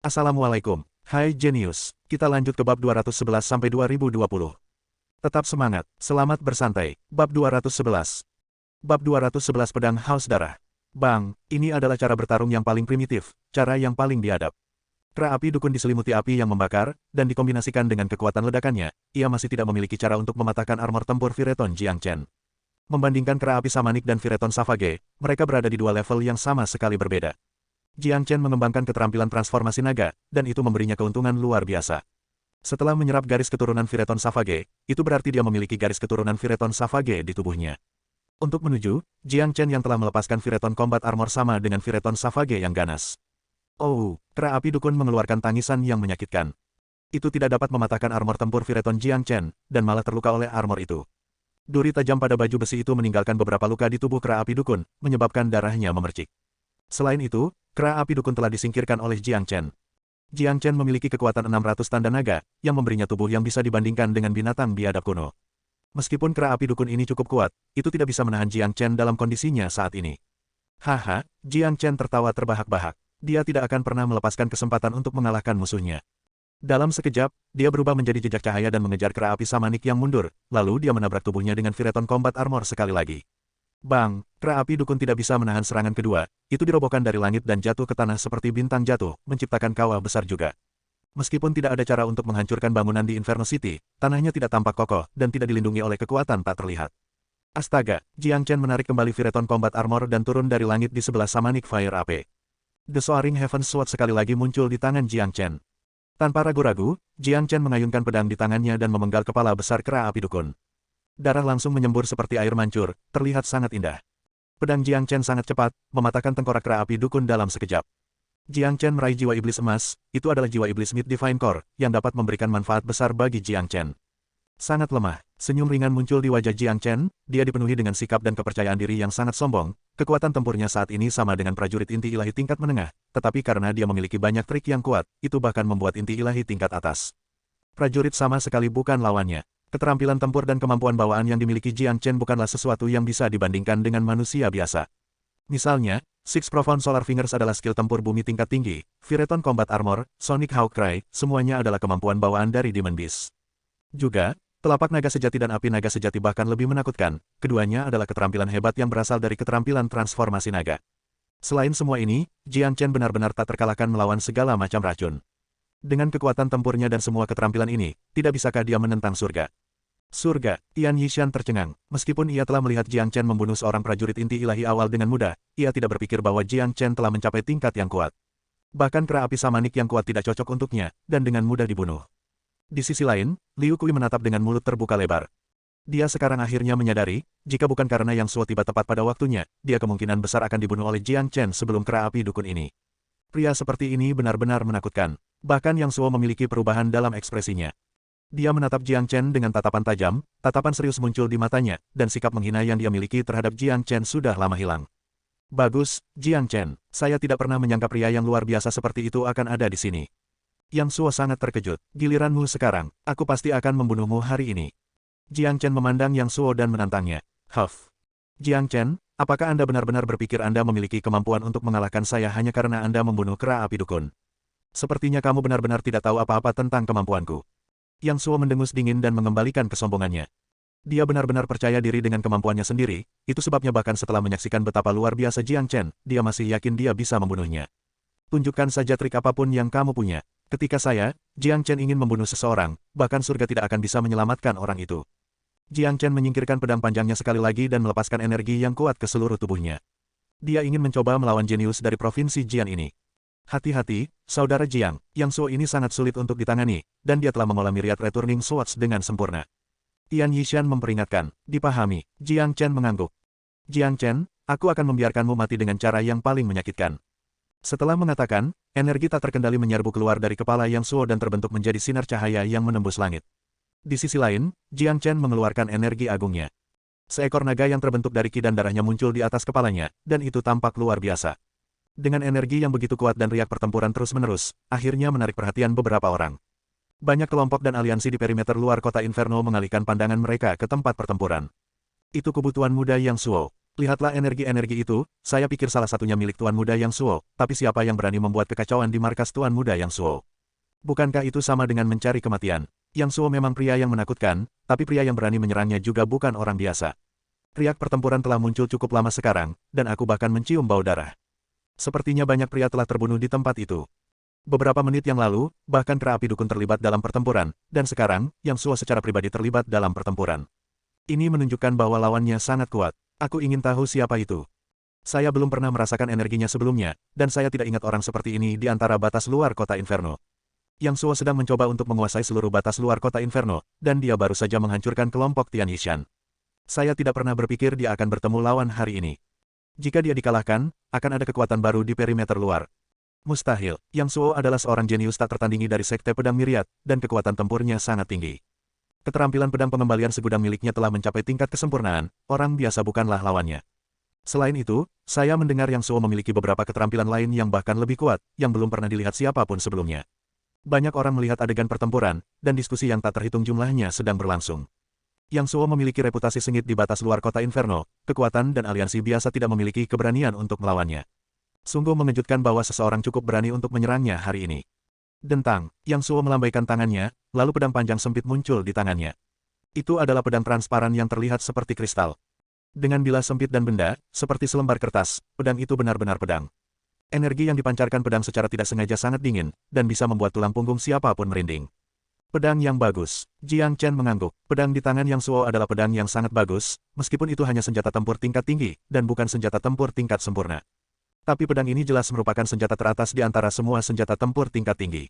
Assalamualaikum. Hai Genius, kita lanjut ke bab 211 sampai 2020. Tetap semangat, selamat bersantai. Bab 211. Bab 211 Pedang Haus Darah. Bang, ini adalah cara bertarung yang paling primitif, cara yang paling biadab. Kera api dukun diselimuti api yang membakar, dan dikombinasikan dengan kekuatan ledakannya, ia masih tidak memiliki cara untuk mematahkan armor tempur Vireton Jiang Chen. Membandingkan kera api Samanik dan Vireton Savage, mereka berada di dua level yang sama sekali berbeda. Jiang Chen mengembangkan keterampilan transformasi naga, dan itu memberinya keuntungan luar biasa. Setelah menyerap garis keturunan Vireton Savage, itu berarti dia memiliki garis keturunan Vireton Savage di tubuhnya. Untuk menuju, Jiang Chen yang telah melepaskan Vireton Combat Armor sama dengan Vireton Savage yang ganas. Oh, kera api dukun mengeluarkan tangisan yang menyakitkan. Itu tidak dapat mematahkan armor tempur Vireton Jiang Chen, dan malah terluka oleh armor itu. Duri tajam pada baju besi itu meninggalkan beberapa luka di tubuh kera api dukun, menyebabkan darahnya memercik. Selain itu, kera api dukun telah disingkirkan oleh Jiang Chen. Jiang Chen memiliki kekuatan 600 tanda naga, yang memberinya tubuh yang bisa dibandingkan dengan binatang biadab kuno. Meskipun kera api dukun ini cukup kuat, itu tidak bisa menahan Jiang Chen dalam kondisinya saat ini. Haha, Jiang Chen tertawa terbahak-bahak. Dia tidak akan pernah melepaskan kesempatan untuk mengalahkan musuhnya. Dalam sekejap, dia berubah menjadi jejak cahaya dan mengejar kera api Samanik yang mundur, lalu dia menabrak tubuhnya dengan Vireton Combat Armor sekali lagi. Bang, kera api dukun tidak bisa menahan serangan kedua, itu dirobohkan dari langit dan jatuh ke tanah seperti bintang jatuh, menciptakan kawah besar juga. Meskipun tidak ada cara untuk menghancurkan bangunan di Inferno City, tanahnya tidak tampak kokoh dan tidak dilindungi oleh kekuatan tak terlihat. Astaga, Jiang Chen menarik kembali Vireton Combat Armor dan turun dari langit di sebelah Samanik Fire AP. The Soaring Heaven Sword sekali lagi muncul di tangan Jiang Chen. Tanpa ragu-ragu, Jiang Chen mengayunkan pedang di tangannya dan memenggal kepala besar kera api dukun. Darah langsung menyembur seperti air mancur, terlihat sangat indah. Pedang Jiang Chen sangat cepat, mematahkan tengkorak kera api dukun dalam sekejap. Jiang Chen meraih jiwa iblis emas, itu adalah jiwa iblis Mid Divine Core, yang dapat memberikan manfaat besar bagi Jiang Chen. Sangat lemah, senyum ringan muncul di wajah Jiang Chen, dia dipenuhi dengan sikap dan kepercayaan diri yang sangat sombong, kekuatan tempurnya saat ini sama dengan prajurit inti ilahi tingkat menengah, tetapi karena dia memiliki banyak trik yang kuat, itu bahkan membuat inti ilahi tingkat atas. Prajurit sama sekali bukan lawannya. Keterampilan tempur dan kemampuan bawaan yang dimiliki Jiang Chen bukanlah sesuatu yang bisa dibandingkan dengan manusia biasa. Misalnya, Six Profound Solar Fingers adalah skill tempur bumi tingkat tinggi, Vireton Combat Armor, Sonic Hawk Cry, semuanya adalah kemampuan bawaan dari Demon Beast. Juga, telapak naga sejati dan api naga sejati bahkan lebih menakutkan, keduanya adalah keterampilan hebat yang berasal dari keterampilan transformasi naga. Selain semua ini, Jiang Chen benar-benar tak terkalahkan melawan segala macam racun. Dengan kekuatan tempurnya dan semua keterampilan ini, tidak bisakah dia menentang surga? Surga, Tian Yishan tercengang. Meskipun ia telah melihat Jiang Chen membunuh seorang prajurit inti ilahi awal dengan mudah, ia tidak berpikir bahwa Jiang Chen telah mencapai tingkat yang kuat. Bahkan kera api Samanik yang kuat tidak cocok untuknya, dan dengan mudah dibunuh. Di sisi lain, Liu Kui menatap dengan mulut terbuka lebar. Dia sekarang akhirnya menyadari, jika bukan karena Yang Suo tiba tepat pada waktunya, dia kemungkinan besar akan dibunuh oleh Jiang Chen sebelum kera api dukun ini. Pria seperti ini benar-benar menakutkan. Bahkan Yang Suo memiliki perubahan dalam ekspresinya. Dia menatap Jiang Chen dengan tatapan tajam, tatapan serius muncul di matanya, dan sikap menghina yang dia miliki terhadap Jiang Chen sudah lama hilang. Bagus, Jiang Chen, saya tidak pernah menyangka pria yang luar biasa seperti itu akan ada di sini. Yang Suo sangat terkejut, giliranmu sekarang, aku pasti akan membunuhmu hari ini. Jiang Chen memandang Yang Suo dan menantangnya. Huff. Jiang Chen, apakah Anda benar-benar berpikir Anda memiliki kemampuan untuk mengalahkan saya hanya karena Anda membunuh kera api dukun? Sepertinya kamu benar-benar tidak tahu apa-apa tentang kemampuanku. Yang Suo mendengus dingin dan mengembalikan kesombongannya. Dia benar-benar percaya diri dengan kemampuannya sendiri, itu sebabnya bahkan setelah menyaksikan betapa luar biasa Jiang Chen, dia masih yakin dia bisa membunuhnya. Tunjukkan saja trik apapun yang kamu punya. Ketika saya, Jiang Chen ingin membunuh seseorang, bahkan surga tidak akan bisa menyelamatkan orang itu. Jiang Chen menyingkirkan pedang panjangnya sekali lagi dan melepaskan energi yang kuat ke seluruh tubuhnya. Dia ingin mencoba melawan jenius dari provinsi Jian ini. Hati-hati, saudara Jiang, Yang Suo ini sangat sulit untuk ditangani, dan dia telah mengolah myriad returning swords dengan sempurna. Tian Yishan memperingatkan, dipahami, Jiang Chen mengangguk. Jiang Chen, aku akan membiarkanmu mati dengan cara yang paling menyakitkan. Setelah mengatakan, energi tak terkendali menyerbu keluar dari kepala Yang Suo dan terbentuk menjadi sinar cahaya yang menembus langit. Di sisi lain, Jiang Chen mengeluarkan energi agungnya. Seekor naga yang terbentuk dari ki dan darahnya muncul di atas kepalanya, dan itu tampak luar biasa. Dengan energi yang begitu kuat dan riak pertempuran terus-menerus, akhirnya menarik perhatian beberapa orang. Banyak kelompok dan aliansi di perimeter luar kota Inferno mengalihkan pandangan mereka ke tempat pertempuran. Itu kebutuhan muda Yang Suo. Lihatlah energi-energi itu, saya pikir salah satunya milik Tuan Muda Yang Suo, tapi siapa yang berani membuat kekacauan di markas Tuan Muda Yang Suo? Bukankah itu sama dengan mencari kematian? Yang Suo memang pria yang menakutkan, tapi pria yang berani menyerangnya juga bukan orang biasa. Riak pertempuran telah muncul cukup lama sekarang, dan aku bahkan mencium bau darah. Sepertinya banyak pria telah terbunuh di tempat itu. Beberapa menit yang lalu, bahkan kera api dukun terlibat dalam pertempuran, dan sekarang, Yang Suo secara pribadi terlibat dalam pertempuran. Ini menunjukkan bahwa lawannya sangat kuat. Aku ingin tahu siapa itu. Saya belum pernah merasakan energinya sebelumnya, dan saya tidak ingat orang seperti ini di antara batas luar kota Inferno. Yang Suo sedang mencoba untuk menguasai seluruh batas luar kota Inferno, dan dia baru saja menghancurkan kelompok Tian Yishan. Saya tidak pernah berpikir dia akan bertemu lawan hari ini. Jika dia dikalahkan, akan ada kekuatan baru di perimeter luar. Mustahil, Yang Suo adalah seorang jenius tak tertandingi dari Sekte Pedang Myriad, dan kekuatan tempurnya sangat tinggi. Keterampilan pedang pengembalian segudang miliknya telah mencapai tingkat kesempurnaan, orang biasa bukanlah lawannya. Selain itu, saya mendengar Yang Suo memiliki beberapa keterampilan lain yang bahkan lebih kuat, yang belum pernah dilihat siapapun sebelumnya. Banyak orang melihat adegan pertempuran, dan diskusi yang tak terhitung jumlahnya sedang berlangsung. Yang Suo memiliki reputasi sengit di batas luar kota Inferno, kekuatan dan aliansi biasa tidak memiliki keberanian untuk melawannya. Sungguh mengejutkan bahwa seseorang cukup berani untuk menyerangnya hari ini. Dentang, Yang Suo melambaikan tangannya, lalu pedang panjang sempit muncul di tangannya. Itu adalah pedang transparan yang terlihat seperti kristal. Dengan bilah sempit dan benda, seperti selembar kertas, pedang itu benar-benar pedang. Energi yang dipancarkan pedang secara tidak sengaja sangat dingin, dan bisa membuat tulang punggung siapapun merinding. Pedang yang bagus. Jiang Chen mengangguk. Pedang di tangan Yang Suo adalah pedang yang sangat bagus, meskipun itu hanya senjata tempur tingkat tinggi, dan bukan senjata tempur tingkat sempurna. Tapi pedang ini jelas merupakan senjata teratas di antara semua senjata tempur tingkat tinggi.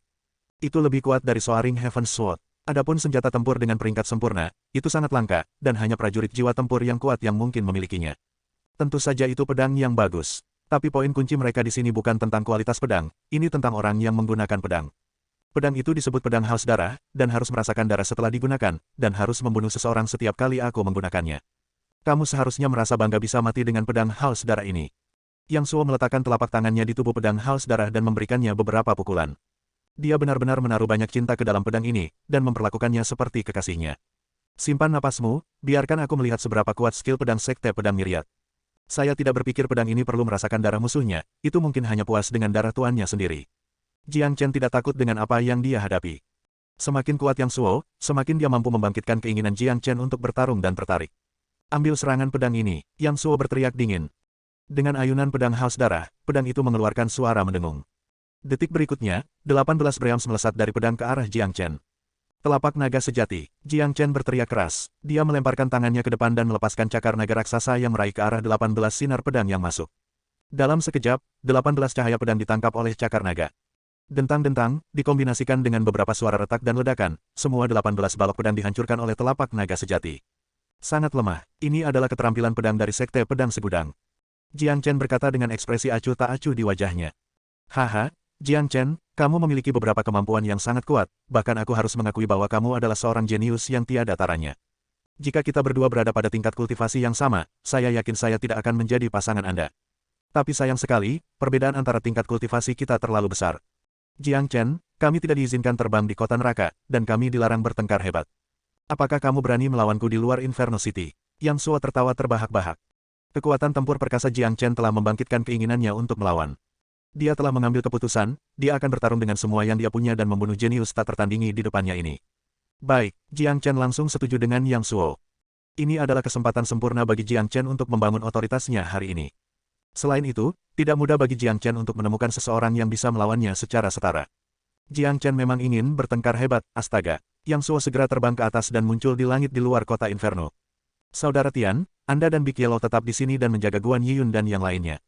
Itu lebih kuat dari Soaring Heaven Sword. Adapun senjata tempur dengan peringkat sempurna, itu sangat langka, dan hanya prajurit jiwa tempur yang kuat yang mungkin memilikinya. Tentu saja itu pedang yang bagus. Tapi poin kunci mereka di sini bukan tentang kualitas pedang, ini tentang orang yang menggunakan pedang. Pedang itu disebut pedang haus darah, dan harus merasakan darah setelah digunakan, dan harus membunuh seseorang setiap kali aku menggunakannya. Kamu seharusnya merasa bangga bisa mati dengan pedang haus darah ini. Yang Suo meletakkan telapak tangannya di tubuh pedang haus darah dan memberikannya beberapa pukulan. Dia benar-benar menaruh banyak cinta ke dalam pedang ini, dan memperlakukannya seperti kekasihnya. Simpan napasmu, biarkan aku melihat seberapa kuat skill pedang Sekte Pedang Myriad. Saya tidak berpikir pedang ini perlu merasakan darah musuhnya, itu mungkin hanya puas dengan darah tuannya sendiri. Jiang Chen tidak takut dengan apa yang dia hadapi. Semakin kuat Yang Suo, semakin dia mampu membangkitkan keinginan Jiang Chen untuk bertarung dan tertarik. Ambil serangan pedang ini, Yang Suo berteriak dingin. Dengan ayunan pedang haus darah, pedang itu mengeluarkan suara mendengung. Detik berikutnya, 18 breams melesat dari pedang ke arah Jiang Chen. Telapak naga sejati, Jiang Chen berteriak keras. Dia melemparkan tangannya ke depan dan melepaskan cakar naga raksasa yang meraih ke arah 18 sinar pedang yang masuk. Dalam sekejap, 18 cahaya pedang ditangkap oleh cakar naga. Dentang-dentang, dikombinasikan dengan beberapa suara retak dan ledakan, semua 18 balok pedang dihancurkan oleh telapak naga sejati. Sangat lemah, ini adalah keterampilan pedang dari Sekte Pedang Segudang. Jiang Chen berkata dengan ekspresi acuh tak acuh di wajahnya. Haha, Jiang Chen, kamu memiliki beberapa kemampuan yang sangat kuat, bahkan aku harus mengakui bahwa kamu adalah seorang jenius yang tiada taranya. Jika kita berdua berada pada tingkat kultivasi yang sama, saya yakin saya tidak akan menjadi pasangan Anda. Tapi sayang sekali, perbedaan antara tingkat kultivasi kita terlalu besar. Jiang Chen, kami tidak diizinkan terbang di kota neraka, dan kami dilarang bertengkar hebat. Apakah kamu berani melawanku di luar Inferno City? Yang Suo tertawa terbahak-bahak. Kekuatan tempur perkasa Jiang Chen telah membangkitkan keinginannya untuk melawan. Dia telah mengambil keputusan, dia akan bertarung dengan semua yang dia punya dan membunuh jenius tak tertandingi di depannya ini. Baik, Jiang Chen langsung setuju dengan Yang Suo. Ini adalah kesempatan sempurna bagi Jiang Chen untuk membangun otoritasnya hari ini. Selain itu, tidak mudah bagi Jiang Chen untuk menemukan seseorang yang bisa melawannya secara setara. Jiang Chen memang ingin bertengkar hebat, astaga. Yang Suo segera terbang ke atas dan muncul di langit di luar kota Inferno. Saudara Tian, Anda dan Big Yellow tetap di sini dan menjaga Guan Yiyun dan yang lainnya.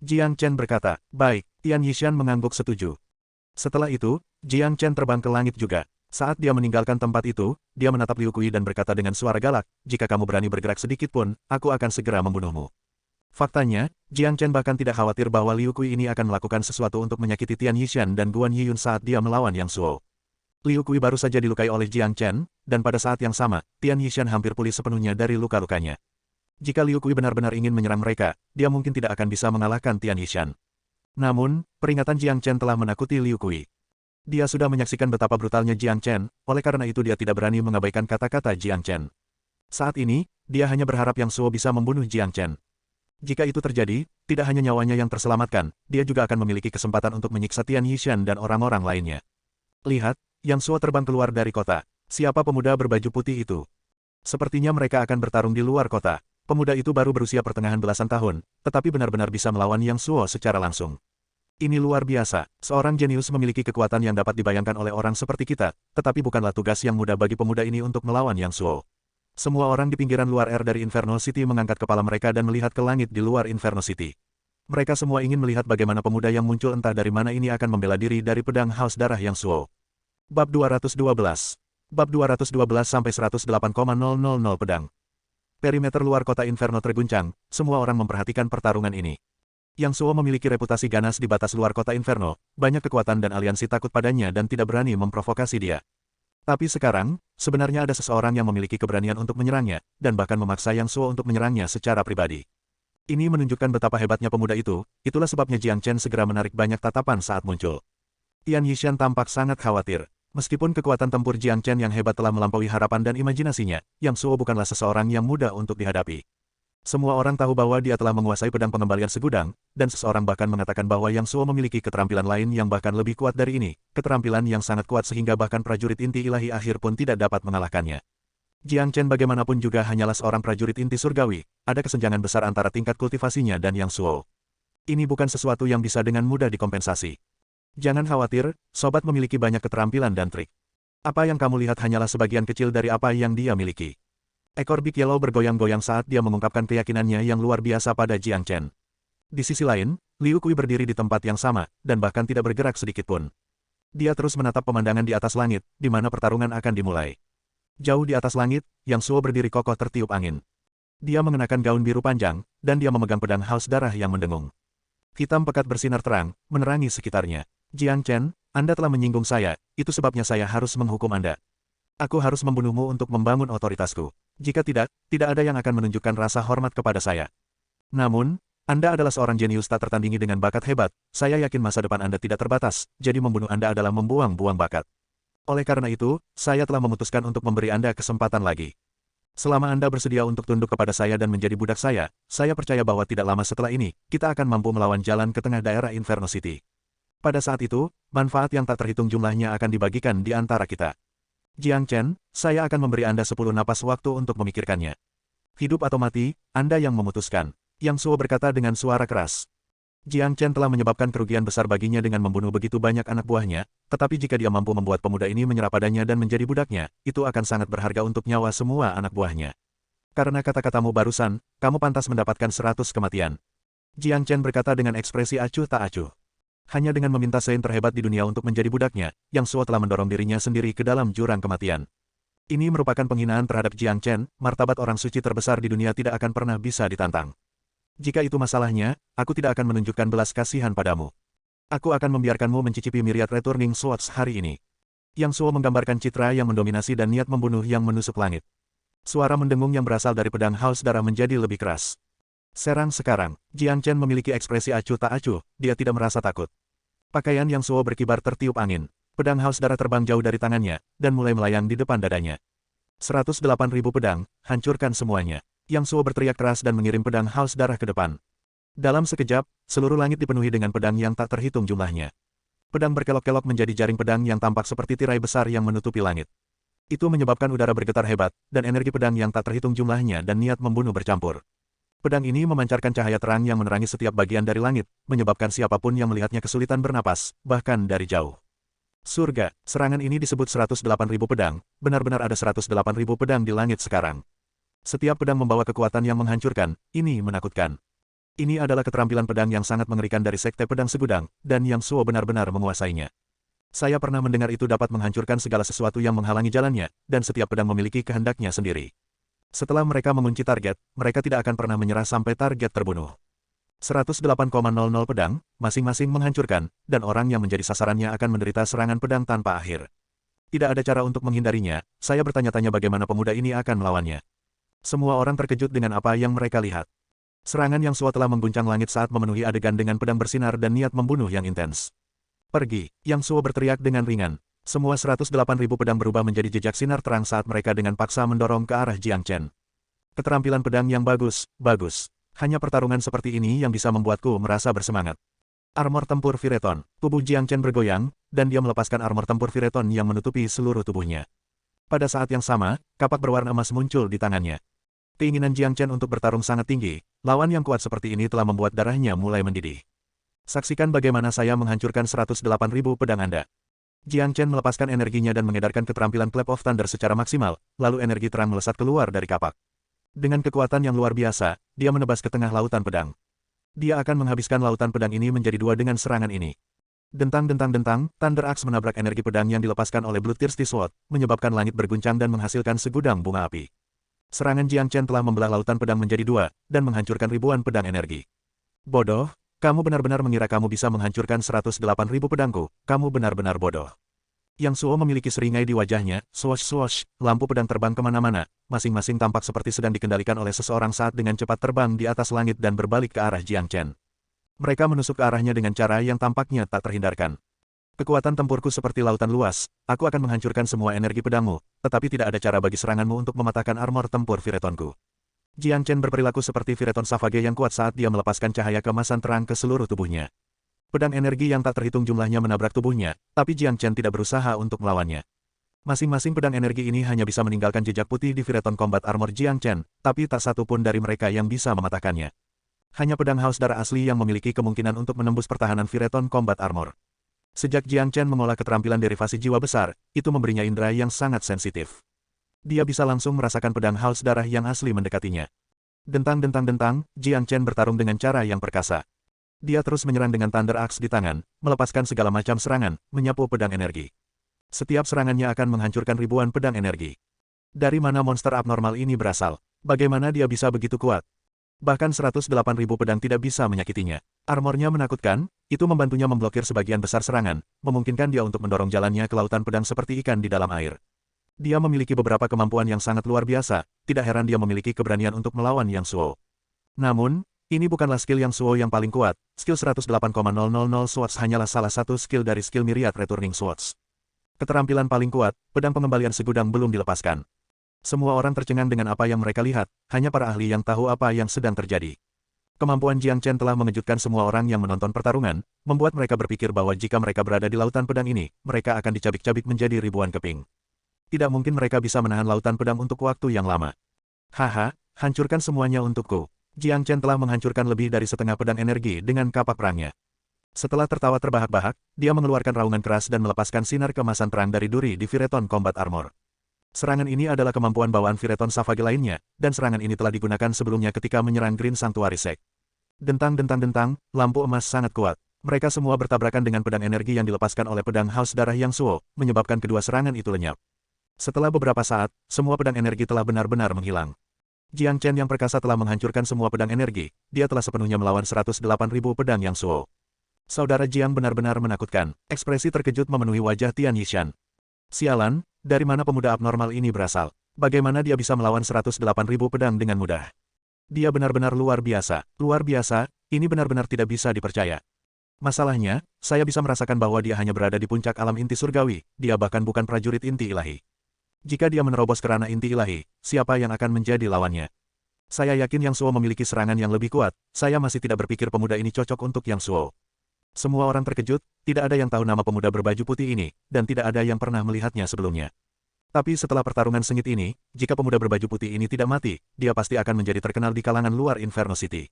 Jiang Chen berkata, baik, Tian Yishan mengangguk setuju. Setelah itu, Jiang Chen terbang ke langit juga. Saat dia meninggalkan tempat itu, dia menatap Liu Kui dan berkata dengan suara galak, jika kamu berani bergerak sedikit pun, aku akan segera membunuhmu. Faktanya, Jiang Chen bahkan tidak khawatir bahwa Liu Kui ini akan melakukan sesuatu untuk menyakiti Tian Yishan dan Guan Yiyun saat dia melawan Yang Suo. Liu Kui baru saja dilukai oleh Jiang Chen, dan pada saat yang sama, Tian Yishan hampir pulih sepenuhnya dari luka-lukanya. Jika Liu Kui benar-benar ingin menyerang mereka, dia mungkin tidak akan bisa mengalahkan Tian Yishan. Namun, peringatan Jiang Chen telah menakuti Liu Kui. Dia sudah menyaksikan betapa brutalnya Jiang Chen, oleh karena itu dia tidak berani mengabaikan kata-kata Jiang Chen. Saat ini, dia hanya berharap Yang Suo bisa membunuh Jiang Chen. Jika itu terjadi, tidak hanya nyawanya yang terselamatkan, dia juga akan memiliki kesempatan untuk menyiksa Tian Yishan dan orang-orang lainnya. Lihat, Yang Suo terbang keluar dari kota. Siapa pemuda berbaju putih itu? Sepertinya mereka akan bertarung di luar kota. Pemuda itu baru berusia pertengahan belasan tahun, tetapi benar-benar bisa melawan Yang Suo secara langsung. Ini luar biasa, seorang jenius memiliki kekuatan yang dapat dibayangkan oleh orang seperti kita, tetapi bukanlah tugas yang mudah bagi pemuda ini untuk melawan Yang Suo. Semua orang di pinggiran luar air dari Inferno City mengangkat kepala mereka dan melihat ke langit di luar Inferno City. Mereka semua ingin melihat bagaimana pemuda yang muncul entah dari mana ini akan membela diri dari pedang haus darah Yang Suo. Bab 212. Bab 212-108,000 pedang. Perimeter luar kota Inferno terguncang, semua orang memperhatikan pertarungan ini. Yang Suo memiliki reputasi ganas di batas luar kota Inferno, banyak kekuatan dan aliansi takut padanya dan tidak berani memprovokasi dia. Tapi sekarang, sebenarnya ada seseorang yang memiliki keberanian untuk menyerangnya, dan bahkan memaksa Yang Suo untuk menyerangnya secara pribadi. Ini menunjukkan betapa hebatnya pemuda itu, itulah sebabnya Jiang Chen segera menarik banyak tatapan saat muncul. Tian Yishan tampak sangat khawatir. Meskipun kekuatan tempur Jiang Chen yang hebat telah melampaui harapan dan imajinasinya, Yang Suo bukanlah seseorang yang mudah untuk dihadapi. Semua orang tahu bahwa dia telah menguasai pedang pengembalian segudang, dan seseorang bahkan mengatakan bahwa Yang Suo memiliki keterampilan lain yang bahkan lebih kuat dari ini, keterampilan yang sangat kuat sehingga bahkan prajurit inti ilahi akhir pun tidak dapat mengalahkannya. Jiang Chen bagaimanapun juga hanyalah seorang prajurit inti surgawi, ada kesenjangan besar antara tingkat kultivasinya dan Yang Suo. Ini bukan sesuatu yang bisa dengan mudah dikompensasi. Jangan khawatir, sobat memiliki banyak keterampilan dan trik. Apa yang kamu lihat hanyalah sebagian kecil dari apa yang dia miliki. Ekor Big Yellow bergoyang-goyang saat dia mengungkapkan keyakinannya yang luar biasa pada Jiang Chen. Di sisi lain, Liu Kui berdiri di tempat yang sama, dan bahkan tidak bergerak sedikitpun. Dia terus menatap pemandangan di atas langit, di mana pertarungan akan dimulai. Jauh di atas langit, Yang Suo berdiri kokoh tertiup angin. Dia mengenakan gaun biru panjang, dan dia memegang pedang haus darah yang mendengung. Hitam pekat bersinar terang, menerangi sekitarnya. Jiang Chen, Anda telah menyinggung saya, itu sebabnya saya harus menghukum Anda. Aku harus membunuhmu untuk membangun otoritasku. Jika tidak, tidak ada yang akan menunjukkan rasa hormat kepada saya. Namun, Anda adalah seorang jenius tak tertandingi dengan bakat hebat, saya yakin masa depan Anda tidak terbatas, jadi membunuh Anda adalah membuang-buang bakat. Oleh karena itu, saya telah memutuskan untuk memberi Anda kesempatan lagi. Selama Anda bersedia untuk tunduk kepada saya dan menjadi budak saya percaya bahwa tidak lama setelah ini, kita akan mampu melawan jalan ke tengah daerah Inferno City. Pada saat itu, manfaat yang tak terhitung jumlahnya akan dibagikan di antara kita. Jiang Chen, saya akan memberi Anda 10 napas waktu untuk memikirkannya. Hidup atau mati, Anda yang memutuskan. Yang Suo berkata dengan suara keras. Jiang Chen telah menyebabkan kerugian besar baginya dengan membunuh begitu banyak anak buahnya, tetapi jika dia mampu membuat pemuda ini menyerah padanya dan menjadi budaknya, itu akan sangat berharga untuk nyawa semua anak buahnya. Karena kata-katamu barusan, kamu pantas mendapatkan 100 kematian. Jiang Chen berkata dengan ekspresi acuh tak acuh. Hanya dengan meminta Saint terhebat di dunia untuk menjadi budaknya, Yang Suo telah mendorong dirinya sendiri ke dalam jurang kematian. Ini merupakan penghinaan terhadap Jiang Chen, martabat orang suci terbesar di dunia tidak akan pernah bisa ditantang. Jika itu masalahnya, aku tidak akan menunjukkan belas kasihan padamu. Aku akan membiarkanmu mencicipi myriad returning swords hari ini. Yang Suo menggambarkan citra yang mendominasi dan niat membunuh yang menusuk langit. Suara mendengung yang berasal dari pedang haus darah menjadi lebih keras. Serang sekarang, Jiang Chen memiliki ekspresi acuh tak acuh, dia tidak merasa takut. Pakaian Yang Suo berkibar tertiup angin. Pedang haus darah terbang jauh dari tangannya, dan mulai melayang di depan dadanya. 108.000 pedang, hancurkan semuanya. Yang Suo berteriak keras dan mengirim pedang haus darah ke depan. Dalam sekejap, seluruh langit dipenuhi dengan pedang yang tak terhitung jumlahnya. Pedang berkelok-kelok menjadi jaring pedang yang tampak seperti tirai besar yang menutupi langit. Itu menyebabkan udara bergetar hebat, dan energi pedang yang tak terhitung jumlahnya dan niat membunuh bercampur. Pedang ini memancarkan cahaya terang yang menerangi setiap bagian dari langit, menyebabkan siapapun yang melihatnya kesulitan bernapas, bahkan dari jauh. Surga, serangan ini disebut 108.000 pedang, benar-benar ada 108.000 pedang di langit sekarang. Setiap pedang membawa kekuatan yang menghancurkan, ini menakutkan. Ini adalah keterampilan pedang yang sangat mengerikan dari Sekte Pedang Segudang, dan Yang Suo benar-benar menguasainya. Saya pernah mendengar itu dapat menghancurkan segala sesuatu yang menghalangi jalannya, dan setiap pedang memiliki kehendaknya sendiri. Setelah mereka mengunci target, mereka tidak akan pernah menyerah sampai target terbunuh. 108,000 pedang, masing-masing menghancurkan, dan orang yang menjadi sasarannya akan menderita serangan pedang tanpa akhir. Tidak ada cara untuk menghindarinya, saya bertanya-tanya bagaimana pemuda ini akan melawannya. Semua orang terkejut dengan apa yang mereka lihat. Serangan Yang Suo telah mengguncang langit saat memenuhi adegan dengan pedang bersinar dan niat membunuh yang intens. Pergi, Yang Suo berteriak dengan ringan. Semua 108.000 pedang berubah menjadi jejak sinar terang saat mereka dengan paksa mendorong ke arah Jiang Chen. Keterampilan pedang yang bagus, bagus. Hanya pertarungan seperti ini yang bisa membuatku merasa bersemangat. Armor tempur Vireton. Tubuh Jiang Chen bergoyang, dan dia melepaskan armor tempur Vireton yang menutupi seluruh tubuhnya. Pada saat yang sama, kapak berwarna emas muncul di tangannya. Keinginan Jiang Chen untuk bertarung sangat tinggi, lawan yang kuat seperti ini telah membuat darahnya mulai mendidih. Saksikan bagaimana saya menghancurkan 108.000 pedang Anda. Jiang Chen melepaskan energinya dan mengedarkan keterampilan Clap of Thunder secara maksimal, lalu energi terang melesat keluar dari kapak. Dengan kekuatan yang luar biasa, dia menebas ke tengah lautan pedang. Dia akan menghabiskan lautan pedang ini menjadi dua dengan serangan ini. Dentang-dentang-dentang, Thunder Axe menabrak energi pedang yang dilepaskan oleh Bloodthirsty Sword, menyebabkan langit berguncang dan menghasilkan segudang bunga api. Serangan Jiang Chen telah membelah lautan pedang menjadi dua, dan menghancurkan ribuan pedang energi. Bodoh, kamu benar-benar mengira kamu bisa menghancurkan 108.000 pedangku, kamu benar-benar bodoh. Yang Suo memiliki seringai di wajahnya, swosh-swosh, lampu pedang terbang kemana-mana, masing-masing tampak seperti sedang dikendalikan oleh seseorang saat dengan cepat terbang di atas langit dan berbalik ke arah Jiang Chen. Mereka menusuk ke arahnya dengan cara yang tampaknya tak terhindarkan. Kekuatan tempurku seperti lautan luas, aku akan menghancurkan semua energi pedangmu, tetapi tidak ada cara bagi seranganmu untuk mematahkan armor tempur Viretonku. Jiang Chen berperilaku seperti Vireton Savage yang kuat saat dia melepaskan cahaya keemasan terang ke seluruh tubuhnya. Pedang energi yang tak terhitung jumlahnya menabrak tubuhnya, tapi Jiang Chen tidak berusaha untuk melawannya. Masing-masing pedang energi ini hanya bisa meninggalkan jejak putih di Vireton Combat Armor Jiang Chen, tapi tak satu pun dari mereka yang bisa mematahkannya. Hanya pedang haus darah asli yang memiliki kemungkinan untuk menembus pertahanan Vireton Combat Armor. Sejak Jiang Chen mengolah keterampilan derivasi jiwa besar, itu memberinya indera yang sangat sensitif. Dia bisa langsung merasakan pedang haus darah yang asli mendekatinya. Dentang-dentang-dentang, Jiang Chen bertarung dengan cara yang perkasa. Dia terus menyerang dengan Thunder Axe di tangan, melepaskan segala macam serangan, menyapu pedang energi. Setiap serangannya akan menghancurkan ribuan pedang energi. Dari mana monster abnormal ini berasal? Bagaimana dia bisa begitu kuat? Bahkan 108.000 pedang tidak bisa menyakitinya. Armornya menakutkan, itu membantunya memblokir sebagian besar serangan, memungkinkan dia untuk mendorong jalannya ke lautan pedang seperti ikan di dalam air. Dia memiliki beberapa kemampuan yang sangat luar biasa, tidak heran dia memiliki keberanian untuk melawan Yang Suo. Namun, ini bukanlah skill Yang Suo yang paling kuat, skill 108,000 Swords hanyalah salah satu skill dari skill Myriad Returning Swords. Keterampilan paling kuat, pedang pengembalian segudang belum dilepaskan. Semua orang tercengang dengan apa yang mereka lihat, hanya para ahli yang tahu apa yang sedang terjadi. Kemampuan Jiang Chen telah mengejutkan semua orang yang menonton pertarungan, membuat mereka berpikir bahwa jika mereka berada di lautan pedang ini, mereka akan dicabik-cabik menjadi ribuan keping. Tidak mungkin mereka bisa menahan lautan pedang untuk waktu yang lama. Haha, hancurkan semuanya untukku. Jiang Chen telah menghancurkan lebih dari setengah pedang energi dengan kapak perangnya. Setelah tertawa terbahak-bahak, dia mengeluarkan raungan keras dan melepaskan sinar keemasan terang dari duri di Vireton Combat Armor. Serangan ini adalah kemampuan bawaan Vireton Savage lainnya, dan serangan ini telah digunakan sebelumnya ketika menyerang Green Sanctuary Sect. Dentang-dentang-dentang, lampu emas sangat kuat. Mereka semua bertabrakan dengan pedang energi yang dilepaskan oleh pedang Haus Darah Yang Suo, menyebabkan kedua serangan itu lenyap. Setelah beberapa saat, semua pedang energi telah benar-benar menghilang. Jiang Chen yang perkasa telah menghancurkan semua pedang energi, dia telah sepenuhnya melawan 108.000 pedang Yang Suo. Saudara Jiang benar-benar menakutkan, ekspresi terkejut memenuhi wajah Tian Yishan. Sialan, dari mana pemuda abnormal ini berasal? Bagaimana dia bisa melawan 108.000 pedang dengan mudah? Dia benar-benar luar biasa, ini benar-benar tidak bisa dipercaya. Masalahnya, saya bisa merasakan bahwa dia hanya berada di puncak alam inti surgawi, dia bahkan bukan prajurit inti ilahi. Jika dia menerobos ke ranah inti ilahi, siapa yang akan menjadi lawannya? Saya yakin Yang Suo memiliki serangan yang lebih kuat, saya masih tidak berpikir pemuda ini cocok untuk Yang Suo. Semua orang terkejut, tidak ada yang tahu nama pemuda berbaju putih ini, dan tidak ada yang pernah melihatnya sebelumnya. Tapi setelah pertarungan sengit ini, jika pemuda berbaju putih ini tidak mati, dia pasti akan menjadi terkenal di kalangan luar Inferno City.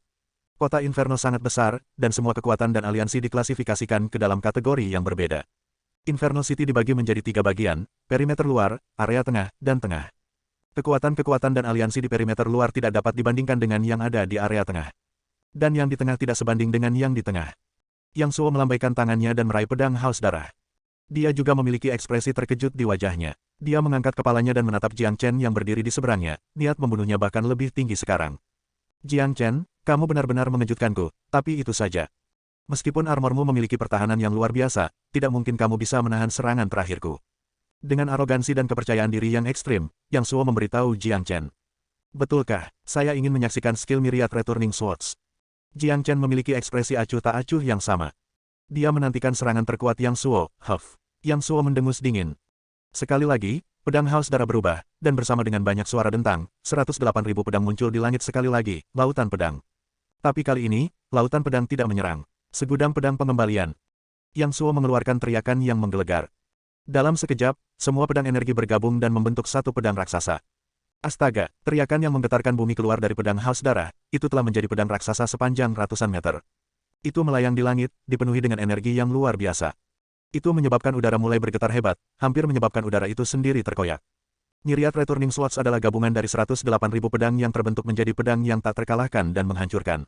Kota Inferno sangat besar, dan semua kekuatan dan aliansi diklasifikasikan ke dalam kategori yang berbeda. Inferno City dibagi menjadi 3 bagian, perimeter luar, area tengah, dan tengah. Kekuatan-kekuatan dan aliansi di perimeter luar tidak dapat dibandingkan dengan yang ada di area tengah. Dan yang di tengah tidak sebanding dengan yang di tengah. Yang Suo melambaikan tangannya dan meraih pedang Haus Darah. Dia juga memiliki ekspresi terkejut di wajahnya. Dia mengangkat kepalanya dan menatap Jiang Chen yang berdiri di seberangnya, niat membunuhnya bahkan lebih tinggi sekarang. Jiang Chen, kamu benar-benar mengejutkanku, tapi itu saja. Meskipun armormu memiliki pertahanan yang luar biasa, tidak mungkin kamu bisa menahan serangan terakhirku. Dengan arogansi dan kepercayaan diri yang ekstrim, Yang Suo memberitahu Jiang Chen. Betulkah, saya ingin menyaksikan skill Myriad Returning Swords. Jiang Chen memiliki ekspresi acuh tak acuh yang sama. Dia menantikan serangan terkuat Yang Suo, huff. Yang Suo mendengus dingin. Sekali lagi, pedang Haus Darah berubah, dan bersama dengan banyak suara dentang, 108.000 pedang muncul di langit sekali lagi, lautan pedang. Tapi kali ini, lautan pedang tidak menyerang. Segudang pedang pengembalian. Yang Suo mengeluarkan teriakan yang menggelegar. Dalam sekejap, semua pedang energi bergabung dan membentuk satu pedang raksasa. Astaga, teriakan yang menggetarkan bumi keluar dari pedang haus darah, itu telah menjadi pedang raksasa sepanjang ratusan meter. Itu melayang di langit, dipenuhi dengan energi yang luar biasa. Itu menyebabkan udara mulai bergetar hebat, hampir menyebabkan udara itu sendiri terkoyak. Myriad Returning Swords adalah gabungan dari 108.000 pedang yang terbentuk menjadi pedang yang tak terkalahkan dan menghancurkan.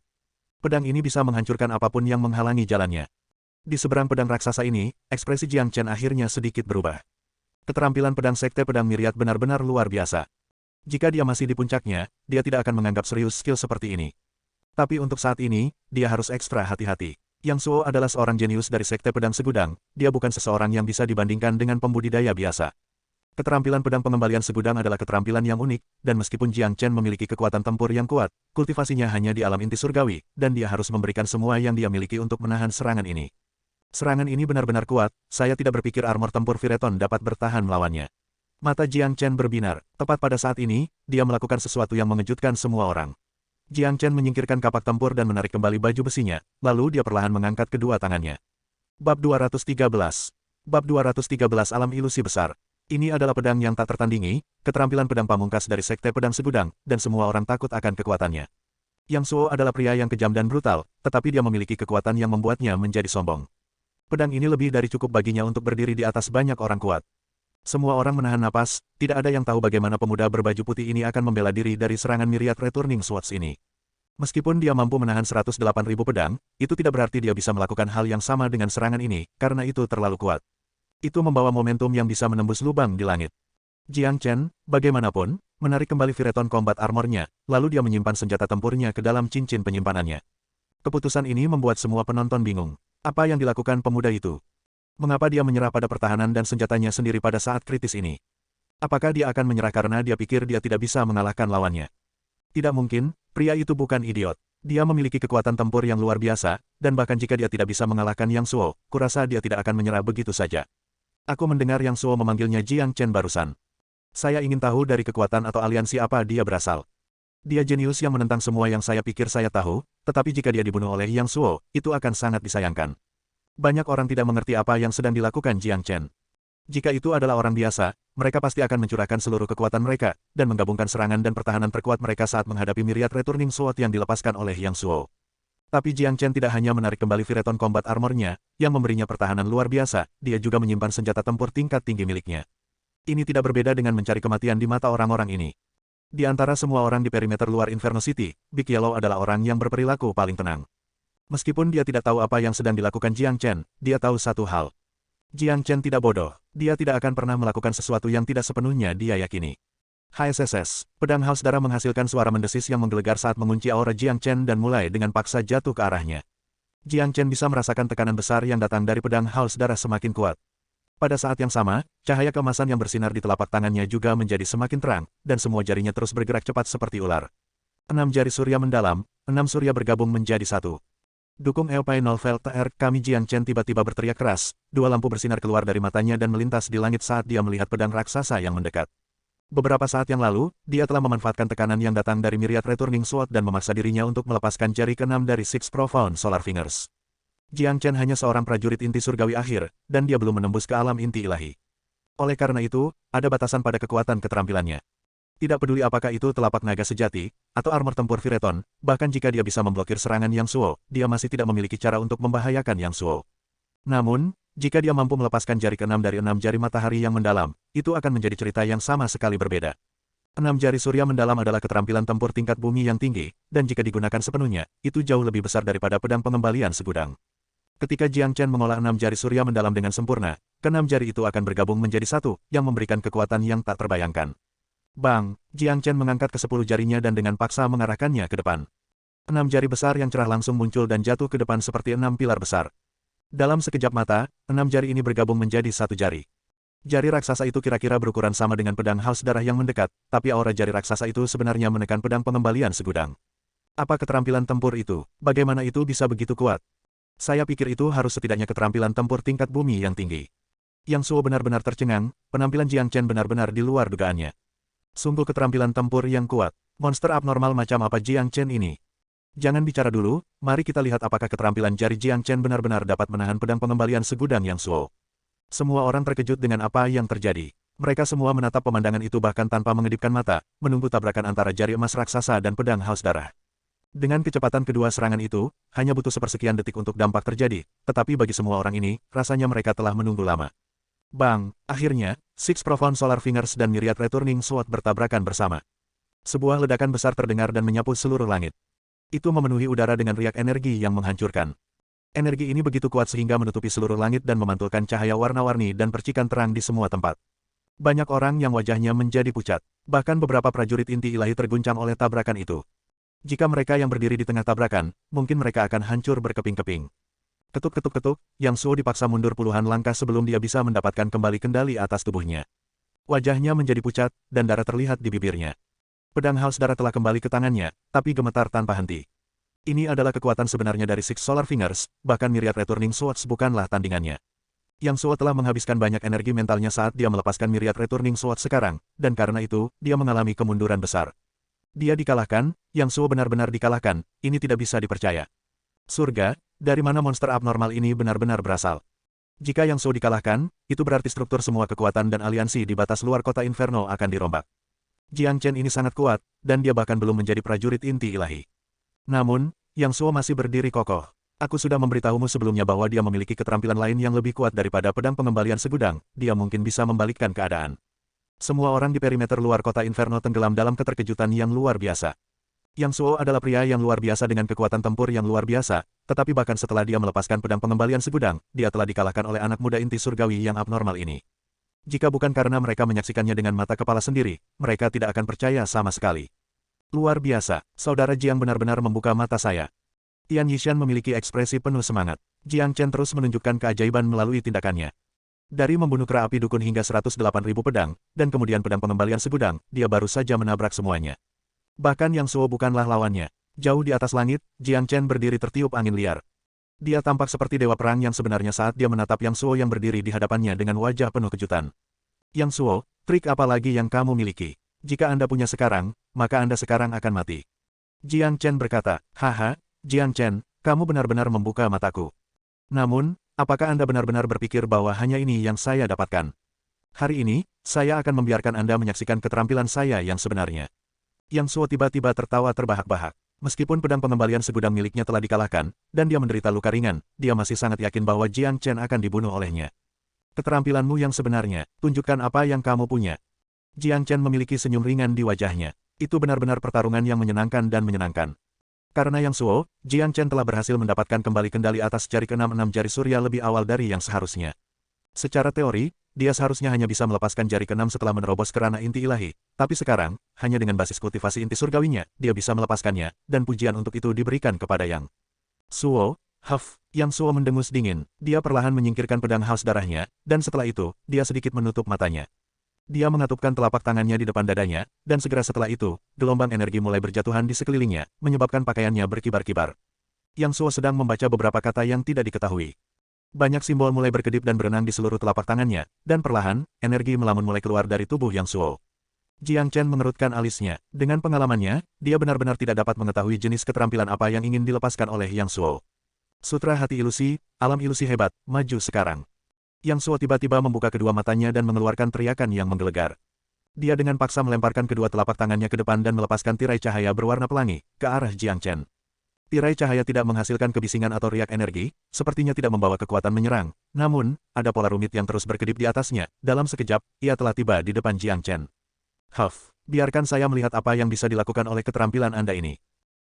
Pedang ini bisa menghancurkan apapun yang menghalangi jalannya. Di seberang pedang raksasa ini, ekspresi Jiang Chen akhirnya sedikit berubah. Keterampilan pedang sekte pedang Myriad benar-benar luar biasa. Jika dia masih di puncaknya, dia tidak akan menganggap serius skill seperti ini. Tapi untuk saat ini, dia harus ekstra hati-hati. Yang Suo adalah seorang jenius dari sekte pedang segudang, dia bukan seseorang yang bisa dibandingkan dengan pembudidaya biasa. Keterampilan pedang pengembalian segudang adalah keterampilan yang unik, dan meskipun Jiang Chen memiliki kekuatan tempur yang kuat, kultivasinya hanya di alam inti surgawi, dan dia harus memberikan semua yang dia miliki untuk menahan serangan ini. Serangan ini benar-benar kuat, saya tidak berpikir armor tempur Vireton dapat bertahan melawannya. Mata Jiang Chen berbinar, tepat pada saat ini, dia melakukan sesuatu yang mengejutkan semua orang. Jiang Chen menyingkirkan kapak tempur dan menarik kembali baju besinya, lalu dia perlahan mengangkat kedua tangannya. Bab 213. Bab 213 Alam Ilusi Besar. Ini adalah pedang yang tak tertandingi, keterampilan pedang pamungkas dari sekte pedang segudang, dan semua orang takut akan kekuatannya. Yang Suo adalah pria yang kejam dan brutal, tetapi dia memiliki kekuatan yang membuatnya menjadi sombong. Pedang ini lebih dari cukup baginya untuk berdiri di atas banyak orang kuat. Semua orang menahan napas, tidak ada yang tahu bagaimana pemuda berbaju putih ini akan membela diri dari serangan Myriad Returning Swords ini. Meskipun dia mampu menahan 108.000 pedang, itu tidak berarti dia bisa melakukan hal yang sama dengan serangan ini, karena itu terlalu kuat. Itu membawa momentum yang bisa menembus lubang di langit. Jiang Chen, bagaimanapun, menarik kembali Vireton Combat Armor-nya, lalu dia menyimpan senjata tempurnya ke dalam cincin penyimpanannya. Keputusan ini membuat semua penonton bingung. Apa yang dilakukan pemuda itu? Mengapa dia menyerah pada pertahanan dan senjatanya sendiri pada saat kritis ini? Apakah dia akan menyerah karena dia pikir dia tidak bisa mengalahkan lawannya? Tidak mungkin, pria itu bukan idiot. Dia memiliki kekuatan tempur yang luar biasa, dan bahkan jika dia tidak bisa mengalahkan Yang Suo, kurasa dia tidak akan menyerah begitu saja. Aku mendengar Yang Suo memanggilnya Jiang Chen barusan. Saya ingin tahu dari kekuatan atau aliansi apa dia berasal. Dia jenius yang menentang semua yang saya pikir saya tahu, tetapi jika dia dibunuh oleh Yang Suo, itu akan sangat disayangkan. Banyak orang tidak mengerti apa yang sedang dilakukan Jiang Chen. Jika itu adalah orang biasa, mereka pasti akan mencurahkan seluruh kekuatan mereka, dan menggabungkan serangan dan pertahanan terkuat mereka saat menghadapi Myriad Returning Sword yang dilepaskan oleh Yang Suo. Tapi Jiang Chen tidak hanya menarik kembali Vireton Combat Armor-nya, yang memberinya pertahanan luar biasa, dia juga menyimpan senjata tempur tingkat tinggi miliknya. Ini tidak berbeda dengan mencari kematian di mata orang-orang ini. Di antara semua orang di perimeter luar Inferno City, Big Yellow adalah orang yang berperilaku paling tenang. Meskipun dia tidak tahu apa yang sedang dilakukan Jiang Chen, dia tahu satu hal. Jiang Chen tidak bodoh, dia tidak akan pernah melakukan sesuatu yang tidak sepenuhnya dia yakini. HSSS, pedang haus darah menghasilkan suara mendesis yang menggelegar saat mengunci aura Jiang Chen dan mulai dengan paksa jatuh ke arahnya. Jiang Chen bisa merasakan tekanan besar yang datang dari pedang haus darah semakin kuat. Pada saat yang sama, cahaya keemasan yang bersinar di telapak tangannya juga menjadi semakin terang, dan semua jarinya terus bergerak cepat seperti ular. 6 jari surya mendalam, 6 surya bergabung menjadi satu. Dukung Eopai Novel TR kami Jiang Chen tiba-tiba berteriak keras, dua lampu bersinar keluar dari matanya dan melintas di langit saat dia melihat pedang raksasa yang mendekat. Beberapa saat yang lalu, dia telah memanfaatkan tekanan yang datang dari Myriad Returning Sword dan memaksa dirinya untuk melepaskan jari ke-6 dari Six Profound Solar Fingers. Jiang Chen hanya seorang prajurit inti surgawi akhir, dan dia belum menembus ke alam inti ilahi. Oleh karena itu, ada batasan pada kekuatan keterampilannya. Tidak peduli apakah itu telapak naga sejati, atau armor tempur Vireton, bahkan jika dia bisa memblokir serangan Yang Suo, dia masih tidak memiliki cara untuk membahayakan Yang Suo. Namun, jika dia mampu melepaskan jari ke-6 dari 6 jari matahari yang mendalam, itu akan menjadi cerita yang sama sekali berbeda. 6 jari surya mendalam adalah keterampilan tempur tingkat bumi yang tinggi, dan jika digunakan sepenuhnya, itu jauh lebih besar daripada pedang pengembalian segudang. Ketika Jiang Chen mengolah 6 jari surya mendalam dengan sempurna, ke-6 jari itu akan bergabung menjadi satu, yang memberikan kekuatan yang tak terbayangkan. Bang, Jiang Chen mengangkat ke-10 jarinya dan dengan paksa mengarahkannya ke depan. 6 jari besar yang cerah langsung muncul dan jatuh ke depan seperti 6 pilar besar. Dalam sekejap mata, 6 jari ini bergabung menjadi satu jari. Jari raksasa itu kira-kira berukuran sama dengan pedang haus darah yang mendekat, tapi aura jari raksasa itu sebenarnya menekan pedang pengembalian segudang. Apa keterampilan tempur itu? Bagaimana itu bisa begitu kuat? Saya pikir itu harus setidaknya keterampilan tempur tingkat bumi yang tinggi. Yang Suo benar-benar tercengang, penampilan Jiang Chen benar-benar di luar dugaannya. Sungguh keterampilan tempur yang kuat. Monster abnormal macam apa Jiang Chen ini? Jangan bicara dulu, mari kita lihat apakah keterampilan jari Jiang Chen benar-benar dapat menahan pedang pengembalian segudang Yang Suo. Semua orang terkejut dengan apa yang terjadi. Mereka semua menatap pemandangan itu bahkan tanpa mengedipkan mata, menunggu tabrakan antara jari emas raksasa dan pedang haus darah. Dengan kecepatan kedua serangan itu, hanya butuh sepersekian detik untuk dampak terjadi, tetapi bagi semua orang ini, rasanya mereka telah menunggu lama. Bang! Akhirnya, Six Profound Solar Fingers dan Myriad Returning Sword bertabrakan bersama. Sebuah ledakan besar terdengar dan menyapu seluruh langit. Itu memenuhi udara dengan riak energi yang menghancurkan. Energi ini begitu kuat sehingga menutupi seluruh langit dan memantulkan cahaya warna-warni dan percikan terang di semua tempat. Banyak orang yang wajahnya menjadi pucat. Bahkan beberapa prajurit inti ilahi terguncang oleh tabrakan itu. Jika mereka yang berdiri di tengah tabrakan, mungkin mereka akan hancur berkeping-keping. Ketuk-ketuk-ketuk, Yang Suo dipaksa mundur puluhan langkah sebelum dia bisa mendapatkan kembali kendali atas tubuhnya. Wajahnya menjadi pucat, dan darah terlihat di bibirnya. Pedang haus darah telah kembali ke tangannya, tapi gemetar tanpa henti. Ini adalah kekuatan sebenarnya dari Six Solar Fingers, bahkan Myriad Returning Swords bukanlah tandingannya. Yang Suo telah menghabiskan banyak energi mentalnya saat dia melepaskan Myriad Returning Swords sekarang, dan karena itu, dia mengalami kemunduran besar. Dia dikalahkan, Yang Suo benar-benar dikalahkan, ini tidak bisa dipercaya. Surga, dari mana monster abnormal ini benar-benar berasal? Jika Yang Suo dikalahkan, itu berarti struktur semua kekuatan dan aliansi di batas luar kota Inferno akan dirombak. Jiang Chen ini sangat kuat, dan dia bahkan belum menjadi prajurit inti ilahi. Namun, Yang Suo masih berdiri kokoh. Aku sudah memberitahumu sebelumnya bahwa dia memiliki keterampilan lain yang lebih kuat daripada pedang pengembalian segudang, dia mungkin bisa membalikkan keadaan. Semua orang di perimeter luar kota Inferno tenggelam dalam keterkejutan yang luar biasa. Yang Suo adalah pria yang luar biasa dengan kekuatan tempur yang luar biasa, tetapi bahkan setelah dia melepaskan pedang pengembalian segudang, dia telah dikalahkan oleh anak muda inti surgawi yang abnormal ini. Jika bukan karena mereka menyaksikannya dengan mata kepala sendiri, mereka tidak akan percaya sama sekali. Luar biasa, saudara Jiang benar-benar membuka mata saya. Tian Yishan memiliki ekspresi penuh semangat. Jiang Chen terus menunjukkan keajaiban melalui tindakannya. Dari membunuh kera api dukun hingga 108.000 pedang, dan kemudian pedang pengembalian segudang, dia baru saja menabrak semuanya. Bahkan Yang Suo bukanlah lawannya. Jauh di atas langit, Jiang Chen berdiri tertiup angin liar. Dia tampak seperti dewa perang yang sebenarnya saat dia menatap Yang Suo yang berdiri di hadapannya dengan wajah penuh kejutan. Yang Suo, trik apa lagi yang kamu miliki? Jika Anda punya sekarang, maka Anda sekarang akan mati. Jiang Chen berkata, haha, Jiang Chen, kamu benar-benar membuka mataku. Namun, apakah Anda benar-benar berpikir bahwa hanya ini yang saya dapatkan? Hari ini, saya akan membiarkan Anda menyaksikan keterampilan saya yang sebenarnya. Yang Suo tiba-tiba tertawa terbahak-bahak. Meskipun pedang pengembalian segudang miliknya telah dikalahkan, dan dia menderita luka ringan, dia masih sangat yakin bahwa Jiang Chen akan dibunuh olehnya. Keterampilanmu yang sebenarnya, tunjukkan apa yang kamu punya. Jiang Chen memiliki senyum ringan di wajahnya. Itu benar-benar pertarungan yang menyenangkan dan menyenangkan. Karena Yang Suo, Jiang Chen telah berhasil mendapatkan kembali kendali atas jari ke-6 jari surya lebih awal dari yang seharusnya. Secara teori, dia seharusnya hanya bisa melepaskan jari ke-6 setelah menerobos ke ranah inti ilahi, tapi sekarang, hanya dengan basis kultivasi inti surgawinya, dia bisa melepaskannya, dan pujian untuk itu diberikan kepada Yang Suo. Yang Suo mendengus dingin, dia perlahan menyingkirkan pedang haus darahnya, dan setelah itu, dia sedikit menutup matanya. Dia mengatupkan telapak tangannya di depan dadanya, dan segera setelah itu, gelombang energi mulai berjatuhan di sekelilingnya, menyebabkan pakaiannya berkibar-kibar. Yang Suo sedang membaca beberapa kata yang tidak diketahui. Banyak simbol mulai berkedip dan berenang di seluruh telapak tangannya, dan perlahan, energi melamun mulai keluar dari tubuh Yang Suo. Jiang Chen mengerutkan alisnya. Dengan pengalamannya, dia benar-benar tidak dapat mengetahui jenis keterampilan apa yang ingin dilepaskan oleh Yang Suo. Sutra hati ilusi, alam ilusi hebat, maju sekarang. Yang Suo tiba-tiba membuka kedua matanya dan mengeluarkan teriakan yang menggelegar. Dia dengan paksa melemparkan kedua telapak tangannya ke depan dan melepaskan tirai cahaya berwarna pelangi ke arah Jiang Chen. Tirai cahaya tidak menghasilkan kebisingan atau riak energi, sepertinya tidak membawa kekuatan menyerang. Namun, ada pola rumit yang terus berkedip di atasnya. Dalam sekejap, ia telah tiba di depan Jiang Chen. Biarkan saya melihat apa yang bisa dilakukan oleh keterampilan Anda ini.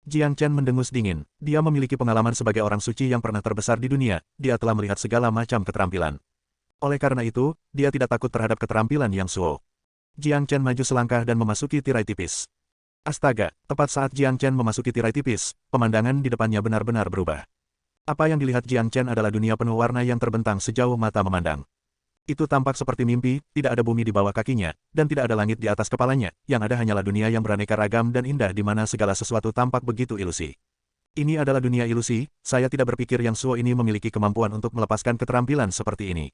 Jiang Chen mendengus dingin. Dia memiliki pengalaman sebagai orang suci yang pernah terbesar di dunia. Dia telah melihat segala macam keterampilan. Oleh karena itu, dia tidak takut terhadap keterampilan Yang Suo. Jiang Chen maju selangkah dan memasuki tirai tipis. Astaga, tepat saat Jiang Chen memasuki tirai tipis, pemandangan di depannya benar-benar berubah. Apa yang dilihat Jiang Chen adalah dunia penuh warna yang terbentang sejauh mata memandang. Itu tampak seperti mimpi, tidak ada bumi di bawah kakinya, dan tidak ada langit di atas kepalanya, yang ada hanyalah dunia yang beraneka ragam dan indah di mana segala sesuatu tampak begitu ilusi. Ini adalah dunia ilusi, saya tidak berpikir Yang Suo ini memiliki kemampuan untuk melepaskan keterampilan seperti ini.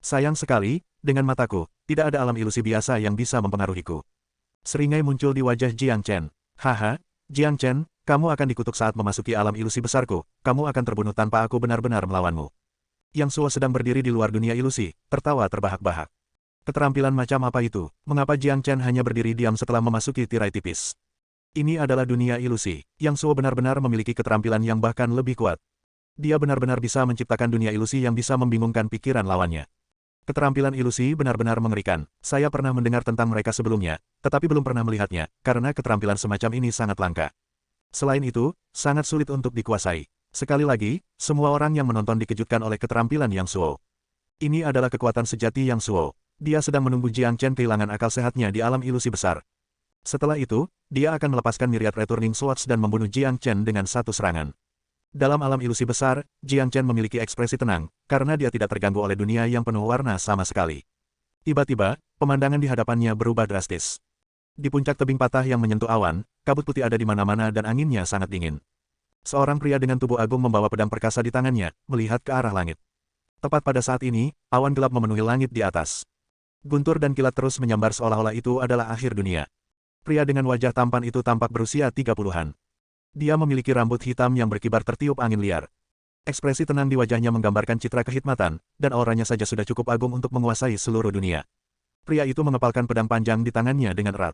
Sayang sekali, dengan mataku, tidak ada alam ilusi biasa yang bisa mempengaruhiku. Seringai muncul di wajah Jiang Chen. Haha, Jiang Chen, Kamu akan dikutuk saat memasuki alam ilusi besarku, kamu akan terbunuh tanpa aku benar-benar melawanmu. Yang Suo sedang berdiri di luar dunia ilusi, tertawa terbahak-bahak. Keterampilan macam apa itu? Mengapa Jiang Chen hanya berdiri diam setelah memasuki tirai tipis? Ini adalah dunia ilusi. Yang Suo benar-benar memiliki keterampilan yang bahkan lebih kuat. Dia benar-benar bisa menciptakan dunia ilusi yang bisa membingungkan pikiran lawannya. Keterampilan ilusi benar-benar mengerikan. Saya pernah mendengar tentang mereka sebelumnya, tetapi belum pernah melihatnya, karena keterampilan semacam ini sangat langka. Selain itu, sangat sulit untuk dikuasai. Sekali lagi, semua orang yang menonton dikejutkan oleh keterampilan Yang Suo. Ini adalah kekuatan sejati Yang Suo. Dia sedang menunggu Jiang Chen kehilangan akal sehatnya di alam ilusi besar. Setelah itu, dia akan melepaskan Myriad Returning Swords dan membunuh Jiang Chen dengan satu serangan. Dalam alam ilusi besar, Jiang Chen memiliki ekspresi tenang, karena dia tidak terganggu oleh dunia yang penuh warna sama sekali. Tiba-tiba, pemandangan di hadapannya berubah drastis. Di puncak tebing patah yang menyentuh awan, kabut putih ada di mana-mana dan anginnya sangat dingin. Seorang pria dengan tubuh agung membawa pedang perkasa di tangannya, melihat ke arah langit. Tepat pada saat ini, awan gelap memenuhi langit di atas. Guntur dan kilat terus menyambar seolah-olah itu adalah akhir dunia. Pria dengan wajah tampan itu tampak berusia 30-an. Dia memiliki rambut hitam yang berkibar tertiup angin liar. Ekspresi tenang di wajahnya menggambarkan citra kehikmatan, dan auranya saja sudah cukup agung untuk menguasai seluruh dunia. Pria itu mengepalkan pedang panjang di tangannya dengan erat.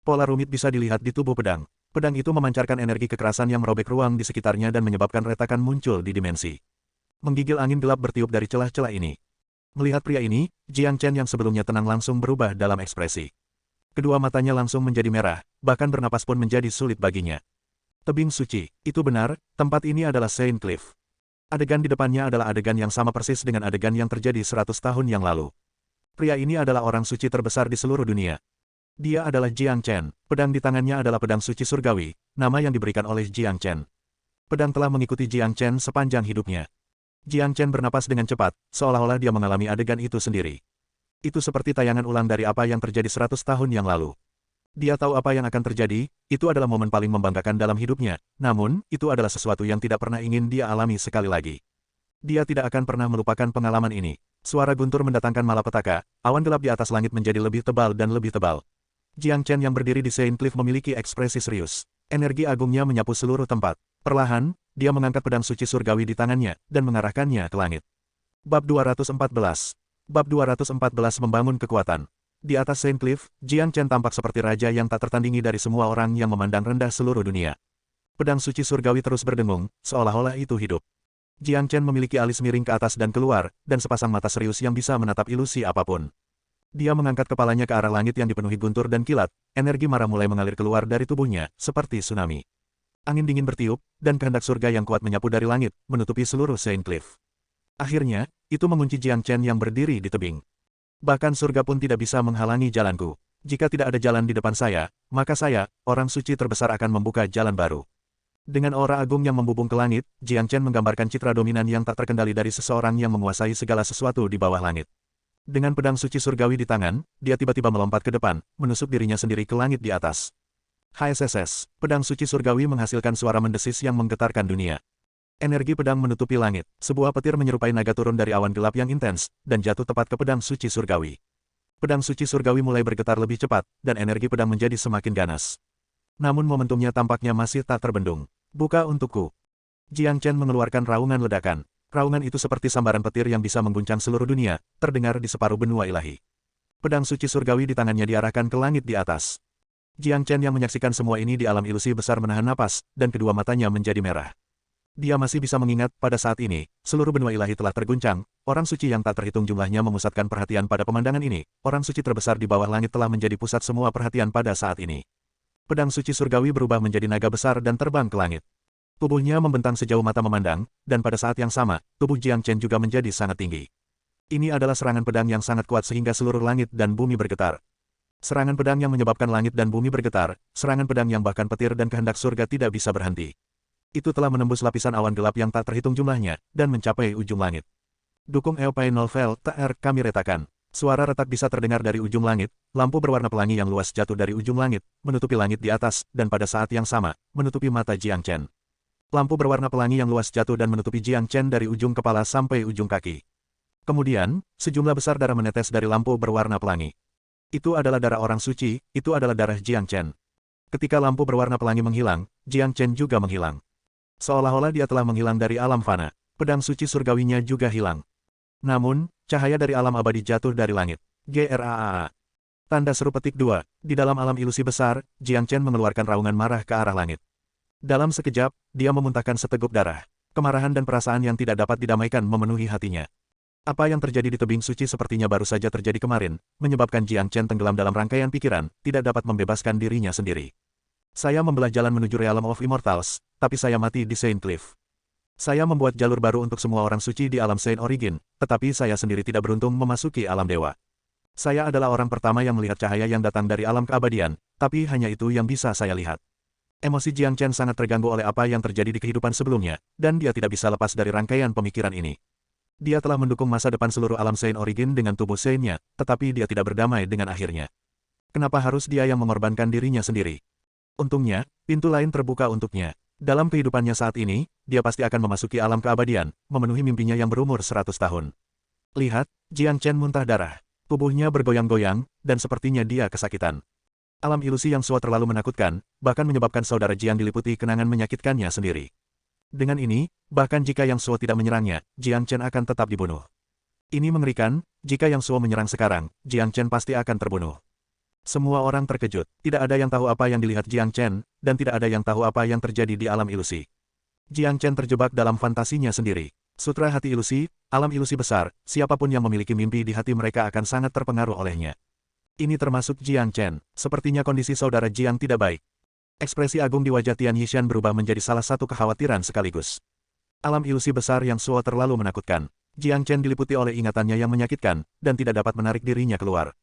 Pola rumit bisa dilihat di tubuh pedang. Pedang itu memancarkan energi kekerasan yang merobek ruang di sekitarnya dan menyebabkan retakan muncul di dimensi. Menggigil angin gelap bertiup dari celah-celah ini. Melihat pria ini, Jiang Chen yang sebelumnya tenang langsung berubah dalam ekspresi. Kedua matanya langsung menjadi merah, bahkan bernapas pun menjadi sulit baginya. Tebing suci, itu benar, tempat ini adalah Saint Cliff. Adegan di depannya adalah adegan yang sama persis dengan adegan yang terjadi 100 tahun yang lalu. Pria ini adalah orang suci terbesar di seluruh dunia. Dia adalah Jiang Chen. Pedang di tangannya adalah pedang suci surgawi, nama yang diberikan oleh Jiang Chen. Pedang telah mengikuti Jiang Chen sepanjang hidupnya. Jiang Chen bernapas dengan cepat, seolah-olah dia mengalami adegan itu sendiri. Itu seperti tayangan ulang dari apa yang terjadi 100 tahun yang lalu. Dia tahu apa yang akan terjadi, itu adalah momen paling membanggakan dalam hidupnya, namun, itu adalah sesuatu yang tidak pernah ingin dia alami sekali lagi. Dia tidak akan pernah melupakan pengalaman ini. Suara guntur mendatangkan malapetaka, awan gelap di atas langit menjadi lebih tebal dan lebih tebal. Jiang Chen yang berdiri di Saint Cliff memiliki ekspresi serius. Energi agungnya menyapu seluruh tempat. Perlahan, dia mengangkat pedang suci surgawi di tangannya, dan mengarahkannya ke langit. Bab 214. Bab 214 membangun kekuatan. Di atas Saint Cliff, Jiang Chen tampak seperti raja yang tak tertandingi dari semua orang yang memandang rendah seluruh dunia. Pedang suci surgawi terus berdengung, seolah-olah itu hidup. Jiang Chen memiliki alis miring ke atas dan keluar, dan sepasang mata serius yang bisa menatap ilusi apapun. Dia mengangkat kepalanya ke arah langit yang dipenuhi guntur dan kilat, energi marah mulai mengalir keluar dari tubuhnya, seperti tsunami. Angin dingin bertiup, dan kehendak surga yang kuat menyapu dari langit, menutupi seluruh Saint Cliff. Akhirnya, itu mengunci Jiang Chen yang berdiri di tebing. Bahkan surga pun tidak bisa menghalangi jalanku. Jika tidak ada jalan di depan saya, maka saya, orang suci terbesar akan membuka jalan baru. Dengan aura agung yang membubung ke langit, Jiang Chen menggambarkan citra dominan yang tak terkendali dari seseorang yang menguasai segala sesuatu di bawah langit. Dengan pedang suci surgawi di tangan, dia tiba-tiba melompat ke depan, menusuk dirinya sendiri ke langit di atas. HSSS, pedang suci surgawi menghasilkan suara mendesis yang menggetarkan dunia. Energi pedang menutupi langit, sebuah petir menyerupai naga turun dari awan gelap yang intens, dan jatuh tepat ke pedang suci surgawi. Pedang suci surgawi mulai bergetar lebih cepat, dan energi pedang menjadi semakin ganas. Namun momentumnya tampaknya masih tak terbendung. Buka untukku. Jiang Chen mengeluarkan raungan ledakan. Raungan itu seperti sambaran petir yang bisa mengguncang seluruh dunia, terdengar di separuh benua ilahi. Pedang suci surgawi di tangannya diarahkan ke langit di atas. Jiang Chen yang menyaksikan semua ini di alam ilusi besar menahan napas, dan kedua matanya menjadi merah. Dia masih bisa mengingat, pada saat ini, seluruh benua ilahi telah terguncang, orang suci yang tak terhitung jumlahnya memusatkan perhatian pada pemandangan ini, orang suci terbesar di bawah langit telah menjadi pusat semua perhatian pada saat ini. Pedang suci surgawi berubah menjadi naga besar dan terbang ke langit. Tubuhnya membentang sejauh mata memandang, dan pada saat yang sama, tubuh Jiang Chen juga menjadi sangat tinggi. Ini adalah serangan pedang yang sangat kuat sehingga seluruh langit dan bumi bergetar. Serangan pedang yang menyebabkan langit dan bumi bergetar, serangan pedang yang bahkan petir dan kehendak surga tidak bisa berhenti. Itu telah menembus lapisan awan gelap yang tak terhitung jumlahnya, dan mencapai ujung langit. Dukung Eopai Novel TR kami retakan. Suara retak bisa terdengar dari ujung langit, lampu berwarna pelangi yang luas jatuh dari ujung langit, menutupi langit di atas, dan pada saat yang sama, menutupi mata Jiang Chen. Lampu berwarna pelangi yang luas jatuh dan menutupi Jiang Chen dari ujung kepala sampai ujung kaki. Kemudian, sejumlah besar darah menetes dari lampu berwarna pelangi. Itu adalah darah orang suci, itu adalah darah Jiang Chen. Ketika lampu berwarna pelangi menghilang, Jiang Chen juga menghilang. Seolah-olah dia telah menghilang dari alam fana. Pedang suci surgawinya juga hilang. Namun, cahaya dari alam abadi jatuh dari langit. GRAAA. Tanda seru petik 2. Di dalam alam ilusi besar, Jiang Chen mengeluarkan raungan marah ke arah langit. Dalam sekejap, dia memuntahkan seteguk darah. Kemarahan dan perasaan yang tidak dapat didamaikan memenuhi hatinya. Apa yang terjadi di tebing suci sepertinya baru saja terjadi kemarin, menyebabkan Jiang Chen tenggelam dalam rangkaian pikiran, tidak dapat membebaskan dirinya sendiri. Saya membelah jalan menuju Realm of Immortals, tapi saya mati di Saint Cliff. Saya membuat jalur baru untuk semua orang suci di alam Saint Origin, tetapi saya sendiri tidak beruntung memasuki alam dewa. Saya adalah orang pertama yang melihat cahaya yang datang dari alam keabadian, tapi hanya itu yang bisa saya lihat. Emosi Jiang Chen sangat terganggu oleh apa yang terjadi di kehidupan sebelumnya, dan dia tidak bisa lepas dari rangkaian pemikiran ini. Dia telah mendukung masa depan seluruh alam Saint Origin dengan tubuh Saint-nya, tetapi dia tidak berdamai dengan akhirnya. Kenapa harus dia yang mengorbankan dirinya sendiri? Untungnya, pintu lain terbuka untuknya. Dalam kehidupannya saat ini, dia pasti akan memasuki alam keabadian, memenuhi mimpinya yang berumur 100 tahun. Lihat, Jiang Chen muntah darah. Tubuhnya bergoyang-goyang, dan sepertinya dia kesakitan. Alam ilusi yang Suo terlalu menakutkan, bahkan menyebabkan saudara Jiang diliputi kenangan menyakitkannya sendiri. Dengan ini, bahkan jika Yang Suo tidak menyerangnya, Jiang Chen akan tetap dibunuh. Ini mengerikan, jika Yang Suo menyerang sekarang, Jiang Chen pasti akan terbunuh. Semua orang terkejut, tidak ada yang tahu apa yang dilihat Jiang Chen, dan tidak ada yang tahu apa yang terjadi di alam ilusi. Jiang Chen terjebak dalam fantasinya sendiri. Sutra hati ilusi, alam ilusi besar, siapapun yang memiliki mimpi di hati mereka akan sangat terpengaruh olehnya. Ini termasuk Jiang Chen, sepertinya kondisi saudara Jiang tidak baik. Ekspresi agung di wajah Tian Yishan berubah menjadi salah satu kekhawatiran sekaligus. Alam ilusi besar yang Suo terlalu menakutkan. Jiang Chen diliputi oleh ingatannya yang menyakitkan, dan tidak dapat menarik dirinya keluar.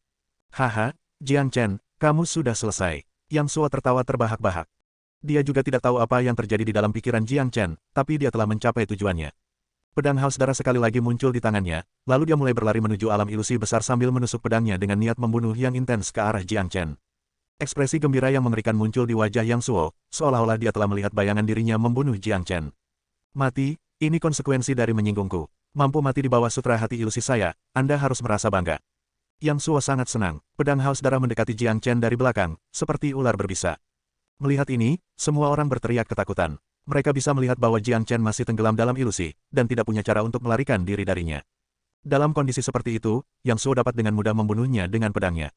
Haha, Jiang Chen, kamu sudah selesai. Yang Suo tertawa terbahak-bahak. Dia juga tidak tahu apa yang terjadi di dalam pikiran Jiang Chen, tapi dia telah mencapai tujuannya. Pedang haus darah sekali lagi muncul di tangannya, lalu dia mulai berlari menuju alam ilusi besar sambil menusuk pedangnya dengan niat membunuh yang intens ke arah Jiang Chen. Ekspresi gembira yang mengerikan muncul di wajah Yang Suo, seolah-olah dia telah melihat bayangan dirinya membunuh Jiang Chen. Mati, ini konsekuensi dari menyinggungku. Mampu mati di bawah sutra hati ilusi saya, Anda harus merasa bangga. Yang Suo sangat senang, pedang haus darah mendekati Jiang Chen dari belakang, seperti ular berbisa. Melihat ini, semua orang berteriak ketakutan. Mereka bisa melihat bahwa Jiang Chen masih tenggelam dalam ilusi, dan tidak punya cara untuk melarikan diri darinya. Dalam kondisi seperti itu, Yang Suo dapat dengan mudah membunuhnya dengan pedangnya.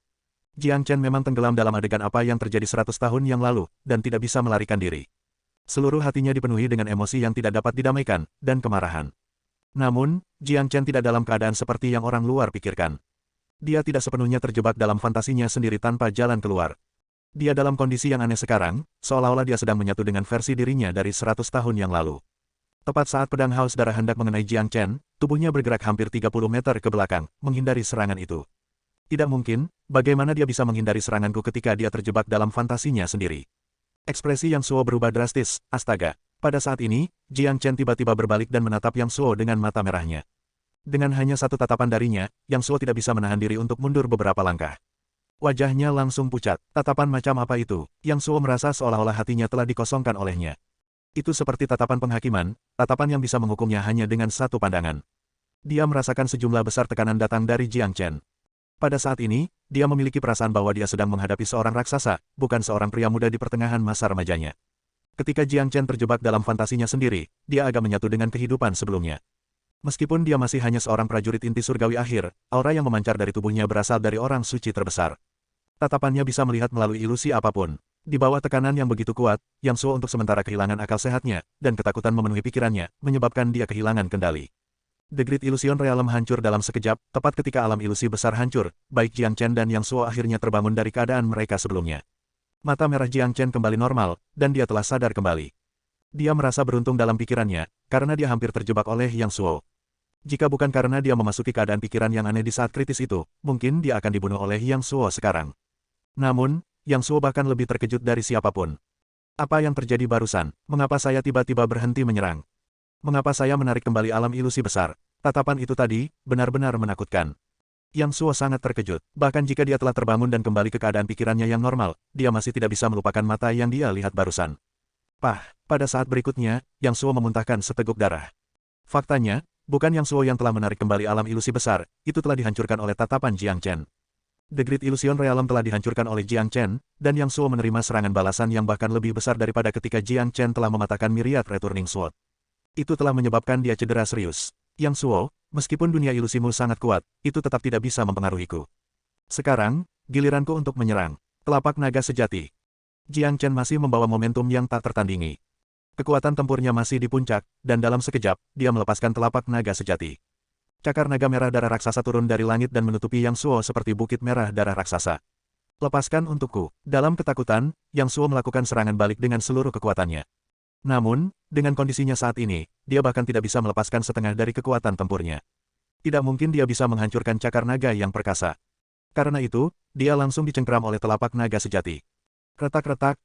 Jiang Chen memang tenggelam dalam adegan apa yang terjadi 100 tahun yang lalu, dan tidak bisa melarikan diri. Seluruh hatinya dipenuhi dengan emosi yang tidak dapat didamaikan, dan kemarahan. Namun, Jiang Chen tidak dalam keadaan seperti yang orang luar pikirkan. Dia tidak sepenuhnya terjebak dalam fantasinya sendiri tanpa jalan keluar. Dia dalam kondisi yang aneh sekarang, seolah-olah dia sedang menyatu dengan versi dirinya dari 100 tahun yang lalu. Tepat saat pedang haus darah hendak mengenai Jiang Chen, tubuhnya bergerak hampir 30 meter ke belakang, menghindari serangan itu. Tidak mungkin, bagaimana dia bisa menghindari seranganku ketika dia terjebak dalam fantasinya sendiri. Ekspresi Yang Suo berubah drastis, astaga. Pada saat ini, Jiang Chen tiba-tiba berbalik dan menatap Yang Suo dengan mata merahnya. Dengan hanya satu tatapan darinya, Yang Suo tidak bisa menahan diri untuk mundur beberapa langkah. Wajahnya langsung pucat. Tatapan macam apa itu? Yang Suo merasa seolah-olah hatinya telah dikosongkan olehnya. Itu seperti tatapan penghakiman, tatapan yang bisa menghukumnya hanya dengan satu pandangan. Dia merasakan sejumlah besar tekanan datang dari Jiang Chen. Pada saat ini, dia memiliki perasaan bahwa dia sedang menghadapi seorang raksasa, bukan seorang pria muda di pertengahan masa remajanya. Ketika Jiang Chen terjebak dalam fantasinya sendiri, dia agak menyatu dengan kehidupan sebelumnya. Meskipun dia masih hanya seorang prajurit inti surgawi akhir, aura yang memancar dari tubuhnya berasal dari orang suci terbesar. Tatapannya bisa melihat melalui ilusi apapun. Di bawah tekanan yang begitu kuat, Yang Suo untuk sementara kehilangan akal sehatnya, dan ketakutan memenuhi pikirannya, menyebabkan dia kehilangan kendali. The Great Illusion Realm hancur dalam sekejap, tepat ketika alam ilusi besar hancur, baik Jiang Chen dan Yang Suo akhirnya terbangun dari keadaan mereka sebelumnya. Mata merah Jiang Chen kembali normal, dan dia telah sadar kembali. Dia merasa beruntung dalam pikirannya, karena dia hampir terjebak oleh Yang Suo. Jika bukan karena dia memasuki keadaan pikiran yang aneh di saat kritis itu, mungkin dia akan dibunuh oleh Yang Suo sekarang. Namun, Yang Suo bahkan lebih terkejut dari siapapun. Apa yang terjadi barusan? Mengapa saya tiba-tiba berhenti menyerang? Mengapa saya menarik kembali alam ilusi besar? Tatapan itu tadi, benar-benar menakutkan. Yang Suo sangat terkejut. Bahkan jika dia telah terbangun dan kembali ke keadaan pikirannya yang normal, dia masih tidak bisa melupakan mata yang dia lihat barusan. Pada saat berikutnya, Yang Suo memuntahkan seteguk darah. Faktanya, bukan Yang Suo yang telah menarik kembali alam ilusi besar, itu telah dihancurkan oleh tatapan Jiang Chen. The Great Illusion Realm telah dihancurkan oleh Jiang Chen, dan Yang Suo menerima serangan balasan yang bahkan lebih besar daripada ketika Jiang Chen telah mematahkan Myriad Returning Sword. Itu telah menyebabkan dia cedera serius. Yang Suo, meskipun dunia ilusimu sangat kuat, itu tetap tidak bisa mempengaruhiku. Sekarang, giliranku untuk menyerang. Telapak naga sejati. Jiang Chen masih membawa momentum yang tak tertandingi. Kekuatan tempurnya masih di puncak, dan dalam sekejap, dia melepaskan telapak naga sejati. Cakar naga merah darah raksasa turun dari langit dan menutupi Yang Suo seperti bukit merah darah raksasa. Lepaskan untukku. Dalam ketakutan, Yang Suo melakukan serangan balik dengan seluruh kekuatannya. Namun, dengan kondisinya saat ini, dia bahkan tidak bisa melepaskan setengah dari kekuatan tempurnya. Tidak mungkin dia bisa menghancurkan cakar naga yang perkasa. Karena itu, dia langsung dicengkeram oleh telapak naga sejati. Retak-retak,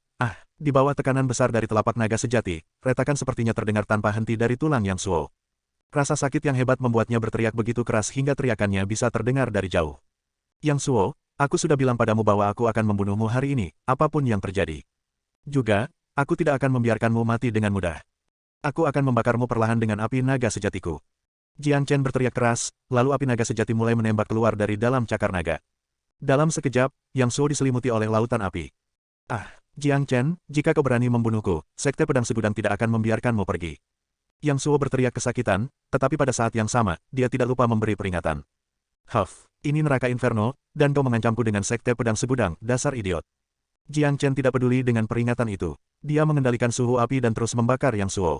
di bawah tekanan besar dari telapak naga sejati, retakan sepertinya terdengar tanpa henti dari tulang Yang Suo. Rasa sakit yang hebat membuatnya berteriak begitu keras hingga teriakannya bisa terdengar dari jauh. Yang Suo, aku sudah bilang padamu bahwa aku akan membunuhmu hari ini, apapun yang terjadi. Juga, aku tidak akan membiarkanmu mati dengan mudah. Aku akan membakarmu perlahan dengan api naga sejatiku. Jiang Chen berteriak keras, lalu api naga sejati mulai menembak keluar dari dalam cakar naga. Dalam sekejap, Yang Suo diselimuti oleh lautan api. Jiang Chen, jika kau berani membunuhku, Sekte Pedang Segudang tidak akan membiarkanmu pergi. Yang Suo berteriak kesakitan, tetapi pada saat yang sama, dia tidak lupa memberi peringatan. Ini neraka inferno, dan kau mengancamku dengan Sekte Pedang Segudang, dasar idiot. Jiang Chen tidak peduli dengan peringatan itu. Dia mengendalikan suhu api dan terus membakar Yang Suo.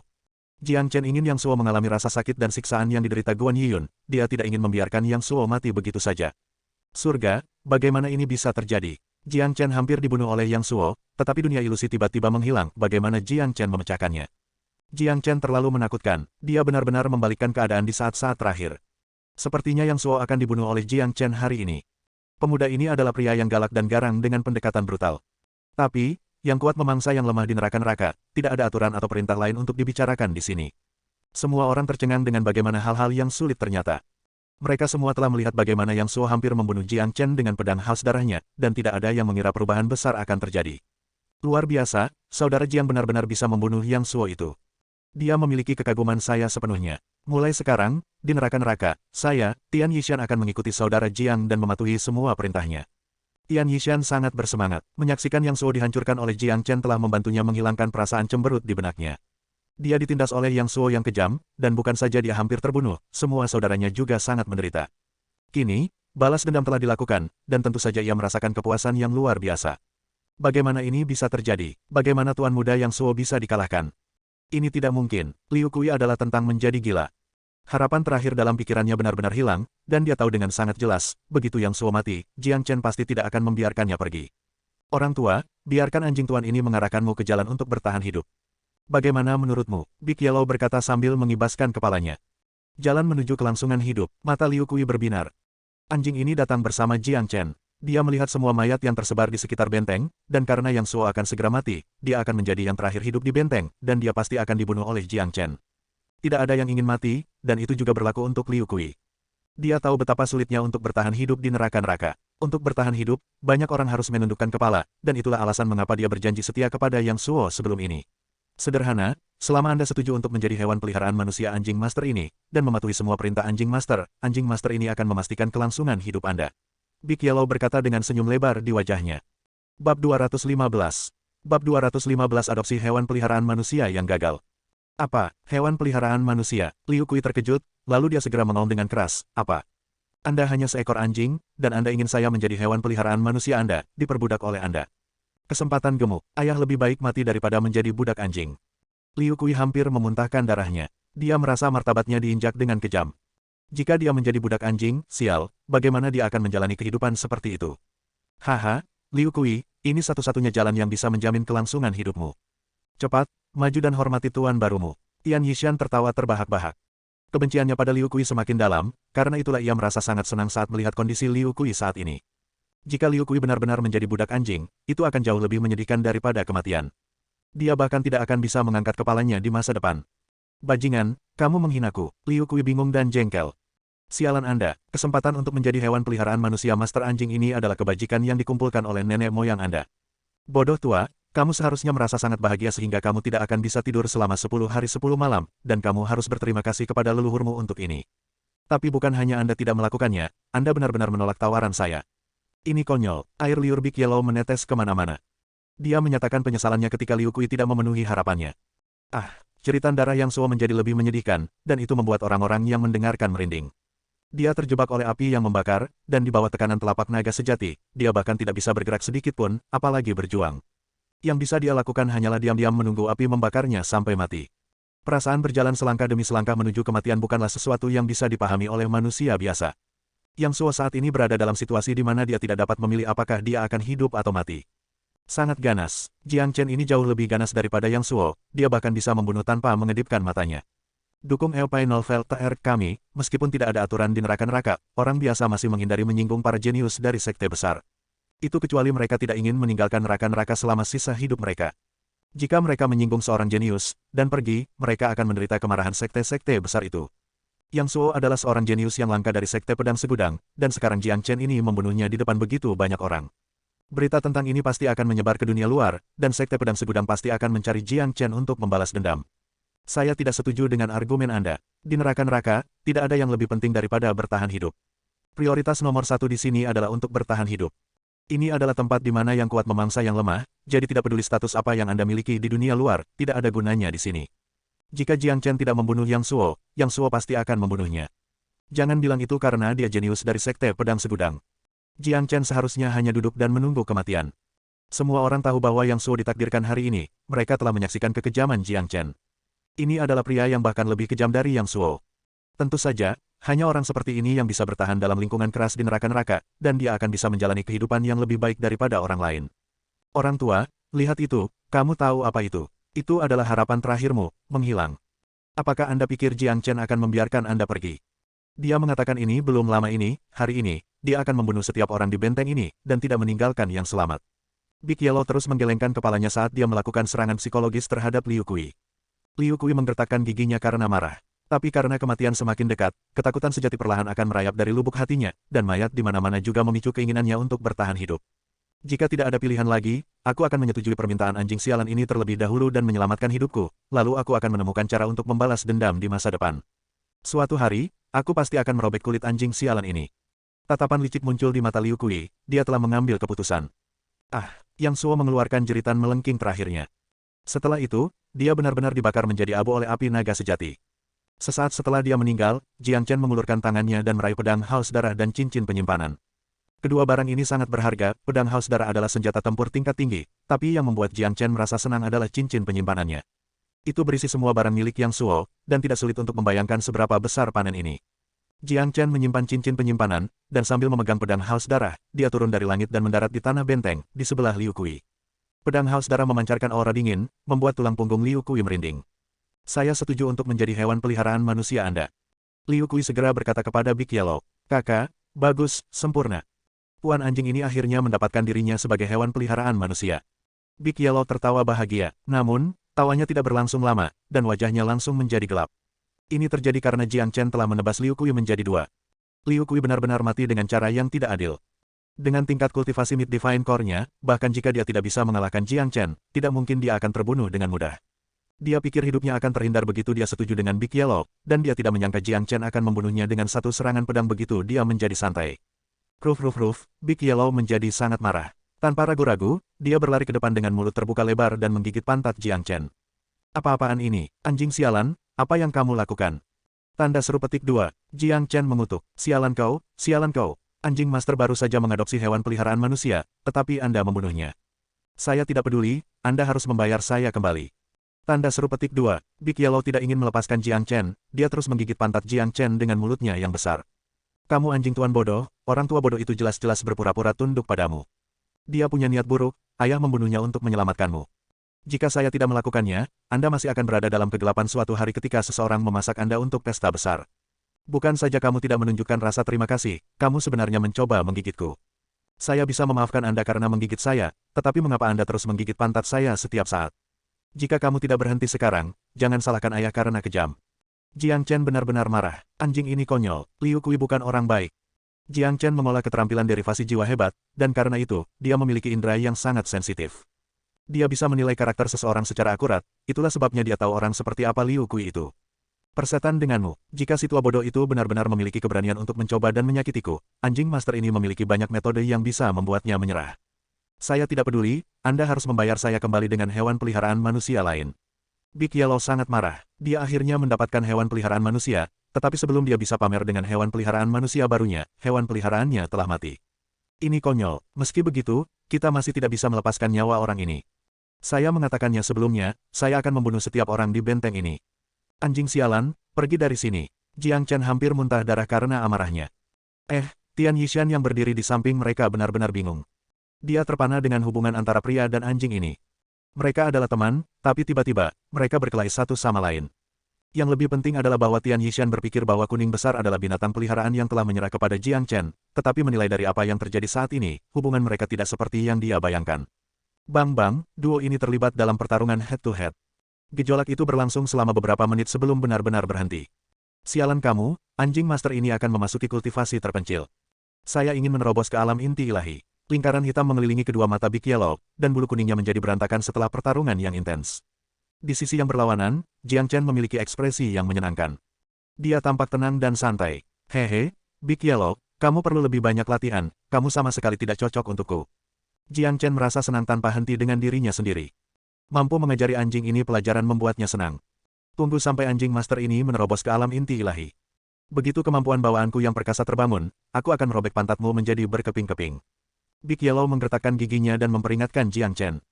Jiang Chen ingin Yang Suo mengalami rasa sakit dan siksaan yang diderita Guan Yiyun, dia tidak ingin membiarkan Yang Suo mati begitu saja. Surga, bagaimana ini bisa terjadi? Jiang Chen hampir dibunuh oleh Yang Suo, tetapi dunia ilusi tiba-tiba menghilang, bagaimana Jiang Chen memecahkannya. Jiang Chen terlalu menakutkan, dia benar-benar membalikkan keadaan di saat-saat terakhir. Sepertinya Yang Suo akan dibunuh oleh Jiang Chen hari ini. Pemuda ini adalah pria yang galak dan garang dengan pendekatan brutal. Tapi, yang kuat memangsa yang lemah di neraka-neraka, tidak ada aturan atau perintah lain untuk dibicarakan di sini. Semua orang tercengang dengan bagaimana hal-hal yang sulit ternyata. Mereka semua telah melihat bagaimana Yang Suo hampir membunuh Jiang Chen dengan pedang haus darahnya, dan tidak ada yang mengira perubahan besar akan terjadi. Luar biasa, saudara Jiang benar-benar bisa membunuh Yang Suo itu. Dia memiliki kekaguman saya sepenuhnya. Mulai sekarang, di neraka-neraka, saya, Tian Yishan akan mengikuti saudara Jiang dan mematuhi semua perintahnya. Tian Yishan sangat bersemangat. Menyaksikan Yang Suo dihancurkan oleh Jiang Chen telah membantunya menghilangkan perasaan cemberut di benaknya. Dia ditindas oleh Yang Suo yang kejam, dan bukan saja dia hampir terbunuh, semua saudaranya juga sangat menderita. Kini, balas dendam telah dilakukan, dan tentu saja ia merasakan kepuasan yang luar biasa. Bagaimana ini bisa terjadi? Bagaimana Tuan Muda Yang Suo bisa dikalahkan? Ini tidak mungkin. Liu Kui adalah tentang menjadi gila. Harapan terakhir dalam pikirannya benar-benar hilang, dan dia tahu dengan sangat jelas, begitu Yang Suo mati, Jiang Chen pasti tidak akan membiarkannya pergi. Orang tua, biarkan anjing tuan ini mengarahkanmu ke jalan untuk bertahan hidup. Bagaimana menurutmu? Big Yellow berkata sambil mengibaskan kepalanya. Jalan menuju kelangsungan hidup, mata Liu Kui berbinar. Anjing ini datang bersama Jiang Chen. Dia melihat semua mayat yang tersebar di sekitar benteng, dan karena Yang Suo akan segera mati, dia akan menjadi yang terakhir hidup di benteng, dan dia pasti akan dibunuh oleh Jiang Chen. Tidak ada yang ingin mati, dan itu juga berlaku untuk Liu Kui. Dia tahu betapa sulitnya untuk bertahan hidup di neraka-neraka. Untuk bertahan hidup, banyak orang harus menundukkan kepala, dan itulah alasan mengapa dia berjanji setia kepada Yang Suo sebelum ini. Sederhana, selama Anda setuju untuk menjadi hewan peliharaan manusia anjing master ini, dan mematuhi semua perintah anjing master ini akan memastikan kelangsungan hidup Anda. Big Yellow berkata dengan senyum lebar di wajahnya. Bab 215. Bab 215 Adopsi hewan peliharaan manusia yang gagal. Apa, hewan peliharaan manusia? Liu Kui terkejut, lalu dia segera mengaum dengan keras. Apa? Anda hanya seekor anjing, dan Anda ingin saya menjadi hewan peliharaan manusia Anda, diperbudak oleh Anda. Kesempatan gemuk, ayah lebih baik mati daripada menjadi budak anjing. Liu Kui hampir memuntahkan darahnya. Dia merasa martabatnya diinjak dengan kejam. Jika dia menjadi budak anjing, sial, bagaimana dia akan menjalani kehidupan seperti itu? Haha, Liu Kui, ini satu-satunya jalan yang bisa menjamin kelangsungan hidupmu. Cepat, maju dan hormati tuan barumu. Tian Yishan tertawa terbahak-bahak. Kebenciannya pada Liu Kui semakin dalam, karena itulah ia merasa sangat senang saat melihat kondisi Liu Kui saat ini. Jika Liu Kui benar-benar menjadi budak anjing, itu akan jauh lebih menyedihkan daripada kematian. Dia bahkan tidak akan bisa mengangkat kepalanya di masa depan. Bajingan, kamu menghinaku. Liu Kui bingung dan jengkel. Sialan Anda, kesempatan untuk menjadi hewan peliharaan manusia master anjing ini adalah kebajikan yang dikumpulkan oleh nenek moyang Anda. Bodoh tua, kamu seharusnya merasa sangat bahagia sehingga kamu tidak akan bisa tidur selama 10 hari 10 malam, dan kamu harus berterima kasih kepada leluhurmu untuk ini. Tapi bukan hanya Anda tidak melakukannya, Anda benar-benar menolak tawaran saya. Ini konyol, air liur Big Yellow menetes kemana-mana. Dia menyatakan penyesalannya ketika Liu Kui tidak memenuhi harapannya. Ah, jeritan darah Yang Suo menjadi lebih menyedihkan, dan itu membuat orang-orang yang mendengarkan merinding. Dia terjebak oleh api yang membakar, dan di bawah tekanan telapak naga sejati, dia bahkan tidak bisa bergerak sedikit pun, apalagi berjuang. Yang bisa dia lakukan hanyalah diam-diam menunggu api membakarnya sampai mati. Perasaan berjalan selangkah demi selangkah menuju kematian bukanlah sesuatu yang bisa dipahami oleh manusia biasa. Yang Suo saat ini berada dalam situasi di mana dia tidak dapat memilih apakah dia akan hidup atau mati. Sangat ganas, Jiang Chen ini jauh lebih ganas daripada Yang Suo, dia bahkan bisa membunuh tanpa mengedipkan matanya. Dukung Elpai Novel TR kami, meskipun tidak ada aturan di neraka-neraka, orang biasa masih menghindari menyinggung para jenius dari sekte besar. Itu kecuali mereka tidak ingin meninggalkan neraka-neraka selama sisa hidup mereka. Jika mereka menyinggung seorang jenius, dan pergi, mereka akan menderita kemarahan sekte-sekte besar itu. Yang Suo adalah seorang jenius yang langka dari sekte pedang segudang, dan sekarang Jiang Chen ini membunuhnya di depan begitu banyak orang. Berita tentang ini pasti akan menyebar ke dunia luar, dan sekte pedang segudang pasti akan mencari Jiang Chen untuk membalas dendam. Saya tidak setuju dengan argumen Anda. Di neraka-neraka, tidak ada yang lebih penting daripada bertahan hidup. Prioritas nomor satu di sini adalah untuk bertahan hidup. Ini adalah tempat di mana yang kuat memangsa yang lemah, jadi tidak peduli status apa yang Anda miliki di dunia luar, tidak ada gunanya di sini. Jika Jiang Chen tidak membunuh Yang Suo pasti akan membunuhnya. Jangan bilang itu karena dia jenius dari sekte pedang segudang. Jiang Chen seharusnya hanya duduk dan menunggu kematian. Semua orang tahu bahwa Yang Suo ditakdirkan hari ini, mereka telah menyaksikan kekejaman Jiang Chen. Ini adalah pria yang bahkan lebih kejam dari Yang Suo. Tentu saja, hanya orang seperti ini yang bisa bertahan dalam lingkungan keras di neraka-neraka, dan dia akan bisa menjalani kehidupan yang lebih baik daripada orang lain. Orang tua, lihat itu, kamu tahu apa itu? Itu adalah harapan terakhirmu, menghilang. Apakah Anda pikir Jiang Chen akan membiarkan Anda pergi? Dia mengatakan ini belum lama ini, hari ini, dia akan membunuh setiap orang di benteng ini, dan tidak meninggalkan yang selamat. Big Yellow terus menggelengkan kepalanya saat dia melakukan serangan psikologis terhadap Liu Kui. Liu Kui menggertakkan giginya karena marah. Tapi karena kematian semakin dekat, ketakutan sejati perlahan akan merayap dari lubuk hatinya, dan mayat di mana-mana juga memicu keinginannya untuk bertahan hidup. Jika tidak ada pilihan lagi, aku akan menyetujui permintaan anjing sialan ini terlebih dahulu dan menyelamatkan hidupku, lalu aku akan menemukan cara untuk membalas dendam di masa depan. Suatu hari, aku pasti akan merobek kulit anjing sialan ini. Tatapan licik muncul di mata Liu Kui, dia telah mengambil keputusan. Ah, Yang Suo mengeluarkan jeritan melengking terakhirnya. Setelah itu, dia benar-benar dibakar menjadi abu oleh api naga sejati. Sesaat setelah dia meninggal, Jiang Chen mengulurkan tangannya dan meraih pedang haus darah dan cincin penyimpanan. Kedua barang ini sangat berharga, pedang haus darah adalah senjata tempur tingkat tinggi, tapi yang membuat Jiang Chen merasa senang adalah cincin penyimpanannya. Itu berisi semua barang milik Yang Suo, dan tidak sulit untuk membayangkan seberapa besar panen ini. Jiang Chen menyimpan cincin penyimpanan, dan sambil memegang pedang haus darah, dia turun dari langit dan mendarat di tanah benteng, di sebelah Liu Kui. Pedang haus darah memancarkan aura dingin, membuat tulang punggung Liu Kui merinding. Saya setuju untuk menjadi hewan peliharaan manusia Anda. Liu Kui segera berkata kepada Big Yellow, Kakak, bagus, sempurna. Puan anjing ini akhirnya mendapatkan dirinya sebagai hewan peliharaan manusia. Big Yellow tertawa bahagia, namun, tawanya tidak berlangsung lama, dan wajahnya langsung menjadi gelap. Ini terjadi karena Jiang Chen telah menebas Liu Kui menjadi dua. Liu Kui benar-benar mati dengan cara yang tidak adil. Dengan tingkat kultivasi Mid Divine Core-nya, bahkan jika dia tidak bisa mengalahkan Jiang Chen, tidak mungkin dia akan terbunuh dengan mudah. Dia pikir hidupnya akan terhindar begitu dia setuju dengan Big Yellow, dan dia tidak menyangka Jiang Chen akan membunuhnya dengan satu serangan pedang begitu dia menjadi santai. Ruf, Big Yellow menjadi sangat marah. Tanpa ragu-ragu, dia berlari ke depan dengan mulut terbuka lebar dan menggigit pantat Jiang Chen. Apa-apaan ini, anjing sialan, apa yang kamu lakukan? Tanda seru petik 2, Jiang Chen mengutuk, sialan kau, anjing master baru saja mengadopsi hewan peliharaan manusia, tetapi Anda membunuhnya. Saya tidak peduli, Anda harus membayar saya kembali. Tanda seru petik 2, Big Yellow tidak ingin melepaskan Jiang Chen, dia terus menggigit pantat Jiang Chen dengan mulutnya yang besar. Kamu anjing tuan bodoh, orang tua bodoh itu jelas-jelas berpura-pura tunduk padamu. Dia punya niat buruk, ayah membunuhnya untuk menyelamatkanmu. Jika saya tidak melakukannya, Anda masih akan berada dalam kegelapan suatu hari ketika seseorang memasak Anda untuk pesta besar. Bukan saja kamu tidak menunjukkan rasa terima kasih, kamu sebenarnya mencoba menggigitku. Saya bisa memaafkan Anda karena menggigit saya, tetapi mengapa Anda terus menggigit pantat saya setiap saat? Jika kamu tidak berhenti sekarang, jangan salahkan ayah karena kejam. Jiang Chen benar-benar marah. Anjing ini konyol, Liu Kui bukan orang baik. Jiang Chen mengolah keterampilan derivasi jiwa hebat, dan karena itu, dia memiliki indera yang sangat sensitif. Dia bisa menilai karakter seseorang secara akurat, itulah sebabnya dia tahu orang seperti apa Liu Kui itu. Persetan denganmu, jika si tua bodoh itu benar-benar memiliki keberanian untuk mencoba dan menyakitiku, anjing master ini memiliki banyak metode yang bisa membuatnya menyerah. Saya tidak peduli, Anda harus membayar saya kembali dengan hewan peliharaan manusia lain. Big Yellow sangat marah. Dia akhirnya mendapatkan hewan peliharaan manusia, tetapi sebelum dia bisa pamer dengan hewan peliharaan manusia barunya, hewan peliharaannya telah mati. Ini konyol, meski begitu, kita masih tidak bisa melepaskan nyawa orang ini. Saya mengatakannya sebelumnya, saya akan membunuh setiap orang di benteng ini. Anjing sialan, pergi dari sini. Jiang Chen hampir muntah darah karena amarahnya. Tian Yishan yang berdiri di samping mereka benar-benar bingung. Dia terpana dengan hubungan antara pria dan anjing ini. Mereka adalah teman, tapi tiba-tiba, mereka berkelahi satu sama lain. Yang lebih penting adalah bahwa Tian Yishan berpikir bahwa kuning besar adalah binatang peliharaan yang telah menyerah kepada Jiang Chen, tetapi menilai dari apa yang terjadi saat ini, hubungan mereka tidak seperti yang dia bayangkan. Bang-bang, duo ini terlibat dalam pertarungan head-to-head. Gejolak itu berlangsung selama beberapa menit sebelum benar-benar berhenti. Sialan kamu, anjing master ini akan memasuki kultivasi terpencil. Saya ingin menerobos ke alam inti ilahi. Lingkaran hitam mengelilingi kedua mata Big Yellow, dan bulu kuningnya menjadi berantakan setelah pertarungan yang intens. Di sisi yang berlawanan, Jiang Chen memiliki ekspresi yang menyenangkan. Dia tampak tenang dan santai. Hehe, Big Yellow, kamu perlu lebih banyak latihan, kamu sama sekali tidak cocok untukku. Jiang Chen merasa senang tanpa henti dengan dirinya sendiri. Mampu mengajari anjing ini pelajaran membuatnya senang. Tunggu sampai anjing master ini menerobos ke alam inti ilahi. Begitu kemampuan bawaanku yang perkasa terbangun, aku akan merobek pantatmu menjadi berkeping-keping. Big Yellow menggertakkan giginya dan memperingatkan Jiang Chen.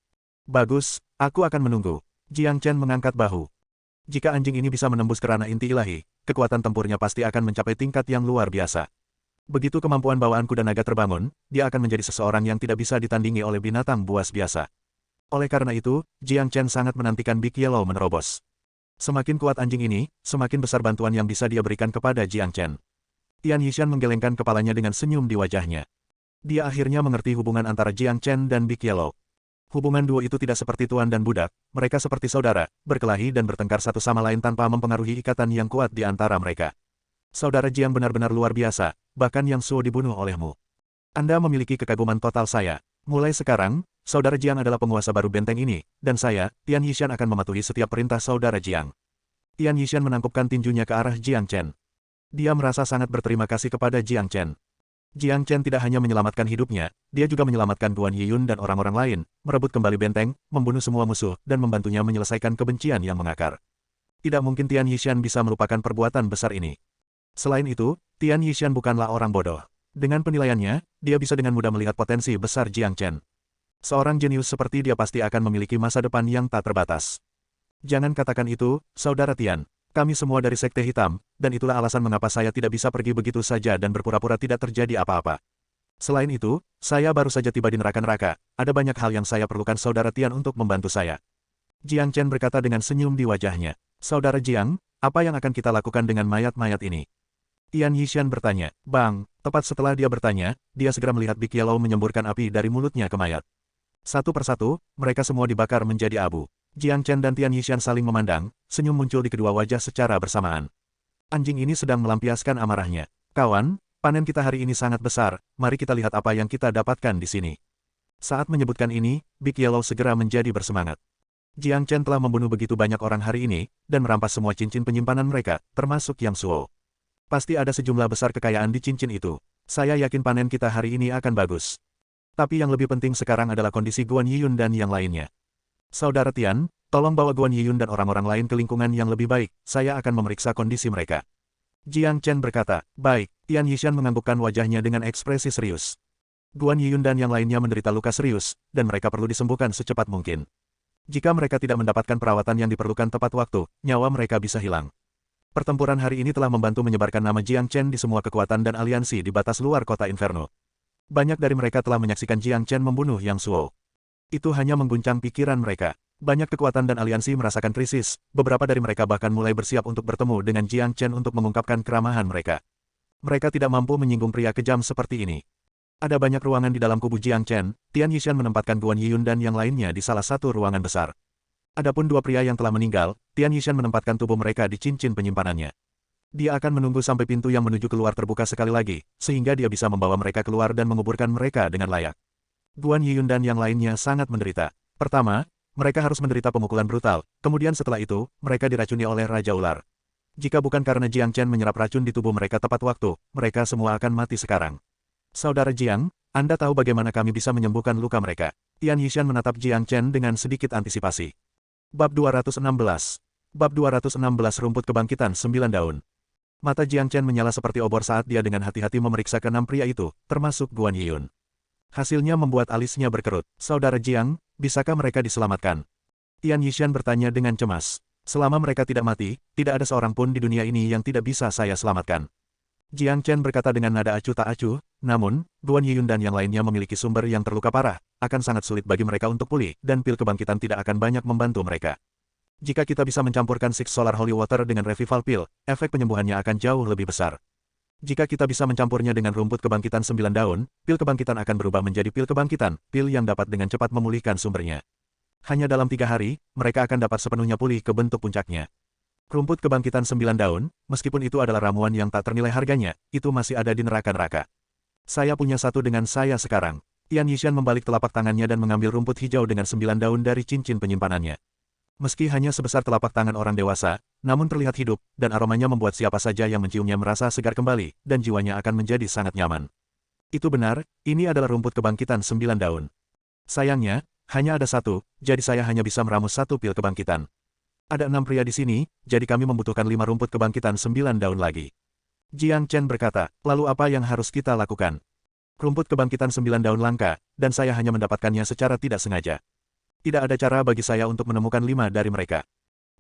Bagus, aku akan menunggu. Jiang Chen mengangkat bahu. Jika anjing ini bisa menembus ke ranah inti ilahi, kekuatan tempurnya pasti akan mencapai tingkat yang luar biasa. Begitu kemampuan bawaanku dan naga terbangun, dia akan menjadi seseorang yang tidak bisa ditandingi oleh binatang buas biasa. Oleh karena itu, Jiang Chen sangat menantikan Big Yellow menerobos. Semakin kuat anjing ini, semakin besar bantuan yang bisa dia berikan kepada Jiang Chen. Tian Yishan menggelengkan kepalanya dengan senyum di wajahnya. Dia akhirnya mengerti hubungan antara Jiang Chen dan Big Yellow. Hubungan duo itu tidak seperti tuan dan budak, mereka seperti saudara, berkelahi dan bertengkar satu sama lain tanpa mempengaruhi ikatan yang kuat di antara mereka. Saudara Jiang benar-benar luar biasa, bahkan Yang Suo dibunuh olehmu. Anda memiliki kekaguman total saya. Mulai sekarang, Saudara Jiang adalah penguasa baru benteng ini, dan saya, Tian Yishan akan mematuhi setiap perintah Saudara Jiang. Tian Yishan menangkupkan tinjunya ke arah Jiang Chen. Dia merasa sangat berterima kasih kepada Jiang Chen. Jiang Chen tidak hanya menyelamatkan hidupnya, dia juga menyelamatkan Guan Yiyun dan orang-orang lain, merebut kembali benteng, membunuh semua musuh, dan membantunya menyelesaikan kebencian yang mengakar. Tidak mungkin Tian Yishan bisa melupakan perbuatan besar ini. Selain itu, Tian Yishan bukanlah orang bodoh. Dengan penilaiannya, dia bisa dengan mudah melihat potensi besar Jiang Chen. Seorang jenius seperti dia pasti akan memiliki masa depan yang tak terbatas. Jangan katakan itu, Saudara Tian. Kami semua dari Sekte Hitam, dan itulah alasan mengapa saya tidak bisa pergi begitu saja dan berpura-pura tidak terjadi apa-apa. Selain itu, saya baru saja tiba di neraka-neraka, ada banyak hal yang saya perlukan Saudara Tian untuk membantu saya. Jiang Chen berkata dengan senyum di wajahnya. Saudara Jiang, apa yang akan kita lakukan dengan mayat-mayat ini? Tian Yishan bertanya. Bang, tepat setelah dia bertanya, dia segera melihat Big Yellow menyemburkan api dari mulutnya ke mayat. Satu persatu, mereka semua dibakar menjadi abu. Jiang Chen dan Tian Yishan saling memandang, senyum muncul di kedua wajah secara bersamaan. Anjing ini sedang melampiaskan amarahnya. Kawan, panen kita hari ini sangat besar, mari kita lihat apa yang kita dapatkan di sini. Saat menyebutkan ini, Big Yellow segera menjadi bersemangat. Jiang Chen telah membunuh begitu banyak orang hari ini, dan merampas semua cincin penyimpanan mereka, termasuk Yang Suo. Pasti ada sejumlah besar kekayaan di cincin itu. Saya yakin panen kita hari ini akan bagus. Tapi yang lebih penting sekarang adalah kondisi Guan Yiyun dan yang lainnya. Saudara Tian, tolong bawa Guan Yiyun dan orang-orang lain ke lingkungan yang lebih baik, saya akan memeriksa kondisi mereka. Jiang Chen berkata, baik. Tian Yishan menganggukkan wajahnya dengan ekspresi serius. Guan Yiyun dan yang lainnya menderita luka serius, dan mereka perlu disembuhkan secepat mungkin. Jika mereka tidak mendapatkan perawatan yang diperlukan tepat waktu, nyawa mereka bisa hilang. Pertempuran hari ini telah membantu menyebarkan nama Jiang Chen di semua kekuatan dan aliansi di batas luar kota Inferno. Banyak dari mereka telah menyaksikan Jiang Chen membunuh Yang Suo. Itu hanya mengguncang pikiran mereka. Banyak kekuatan dan aliansi merasakan krisis, beberapa dari mereka bahkan mulai bersiap untuk bertemu dengan Jiang Chen untuk mengungkapkan keramahan mereka. Mereka tidak mampu menyinggung pria kejam seperti ini. Ada banyak ruangan di dalam kubu Jiang Chen, Tian Yishan menempatkan Guan Yiyun dan yang lainnya di salah satu ruangan besar. Adapun dua pria yang telah meninggal, Tian Yishan menempatkan tubuh mereka di cincin penyimpanannya. Dia akan menunggu sampai pintu yang menuju keluar terbuka sekali lagi, sehingga dia bisa membawa mereka keluar dan menguburkan mereka dengan layak. Guan Yiyun dan yang lainnya sangat menderita. Pertama, mereka harus menderita pemukulan brutal, kemudian setelah itu, mereka diracuni oleh Raja Ular. Jika bukan karena Jiang Chen menyerap racun di tubuh mereka tepat waktu, mereka semua akan mati sekarang. Saudara Jiang, Anda tahu bagaimana kami bisa menyembuhkan luka mereka. Tian Yishan menatap Jiang Chen dengan sedikit antisipasi. Bab 216. Bab 216 Rumput Kebangkitan 9 Daun. Mata Jiang Chen menyala seperti obor saat dia dengan hati-hati memeriksa keenam pria itu, termasuk Guan Yiyun. Hasilnya membuat alisnya berkerut. Saudara Jiang, bisakah mereka diselamatkan? Tian Yishan bertanya dengan cemas. Selama mereka tidak mati, tidak ada seorang pun di dunia ini yang tidak bisa saya selamatkan. Jiang Chen berkata dengan nada acuh tak acuh, namun, Guan Yiyun dan yang lainnya memiliki sumber yang terluka parah, akan sangat sulit bagi mereka untuk pulih, dan pil kebangkitan tidak akan banyak membantu mereka. Jika kita bisa mencampurkan Six Solar Holy Water dengan Revival Pill, efek penyembuhannya akan jauh lebih besar. Jika kita bisa mencampurnya dengan rumput kebangkitan 9 daun, pil kebangkitan akan berubah menjadi pil kebangkitan, pil yang dapat dengan cepat memulihkan sumbernya. Hanya dalam 3 hari, mereka akan dapat sepenuhnya pulih ke bentuk puncaknya. Rumput kebangkitan 9 daun, meskipun itu adalah ramuan yang tak ternilai harganya, itu masih ada di neraka-neraka. Saya punya satu dengan saya sekarang. Tian Yishan membalik telapak tangannya dan mengambil rumput hijau dengan 9 daun dari cincin penyimpanannya. Meski hanya sebesar telapak tangan orang dewasa, namun terlihat hidup, dan aromanya membuat siapa saja yang menciumnya merasa segar kembali, dan jiwanya akan menjadi sangat nyaman. Itu benar, ini adalah rumput kebangkitan 9 daun. Sayangnya, hanya ada satu, jadi saya hanya bisa meramu satu pil kebangkitan. Ada 6 pria di sini, jadi kami membutuhkan 5 rumput kebangkitan 9 daun lagi. Jiang Chen berkata, lalu apa yang harus kita lakukan? Rumput kebangkitan 9 daun langka, dan saya hanya mendapatkannya secara tidak sengaja. Tidak ada cara bagi saya untuk menemukan 5 dari mereka.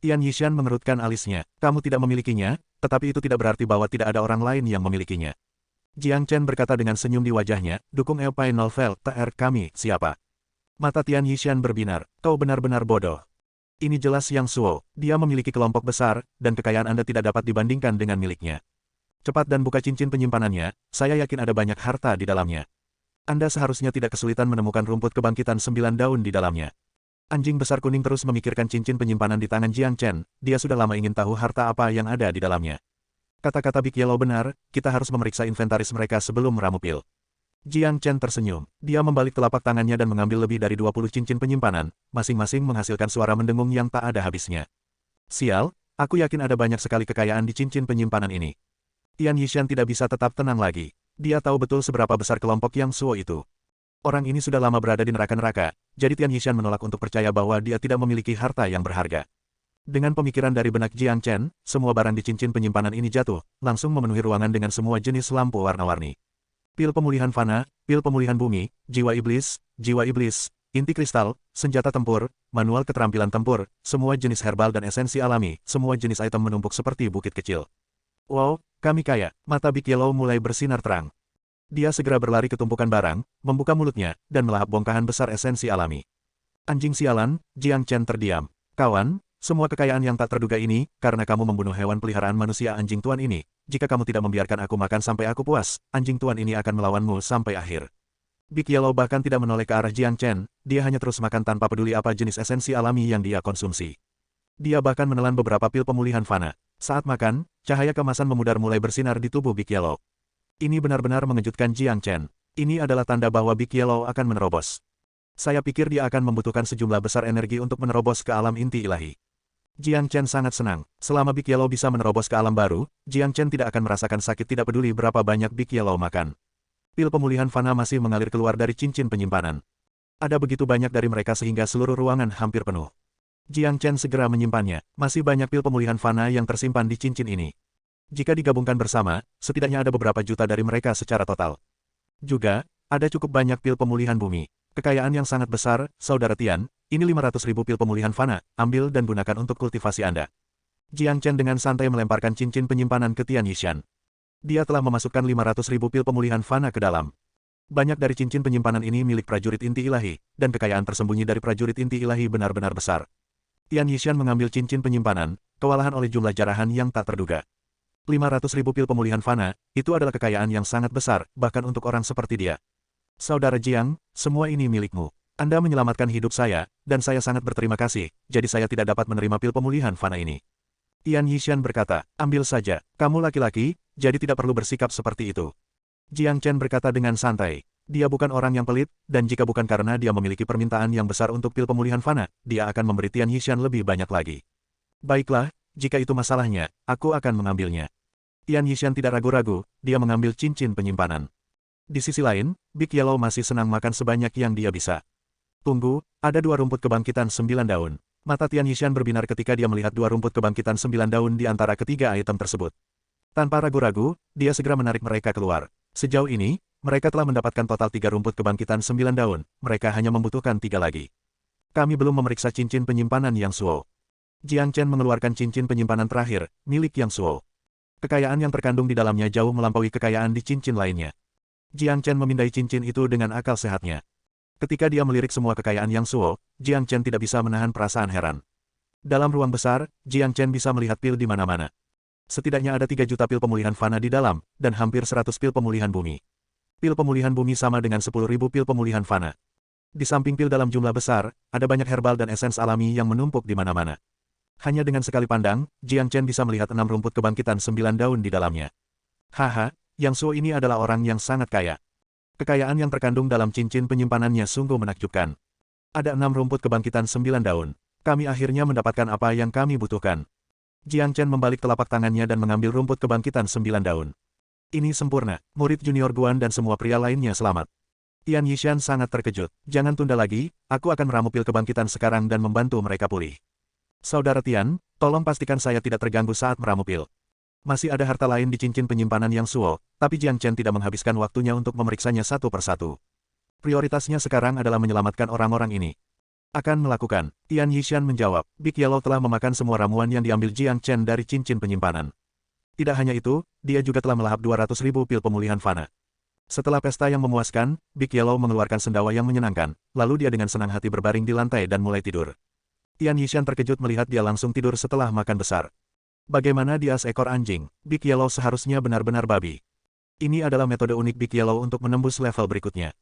Tian Yishan mengerutkan alisnya, kamu tidak memilikinya, tetapi itu tidak berarti bahwa tidak ada orang lain yang memilikinya. Jiang Chen berkata dengan senyum di wajahnya, dukung Eopai Novel, TR kami, siapa? Mata Tian Yishan berbinar, kau benar-benar bodoh. Ini jelas Yang Suo, dia memiliki kelompok besar, dan kekayaan Anda tidak dapat dibandingkan dengan miliknya. Cepat dan buka cincin penyimpanannya, saya yakin ada banyak harta di dalamnya. Anda seharusnya tidak kesulitan menemukan rumput kebangkitan 9 daun di dalamnya. Anjing besar kuning terus memikirkan cincin penyimpanan di tangan Jiang Chen, dia sudah lama ingin tahu harta apa yang ada di dalamnya. Kata-kata Big Yellow benar, kita harus memeriksa inventaris mereka sebelum meramu pil. Jiang Chen tersenyum. Dia membalik telapak tangannya dan mengambil lebih dari 20 cincin penyimpanan, masing-masing menghasilkan suara mendengung yang tak ada habisnya. Sial, aku yakin ada banyak sekali kekayaan di cincin penyimpanan ini. Tian Yishan tidak bisa tetap tenang lagi. Dia tahu betul seberapa besar kelompok Yang Suo itu. Orang ini sudah lama berada di neraka-neraka, jadi Tian Yishan menolak untuk percaya bahwa dia tidak memiliki harta yang berharga. Dengan pemikiran dari benak Jiang Chen, semua barang di cincin penyimpanan ini jatuh, langsung memenuhi ruangan dengan semua jenis lampu warna-warni. Pil pemulihan fana, pil pemulihan bumi, jiwa iblis, inti kristal, senjata tempur, manual keterampilan tempur, semua jenis herbal dan esensi alami, semua jenis item menumpuk seperti bukit kecil. Wow, kami kaya, mata Big Yellow mulai bersinar terang. Dia segera berlari ke tumpukan barang, membuka mulutnya, dan melahap bongkahan besar esensi alami. Anjing sialan, Jiang Chen terdiam. Kawan, semua kekayaan yang tak terduga ini, karena kamu membunuh hewan peliharaan manusia anjing tuan ini. Jika kamu tidak membiarkan aku makan sampai aku puas, anjing tuan ini akan melawanmu sampai akhir. Big Yellow bahkan tidak menoleh ke arah Jiang Chen, dia hanya terus makan tanpa peduli apa jenis esensi alami yang dia konsumsi. Dia bahkan menelan beberapa pil pemulihan fana. Saat makan, cahaya kemasan memudar mulai bersinar di tubuh Big Yellow. Ini benar-benar mengejutkan Jiang Chen. Ini adalah tanda bahwa Big Yellow akan menerobos. Saya pikir dia akan membutuhkan sejumlah besar energi untuk menerobos ke alam inti ilahi. Jiang Chen sangat senang. Selama Big Yellow bisa menerobos ke alam baru, Jiang Chen tidak akan merasakan sakit tidak peduli berapa banyak Big Yellow makan. Pil pemulihan fana masih mengalir keluar dari cincin penyimpanan. Ada begitu banyak dari mereka sehingga seluruh ruangan hampir penuh. Jiang Chen segera menyimpannya. Masih banyak pil pemulihan fana yang tersimpan di cincin ini. Jika digabungkan bersama, setidaknya ada beberapa juta dari mereka secara total. Juga, ada cukup banyak pil pemulihan bumi. Kekayaan yang sangat besar, Saudara Tian, ini 500.000 pil pemulihan fana, ambil dan gunakan untuk kultivasi Anda. Jiang Chen dengan santai melemparkan cincin penyimpanan ke Tian Yishan. Dia telah memasukkan 500.000 pil pemulihan fana ke dalam. Banyak dari cincin penyimpanan ini milik prajurit inti ilahi, dan kekayaan tersembunyi dari prajurit inti ilahi benar-benar besar. Tian Yishan mengambil cincin penyimpanan, kewalahan oleh jumlah jarahan yang tak terduga. 500.000 pil pemulihan fana, itu adalah kekayaan yang sangat besar, bahkan untuk orang seperti dia. Saudara Jiang, semua ini milikmu. Anda menyelamatkan hidup saya, dan saya sangat berterima kasih, jadi saya tidak dapat menerima pil pemulihan fana ini. Tian Yishan berkata, ambil saja, kamu laki-laki, jadi tidak perlu bersikap seperti itu. Jiang Chen berkata dengan santai, dia bukan orang yang pelit, dan jika bukan karena dia memiliki permintaan yang besar untuk pil pemulihan fana, dia akan memberi Tian Yishan lebih banyak lagi. Baiklah, jika itu masalahnya, aku akan mengambilnya. Tian Yishan tidak ragu-ragu, dia mengambil cincin penyimpanan. Di sisi lain, Big Yellow masih senang makan sebanyak yang dia bisa. Tunggu, ada 2 rumput kebangkitan 9 daun. Mata Tian Yishan berbinar ketika dia melihat 2 rumput kebangkitan 9 daun di antara ketiga item tersebut. Tanpa ragu-ragu, dia segera menarik mereka keluar. Sejauh ini, mereka telah mendapatkan total 3 rumput kebangkitan 9 daun, mereka hanya membutuhkan 3 lagi. Kami belum memeriksa cincin penyimpanan Yang Suo. Jiang Chen mengeluarkan cincin penyimpanan terakhir, milik Yang Suo. Kekayaan yang terkandung di dalamnya jauh melampaui kekayaan di cincin lainnya. Jiang Chen memindai cincin itu dengan akal sehatnya. Ketika dia melirik semua kekayaan Yang Suo, Jiang Chen tidak bisa menahan perasaan heran. Dalam ruang besar, Jiang Chen bisa melihat pil di mana-mana. Setidaknya ada 3 juta pil pemulihan fana di dalam, dan hampir 100 pil pemulihan bumi. Pil pemulihan bumi sama dengan 10.000 pil pemulihan fana. Di samping pil dalam jumlah besar, ada banyak herbal dan esens alami yang menumpuk di mana-mana. Hanya dengan sekali pandang, Jiang Chen bisa melihat 6 rumput kebangkitan 9 daun di dalamnya. Haha, Yang Suo ini adalah orang yang sangat kaya. Kekayaan yang terkandung dalam cincin penyimpanannya sungguh menakjubkan. Ada 6 rumput kebangkitan 9 daun. Kami akhirnya mendapatkan apa yang kami butuhkan. Jiang Chen membalik telapak tangannya dan mengambil rumput kebangkitan 9 daun. Ini sempurna, murid junior Guan dan semua pria lainnya selamat. Tian Yishan sangat terkejut. Jangan tunda lagi, aku akan meramu pil kebangkitan sekarang dan membantu mereka pulih. Saudara Tian, tolong pastikan saya tidak terganggu saat meramu pil. Masih ada harta lain di cincin penyimpanan Yang Suo, tapi Jiang Chen tidak menghabiskan waktunya untuk memeriksanya satu persatu. Prioritasnya sekarang adalah menyelamatkan orang-orang ini. Akan melakukan, Tian Yishan menjawab. Big Yellow telah memakan semua ramuan yang diambil Jiang Chen dari cincin penyimpanan. Tidak hanya itu, dia juga telah melahap 200.000 pil pemulihan fana. Setelah pesta yang memuaskan, Big Yellow mengeluarkan sendawa yang menyenangkan, lalu dia dengan senang hati berbaring di lantai dan mulai tidur. Tian Yishan terkejut melihat dia langsung tidur setelah makan besar. Bagaimana dia seekor anjing, Big Yellow seharusnya benar-benar babi. Ini adalah metode unik Big Yellow untuk menembus level berikutnya.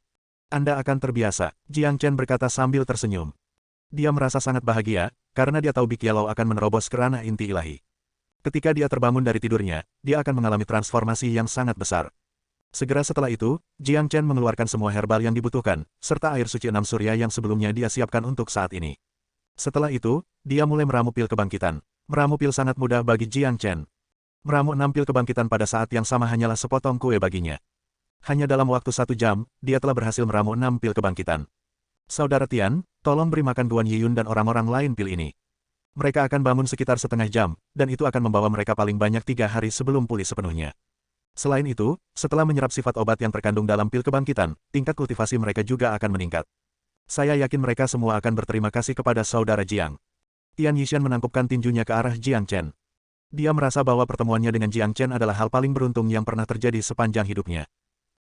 Anda akan terbiasa, Jiang Chen berkata sambil tersenyum. Dia merasa sangat bahagia, karena dia tahu Big Yellow akan menerobos ke ranah inti ilahi. Ketika dia terbangun dari tidurnya, dia akan mengalami transformasi yang sangat besar. Segera setelah itu, Jiang Chen mengeluarkan semua herbal yang dibutuhkan, serta air suci 6 surya yang sebelumnya dia siapkan untuk saat ini. Setelah itu, dia mulai meramu pil kebangkitan. Meramu pil sangat mudah bagi Jiang Chen. Meramu 6 pil kebangkitan pada saat yang sama hanyalah sepotong kue baginya. Hanya dalam waktu 1 jam, dia telah berhasil meramu 6 pil kebangkitan. Saudara Tian, tolong beri makan Guan Yiyun dan orang-orang lain pil ini. Mereka akan bangun sekitar setengah jam, dan itu akan membawa mereka paling banyak 3 hari sebelum pulih sepenuhnya. Selain itu, setelah menyerap sifat obat yang terkandung dalam pil kebangkitan, tingkat kultivasi mereka juga akan meningkat. Saya yakin mereka semua akan berterima kasih kepada saudara Jiang. Tian Yishan menangkupkan tinjunya ke arah Jiang Chen. Dia merasa bahwa pertemuannya dengan Jiang Chen adalah hal paling beruntung yang pernah terjadi sepanjang hidupnya.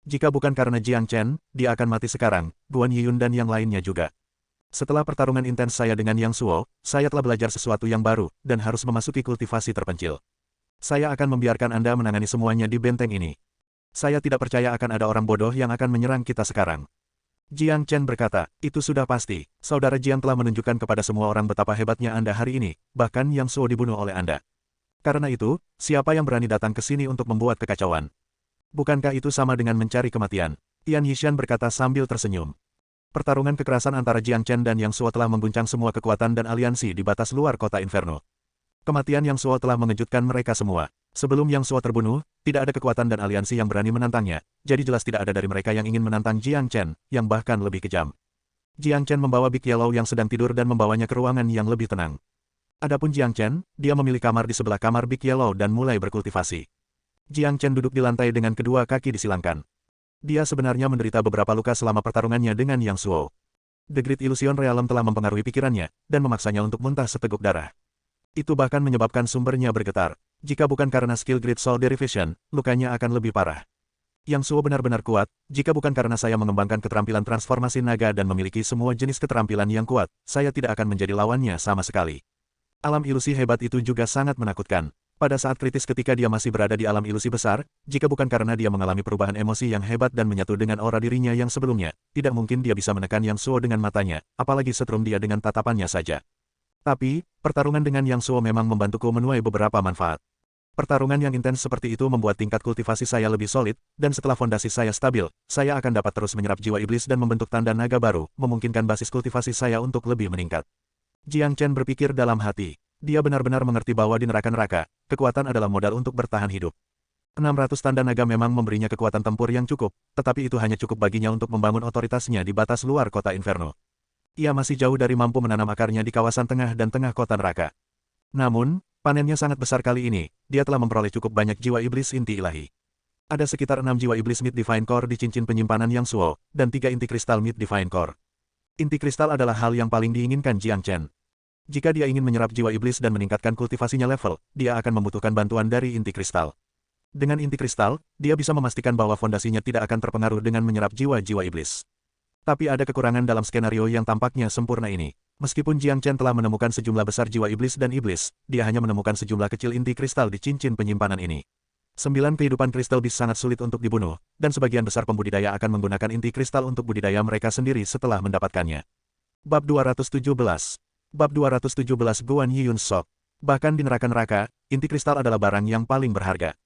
Jika bukan karena Jiang Chen, dia akan mati sekarang, Guan Yiyun dan yang lainnya juga. Setelah pertarungan intens saya dengan Yang Suo, saya telah belajar sesuatu yang baru, dan harus memasuki kultivasi terpencil. Saya akan membiarkan Anda menangani semuanya di benteng ini. Saya tidak percaya akan ada orang bodoh yang akan menyerang kita sekarang. Jiang Chen berkata, itu sudah pasti. Saudara Jiang telah menunjukkan kepada semua orang betapa hebatnya Anda hari ini, bahkan Yang Suo dibunuh oleh Anda. Karena itu, siapa yang berani datang ke sini untuk membuat kekacauan? Bukankah itu sama dengan mencari kematian? Tian Yishan berkata sambil tersenyum. Pertarungan kekerasan antara Jiang Chen dan Yang Suo telah mengguncang semua kekuatan dan aliansi di batas luar kota Inferno. Kematian Yang Suo telah mengejutkan mereka semua. Sebelum Yang Suo terbunuh, tidak ada kekuatan dan aliansi yang berani menantangnya, jadi jelas tidak ada dari mereka yang ingin menantang Jiang Chen, yang bahkan lebih kejam. Jiang Chen membawa Big Yellow yang sedang tidur dan membawanya ke ruangan yang lebih tenang. Adapun Jiang Chen, dia memilih kamar di sebelah kamar Big Yellow dan mulai berkultivasi. Jiang Chen duduk di lantai dengan kedua kaki disilangkan. Dia sebenarnya menderita beberapa luka selama pertarungannya dengan Yang Suo. The Great Illusion Realm telah mempengaruhi pikirannya, dan memaksanya untuk muntah seteguk darah. Itu bahkan menyebabkan sumbernya bergetar. Jika bukan karena skill Great Soul Derivation, lukanya akan lebih parah. Yang Suo benar-benar kuat, jika bukan karena saya mengembangkan keterampilan transformasi naga dan memiliki semua jenis keterampilan yang kuat, saya tidak akan menjadi lawannya sama sekali. Alam ilusi hebat itu juga sangat menakutkan. Pada saat kritis ketika dia masih berada di alam ilusi besar, jika bukan karena dia mengalami perubahan emosi yang hebat dan menyatu dengan aura dirinya yang sebelumnya, tidak mungkin dia bisa menekan Yang Suo dengan matanya, apalagi setrum dia dengan tatapannya saja. Tapi, pertarungan dengan Yang Suo memang membantuku menuai beberapa manfaat. Pertarungan yang intens seperti itu membuat tingkat kultivasi saya lebih solid, dan setelah fondasi saya stabil, saya akan dapat terus menyerap jiwa iblis dan membentuk tanda naga baru, memungkinkan basis kultivasi saya untuk lebih meningkat. Jiang Chen berpikir dalam hati. Dia benar-benar mengerti bahwa di neraka-neraka, kekuatan adalah modal untuk bertahan hidup. 600 tanda naga memang memberinya kekuatan tempur yang cukup, tetapi itu hanya cukup baginya untuk membangun otoritasnya di batas luar kota Inferno. Ia masih jauh dari mampu menanam akarnya di kawasan tengah dan tengah kota neraka. Namun, panennya sangat besar kali ini, dia telah memperoleh cukup banyak jiwa iblis inti ilahi. Ada sekitar 6 jiwa iblis Mid Divine Core di cincin penyimpanan yang Suo, dan 3 inti kristal Mid Divine Core. Inti kristal adalah hal yang paling diinginkan Jiang Chen. Jika dia ingin menyerap jiwa iblis dan meningkatkan kultivasinya level, dia akan membutuhkan bantuan dari inti kristal. Dengan inti kristal, dia bisa memastikan bahwa fondasinya tidak akan terpengaruh dengan menyerap jiwa-jiwa iblis. Tapi ada kekurangan dalam skenario yang tampaknya sempurna ini. Meskipun Jiang Chen telah menemukan sejumlah besar jiwa iblis dan iblis, dia hanya menemukan sejumlah kecil inti kristal di cincin penyimpanan ini. 9 kehidupan kristal bis sangat sulit untuk dibunuh, dan sebagian besar pembudidaya akan menggunakan inti kristal untuk budidaya mereka sendiri setelah mendapatkannya. Bab 217. Bab 217 Guan Yiyun Sok. Bahkan di neraka-neraka, inti kristal adalah barang yang paling berharga.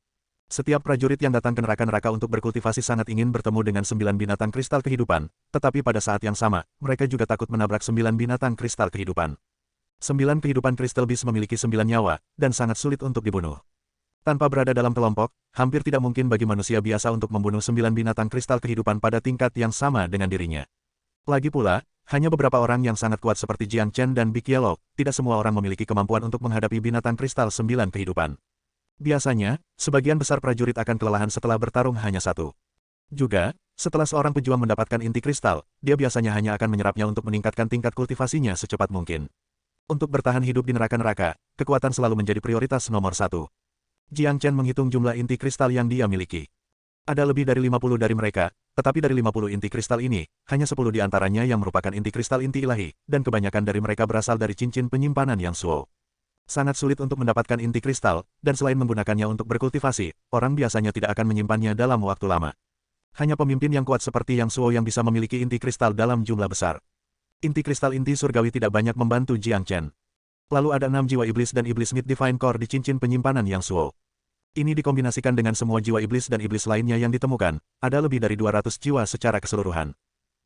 Setiap prajurit yang datang ke neraka-neraka untuk berkultivasi sangat ingin bertemu dengan 9 binatang kristal kehidupan, tetapi pada saat yang sama, mereka juga takut menabrak 9 binatang kristal kehidupan. 9 kehidupan kristal bis memiliki 9 nyawa, dan sangat sulit untuk dibunuh. Tanpa berada dalam kelompok, hampir tidak mungkin bagi manusia biasa untuk membunuh 9 binatang kristal kehidupan pada tingkat yang sama dengan dirinya. Lagi pula, hanya beberapa orang yang sangat kuat seperti Jiang Chen dan Big Yellow, tidak semua orang memiliki kemampuan untuk menghadapi binatang kristal 9 kehidupan. Biasanya, sebagian besar prajurit akan kelelahan setelah bertarung hanya satu. Juga, setelah seorang pejuang mendapatkan inti kristal, dia biasanya hanya akan menyerapnya untuk meningkatkan tingkat kultivasinya secepat mungkin. Untuk bertahan hidup di neraka-neraka, kekuatan selalu menjadi prioritas nomor 1. Jiang Chen menghitung jumlah inti kristal yang dia miliki. Ada lebih dari 50 dari mereka, tetapi dari 50 inti kristal ini, hanya 10 di antaranya yang merupakan inti kristal inti ilahi, dan kebanyakan dari mereka berasal dari cincin penyimpanan yang Suo. Sangat sulit untuk mendapatkan inti kristal, dan selain menggunakannya untuk berkultivasi, orang biasanya tidak akan menyimpannya dalam waktu lama. Hanya pemimpin yang kuat seperti Yang Suo yang bisa memiliki inti kristal dalam jumlah besar. Inti kristal inti surgawi tidak banyak membantu Jiang Chen. Lalu ada 6 jiwa iblis dan iblis Mid Divine Core di cincin penyimpanan Yang Suo. Ini dikombinasikan dengan semua jiwa iblis dan iblis lainnya yang ditemukan, ada lebih dari 200 jiwa secara keseluruhan.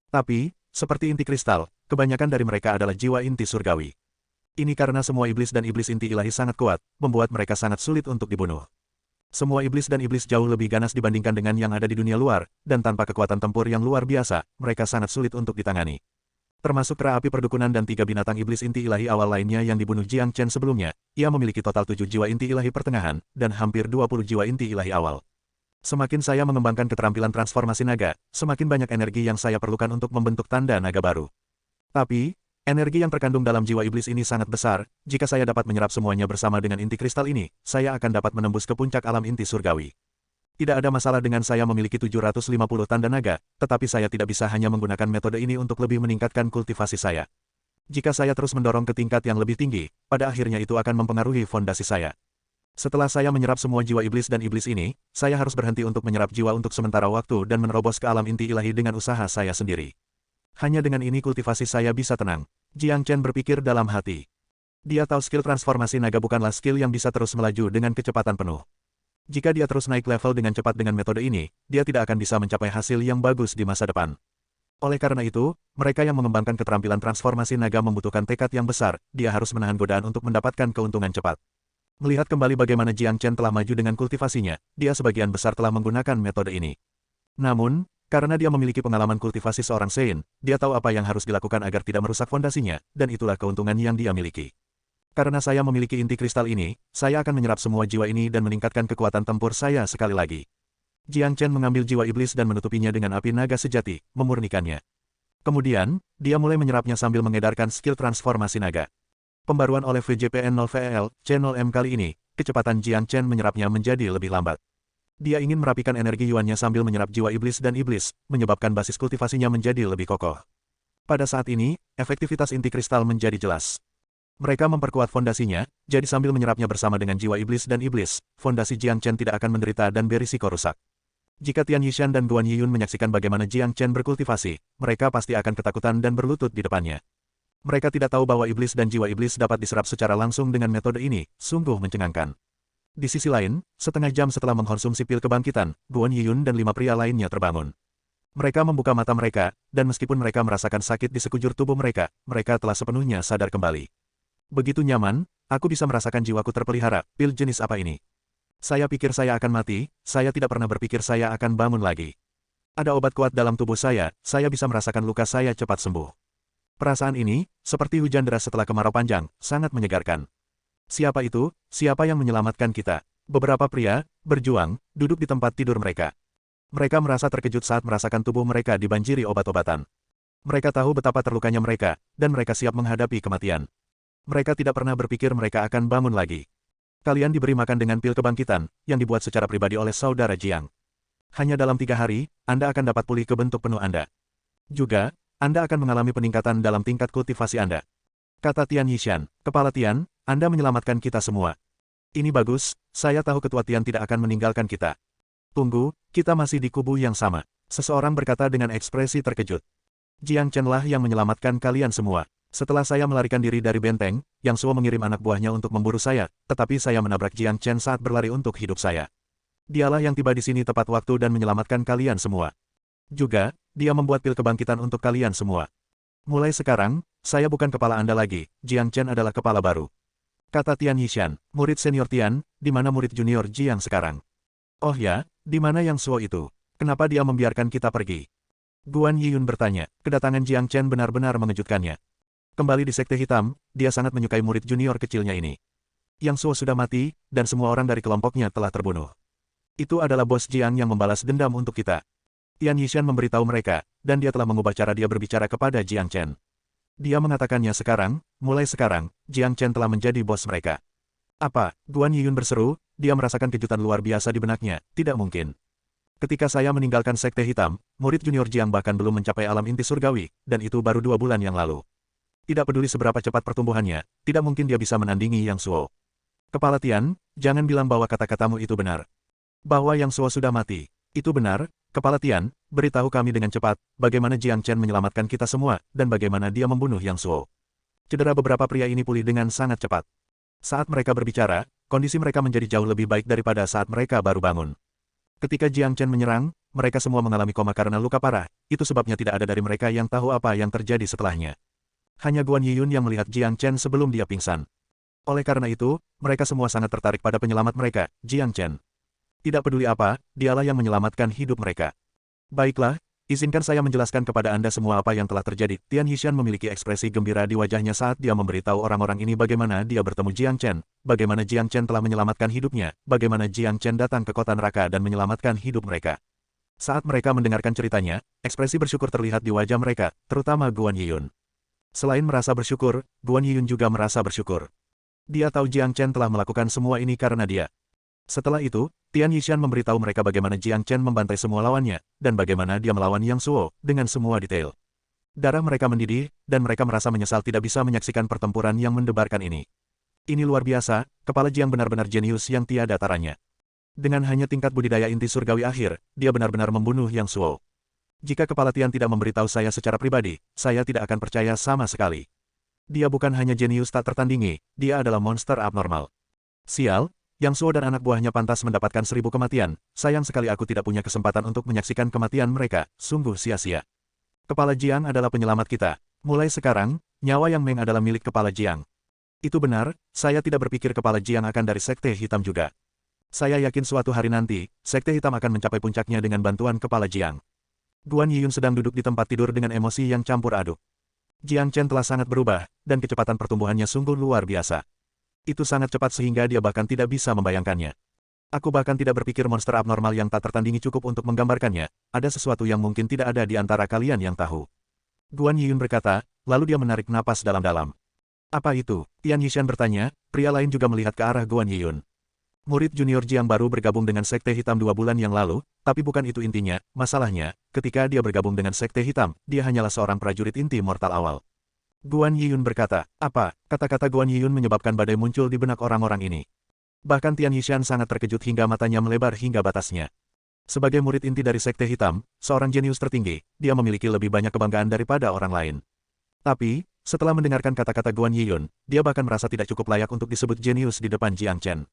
Tapi, seperti inti kristal, kebanyakan dari mereka adalah jiwa inti surgawi. Ini karena semua iblis dan iblis inti ilahi sangat kuat, membuat mereka sangat sulit untuk dibunuh. Semua iblis dan iblis jauh lebih ganas dibandingkan dengan yang ada di dunia luar, dan tanpa kekuatan tempur yang luar biasa, mereka sangat sulit untuk ditangani. Termasuk kera api perdukunan dan 3 binatang iblis inti ilahi awal lainnya yang dibunuh Jiang Chen sebelumnya, ia memiliki total 7 jiwa inti ilahi pertengahan, dan hampir 20 jiwa inti ilahi awal. Semakin saya mengembangkan keterampilan transformasi naga, semakin banyak energi yang saya perlukan untuk membentuk tanda naga baru. Tapi, energi yang terkandung dalam jiwa iblis ini sangat besar, jika saya dapat menyerap semuanya bersama dengan inti kristal ini, saya akan dapat menembus ke puncak alam inti surgawi. Tidak ada masalah dengan saya memiliki 750 tanda naga, tetapi saya tidak bisa hanya menggunakan metode ini untuk lebih meningkatkan kultivasi saya. Jika saya terus mendorong ke tingkat yang lebih tinggi, pada akhirnya itu akan mempengaruhi fondasi saya. Setelah saya menyerap semua jiwa iblis dan iblis ini, saya harus berhenti untuk menyerap jiwa untuk sementara waktu dan menerobos ke alam inti ilahi dengan usaha saya sendiri. Hanya dengan ini kultivasi saya bisa tenang. Jiang Chen berpikir dalam hati. Dia tahu skill transformasi naga bukanlah skill yang bisa terus melaju dengan kecepatan penuh. Jika dia terus naik level dengan cepat dengan metode ini, dia tidak akan bisa mencapai hasil yang bagus di masa depan. Oleh karena itu, mereka yang mengembangkan keterampilan transformasi naga membutuhkan tekad yang besar, dia harus menahan godaan untuk mendapatkan keuntungan cepat. Melihat kembali bagaimana Jiang Chen telah maju dengan kultivasinya, dia sebagian besar telah menggunakan metode ini. Namun, karena dia memiliki pengalaman kultivasi seorang Sein, dia tahu apa yang harus dilakukan agar tidak merusak fondasinya, dan itulah keuntungan yang dia miliki. Karena saya memiliki inti kristal ini, saya akan menyerap semua jiwa ini dan meningkatkan kekuatan tempur saya sekali lagi. Jiang Chen mengambil jiwa iblis dan menutupinya dengan api naga sejati, memurnikannya. Kemudian, dia mulai menyerapnya sambil mengedarkan skill transformasi naga. Pembaruan oleh VJPN0VL, Channel M kali ini, kecepatan Jiang Chen menyerapnya menjadi lebih lambat. Dia ingin merapikan energi yuannya sambil menyerap jiwa iblis dan iblis, menyebabkan basis kultivasinya menjadi lebih kokoh. Pada saat ini, efektivitas inti kristal menjadi jelas. Mereka memperkuat fondasinya, jadi sambil menyerapnya bersama dengan jiwa iblis dan iblis, fondasi Jiang Chen tidak akan menderita dan berisiko rusak. Jika Tian Yishan dan Guan Yiyun menyaksikan bagaimana Jiang Chen berkultivasi, mereka pasti akan ketakutan dan berlutut di depannya. Mereka tidak tahu bahwa iblis dan jiwa iblis dapat diserap secara langsung dengan metode ini, sungguh mencengangkan. Di sisi lain, setengah jam setelah mengkonsumsi pil kebangkitan, Guan Yiyun dan 5 pria lainnya terbangun. Mereka membuka mata mereka, dan meskipun mereka merasakan sakit di sekujur tubuh mereka, mereka telah sepenuhnya sadar kembali. Begitu nyaman, Aku bisa merasakan jiwaku terpelihara. Pil jenis apa ini? Saya pikir saya akan mati, saya tidak pernah berpikir saya akan bangun lagi. Ada obat kuat dalam tubuh saya bisa merasakan luka saya cepat sembuh. Perasaan ini, seperti hujan deras setelah kemarau panjang, sangat menyegarkan. Siapa itu? Siapa yang menyelamatkan kita? Beberapa pria, berjuang, duduk di tempat tidur mereka. Mereka merasa terkejut saat merasakan tubuh mereka dibanjiri obat-obatan. Mereka tahu betapa terlukanya mereka, dan mereka siap menghadapi kematian. Mereka tidak pernah berpikir mereka akan bangun lagi. Kalian diberi makan dengan pil kebangkitan, yang dibuat secara pribadi oleh saudara Jiang. Hanya dalam 3 hari, Anda akan dapat pulih ke bentuk penuh Anda. Juga, Anda akan mengalami peningkatan dalam tingkat kultivasi Anda. Kata Tian Yishan, Kepala Tian, Anda menyelamatkan kita semua. Ini bagus, saya tahu Ketua Tian tidak akan meninggalkan kita. Tunggu, kita masih di kubu yang sama. Seseorang berkata dengan ekspresi terkejut. Jiang Chen lah yang menyelamatkan kalian semua. Setelah saya melarikan diri dari benteng, Yang Suo mengirim anak buahnya untuk memburu saya, tetapi saya menabrak Jiang Chen saat berlari untuk hidup saya. Dialah yang tiba di sini tepat waktu dan menyelamatkan kalian semua. Juga, dia membuat pil kebangkitan untuk kalian semua. Mulai sekarang, saya bukan kepala Anda lagi, Jiang Chen adalah kepala baru. Kata Tian Yishan, murid senior Tian, di mana murid junior Jiang sekarang? Oh ya, di mana Yang Suo itu? Kenapa dia membiarkan kita pergi? Guan Yiyun bertanya, kedatangan Jiang Chen benar-benar mengejutkannya. Kembali di Sekte Hitam, dia sangat menyukai murid junior kecilnya ini. Yang Suo sudah mati, dan semua orang dari kelompoknya telah terbunuh. Itu adalah bos Jiang yang membalas dendam untuk kita. Tian Yishan memberitahu mereka, dan dia telah mengubah cara dia berbicara kepada Jiang Chen. Dia mengatakannya sekarang, mulai sekarang, Jiang Chen telah menjadi bos mereka. Apa? Guan Yiyun berseru, dia merasakan kejutan luar biasa di benaknya, tidak mungkin. Ketika saya meninggalkan Sekte Hitam, murid junior Jiang bahkan belum mencapai alam inti surgawi, dan itu baru 2 bulan yang lalu. Tidak peduli seberapa cepat pertumbuhannya, tidak mungkin dia bisa menandingi Yang Suo. Kepala Tian, jangan bilang bahwa kata-katamu itu benar. Bahwa Yang Suo sudah mati. Itu benar, Kepala Tian, beritahu kami dengan cepat, bagaimana Jiang Chen menyelamatkan kita semua, dan bagaimana dia membunuh Yang Suo. Cedera beberapa pria ini pulih dengan sangat cepat. Saat mereka berbicara, kondisi mereka menjadi jauh lebih baik daripada saat mereka baru bangun. Ketika Jiang Chen menyerang, mereka semua mengalami koma karena luka parah, itu sebabnya tidak ada dari mereka yang tahu apa yang terjadi setelahnya. Hanya Guan Yiyun yang melihat Jiang Chen sebelum dia pingsan. Oleh karena itu, mereka semua sangat tertarik pada penyelamat mereka, Jiang Chen. Tidak peduli apa, dialah yang menyelamatkan hidup mereka. Baiklah, izinkan saya menjelaskan kepada Anda semua apa yang telah terjadi. Tian Yishan memiliki ekspresi gembira di wajahnya saat dia memberitahu orang-orang ini bagaimana dia bertemu Jiang Chen, bagaimana Jiang Chen telah menyelamatkan hidupnya, bagaimana Jiang Chen datang ke kota neraka dan menyelamatkan hidup mereka. Saat mereka mendengarkan ceritanya, ekspresi bersyukur terlihat di wajah mereka, terutama Guan Yiyun. Selain merasa bersyukur, Guan Yiyun juga merasa bersyukur. Dia tahu Jiang Chen telah melakukan semua ini karena dia. Setelah itu, Tian Yishan memberitahu mereka bagaimana Jiang Chen membantai semua lawannya, dan bagaimana dia melawan Yang Suo, dengan semua detail. Darah mereka mendidih, dan mereka merasa menyesal tidak bisa menyaksikan pertempuran yang mendebarkan ini. Ini luar biasa, kepala Jiang benar-benar jenius yang tiada taranya. Dengan hanya tingkat budidaya inti surgawi akhir, dia benar-benar membunuh Yang Suo. Jika kepala Tian tidak memberitahu saya secara pribadi, saya tidak akan percaya sama sekali. Dia bukan hanya jenius tak tertandingi, dia adalah monster abnormal. Sial, Yang Suo dan anak buahnya pantas mendapatkan 1000 kematian, sayang sekali aku tidak punya kesempatan untuk menyaksikan kematian mereka, sungguh sia-sia. Kepala Jiang adalah penyelamat kita. Mulai sekarang, nyawa Yang Meng adalah milik Kepala Jiang. Itu benar, saya tidak berpikir Kepala Jiang akan dari Sekte Hitam juga. Saya yakin suatu hari nanti, Sekte Hitam akan mencapai puncaknya dengan bantuan Kepala Jiang. Guan Yiyun sedang duduk di tempat tidur dengan emosi yang campur aduk. Jiang Chen telah sangat berubah, dan kecepatan pertumbuhannya sungguh luar biasa. Itu sangat cepat sehingga dia bahkan tidak bisa membayangkannya. Aku bahkan tidak berpikir monster abnormal yang tak tertandingi cukup untuk menggambarkannya, ada sesuatu yang mungkin tidak ada di antara kalian yang tahu. Guan Yiyun berkata, lalu dia menarik napas dalam-dalam. Apa itu? Tian Yishan bertanya, pria lain juga melihat ke arah Guan Yiyun. Murid junior Jiang baru bergabung dengan Sekte Hitam 2 bulan yang lalu, tapi bukan itu intinya, masalahnya, ketika dia bergabung dengan Sekte Hitam, dia hanyalah seorang prajurit inti mortal awal. Guan Yiyun berkata, apa? Kata-kata Guan Yiyun menyebabkan badai muncul di benak orang-orang ini. Bahkan Tian Yishan sangat terkejut hingga matanya melebar hingga batasnya. Sebagai murid inti dari Sekte Hitam, seorang jenius tertinggi, dia memiliki lebih banyak kebanggaan daripada orang lain. Tapi, setelah mendengarkan kata-kata Guan Yiyun, dia bahkan merasa tidak cukup layak untuk disebut jenius di depan Jiang Chen.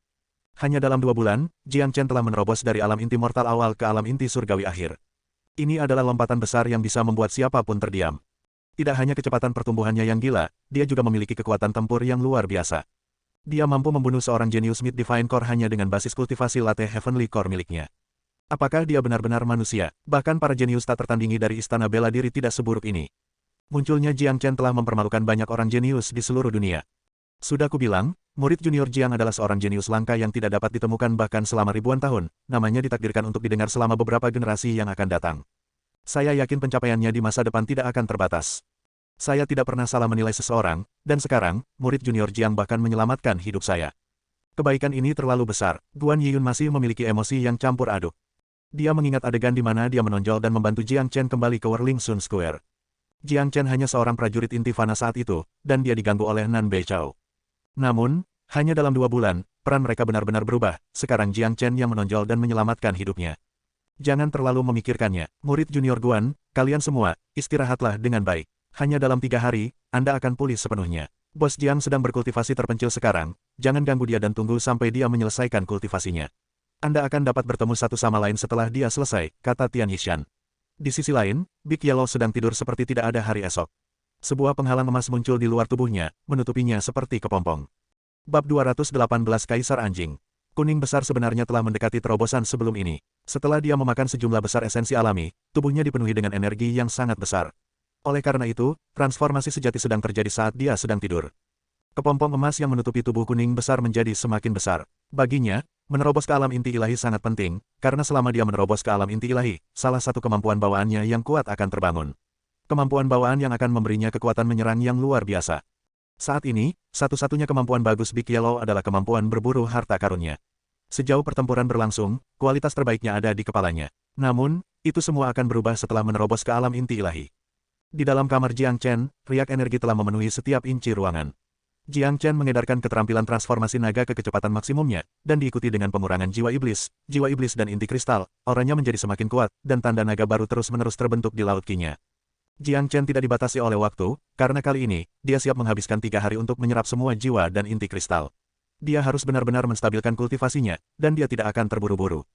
Hanya dalam 2 bulan, Jiang Chen telah menerobos dari alam inti mortal awal ke alam inti surgawi akhir. Ini adalah lompatan besar yang bisa membuat siapapun terdiam. Tidak hanya kecepatan pertumbuhannya yang gila, dia juga memiliki kekuatan tempur yang luar biasa. Dia mampu membunuh seorang jenius Mid Divine Core hanya dengan basis kultivasi latte Heavenly Core miliknya. Apakah dia benar-benar manusia? Bahkan para jenius tak tertandingi dari istana bela diri tidak seburuk ini. Munculnya Jiang Chen telah mempermalukan banyak orang jenius di seluruh dunia. Sudah kubilang, murid junior Jiang adalah seorang jenius langka yang tidak dapat ditemukan bahkan selama ribuan tahun, namanya ditakdirkan untuk didengar selama beberapa generasi yang akan datang. Saya yakin pencapaiannya di masa depan tidak akan terbatas. Saya tidak pernah salah menilai seseorang, dan sekarang, murid junior Jiang bahkan menyelamatkan hidup saya. Kebaikan ini terlalu besar, Guan Yiyun masih memiliki emosi yang campur aduk. Dia mengingat adegan di mana dia menonjol dan membantu Jiang Chen kembali ke Whirling Sun Square. Jiang Chen hanya seorang prajurit inti fana saat itu, dan dia diganggu oleh Nan Beichao. Namun, hanya dalam 2 bulan, peran mereka benar-benar berubah, sekarang Jiang Chen yang menonjol dan menyelamatkan hidupnya. Jangan terlalu memikirkannya, murid junior Guan, kalian semua, istirahatlah dengan baik. Hanya dalam 3 hari, Anda akan pulih sepenuhnya. Bos Jiang sedang berkultivasi terpencil sekarang, jangan ganggu dia dan tunggu sampai dia menyelesaikan kultivasinya. Anda akan dapat bertemu satu sama lain setelah dia selesai, kata Tian Yishan. Di sisi lain, Big Yellow sedang tidur seperti tidak ada hari esok. Sebuah penghalang emas muncul di luar tubuhnya, menutupinya seperti kepompong. Bab 218 Kaisar Anjing. Kuning besar sebenarnya telah mendekati terobosan sebelum ini. Setelah dia memakan sejumlah besar esensi alami, tubuhnya dipenuhi dengan energi yang sangat besar. Oleh karena itu, transformasi sejati sedang terjadi saat dia sedang tidur. Kepompong emas yang menutupi tubuh kuning besar menjadi semakin besar. Baginya, menerobos ke alam inti ilahi sangat penting, karena selama dia menerobos ke alam inti ilahi, salah satu kemampuan bawaannya yang kuat akan terbangun. Kemampuan bawaan yang akan memberinya kekuatan menyerang yang luar biasa. Saat ini, satu-satunya kemampuan bagus Big Yellow adalah kemampuan berburu harta karunnya. Sejauh pertempuran berlangsung, kualitas terbaiknya ada di kepalanya. Namun, itu semua akan berubah setelah menerobos ke alam inti ilahi. Di dalam kamar Jiang Chen, riak energi telah memenuhi setiap inci ruangan. Jiang Chen mengedarkan keterampilan transformasi naga ke kecepatan maksimumnya, dan diikuti dengan pengurangan jiwa iblis dan inti kristal, auranya menjadi semakin kuat, dan tanda naga baru terus-menerus terbentuk di laut Qi-nya. Jiang Chen tidak dibatasi oleh waktu, karena kali ini, dia siap menghabiskan 3 hari untuk menyerap semua jiwa dan inti kristal. Dia harus benar-benar menstabilkan kultivasinya, dan dia tidak akan terburu-buru.